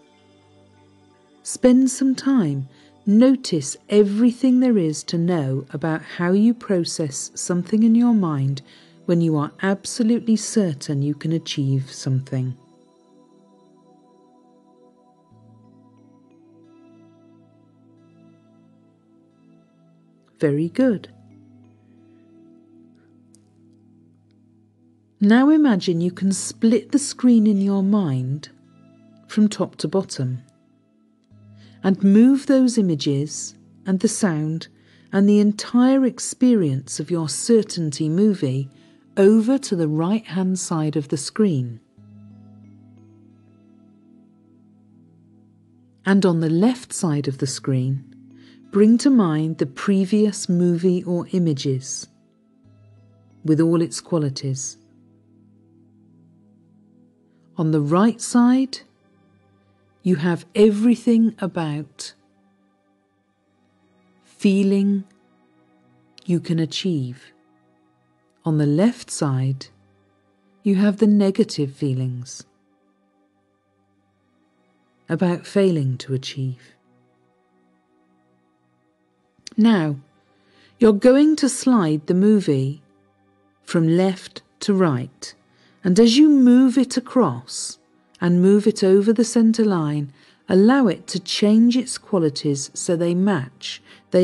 Spend some time. Notice everything there is to know about how you process something in your mind when you are absolutely certain you can achieve something. Very good. Now imagine you can split the screen in your mind from top to bottom and move those images and the sound and the entire experience of your certainty movie over to the right-hand side of the screen. And on the left side of the screen, bring to mind the previous movie or images with all its qualities. On the right side, you have everything about feeling you can achieve. On the left side, you have the negative feelings about failing to achieve. Now, you're going to slide the movie from left to right, and as you move it across and move it over the centre line, allow it to change its qualities so they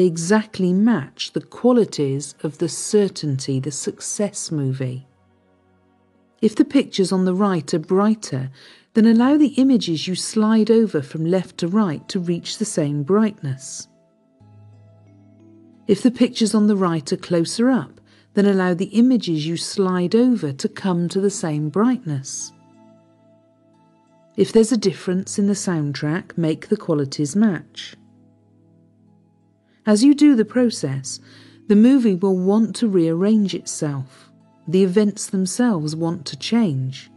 exactly match the qualities of the certainty, the success movie. If the pictures on the right are brighter, then allow the images you slide over from left to right to reach the same brightness. If the pictures on the right are closer up, then allow the images you slide over to come to the same brightness. If there's a difference in the soundtrack, make the qualities match. As you do the process, the movie will want to rearrange itself. The events themselves want to change,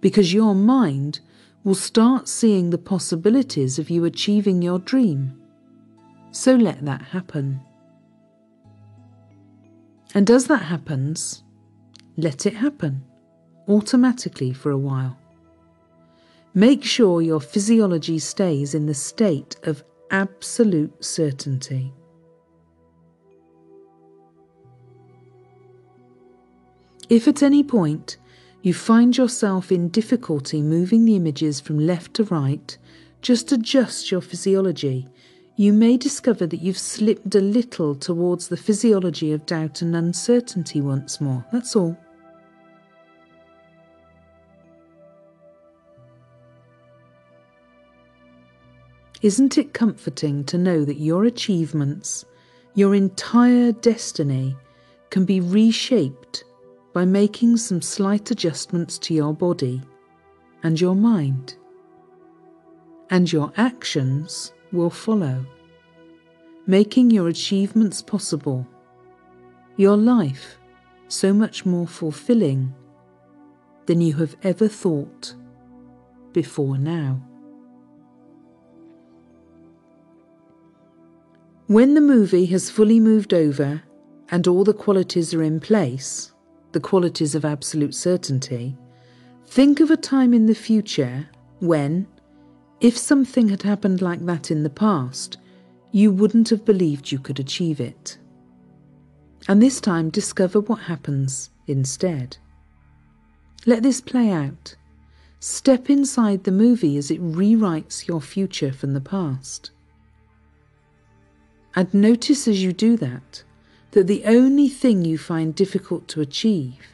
because your mind will start seeing the possibilities of you achieving your dream. So let that happen. And as that happens, let it happen, automatically for a while. Make sure your physiology stays in the state of absolute certainty. If at any point you find yourself in difficulty moving the images from left to right, just adjust your physiology. You may discover that you've slipped a little towards the physiology of doubt and uncertainty once more. That's all. Isn't it comforting to know that your achievements, your entire destiny, can be reshaped by making some slight adjustments to your body and your mind? And your actions will follow, making your achievements possible, your life so much more fulfilling than you have ever thought before now. When the movie has fully moved over and all the qualities are in place, the qualities of absolute certainty, think of a time in the future when, if something had happened like that in the past, you wouldn't have believed you could achieve it. And this time discover what happens instead. Let this play out. Step inside the movie as it rewrites your future from the past. And notice as you do that the only thing you find difficult to achieve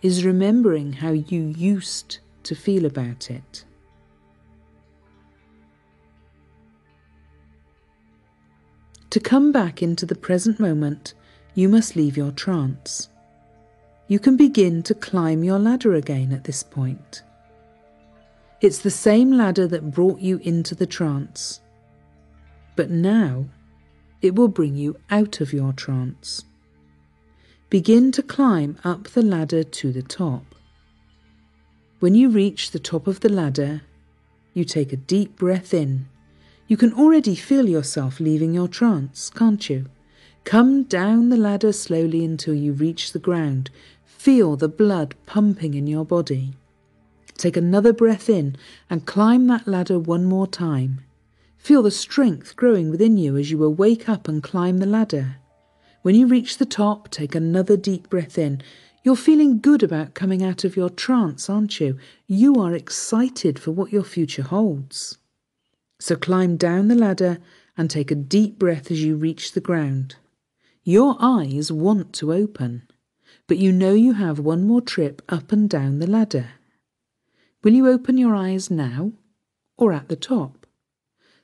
is remembering how you used to feel about it. To come back into the present moment, you must leave your trance. You can begin to climb your ladder again at this point. It's the same ladder that brought you into the trance, but now it will bring you out of your trance. Begin to climb up the ladder to the top. When you reach the top of the ladder, you take a deep breath in. You can already feel yourself leaving your trance, can't you? Come down the ladder slowly until you reach the ground. Feel the blood pumping in your body. Take another breath in and climb that ladder one more time. Feel the strength growing within you as you will wake up and climb the ladder. When you reach the top, take another deep breath in. You're feeling good about coming out of your trance, aren't you? You are excited for what your future holds. So climb down the ladder and take a deep breath as you reach the ground. Your eyes want to open, but you know you have one more trip up and down the ladder. Will you open your eyes now or at the top?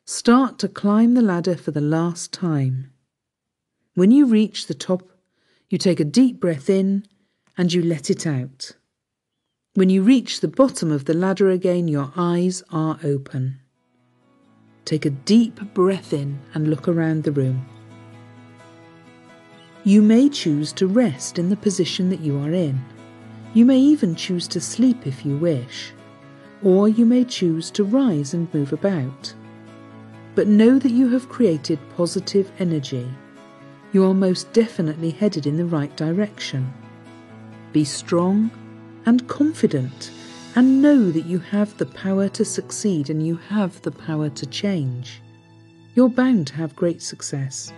Start to climb the ladder for the last time. When you reach the top, you take a deep breath in and you let it out. When you reach the bottom of the ladder again, your eyes are open. Take a deep breath in and look around the room. You may choose to rest in the position that you are in. You may even choose to sleep if you wish, or you may choose to rise and move about. But know that you have created positive energy. You are most definitely headed in the right direction. Be strong and confident, and know that you have the power to succeed and you have the power to change. You're bound to have great success.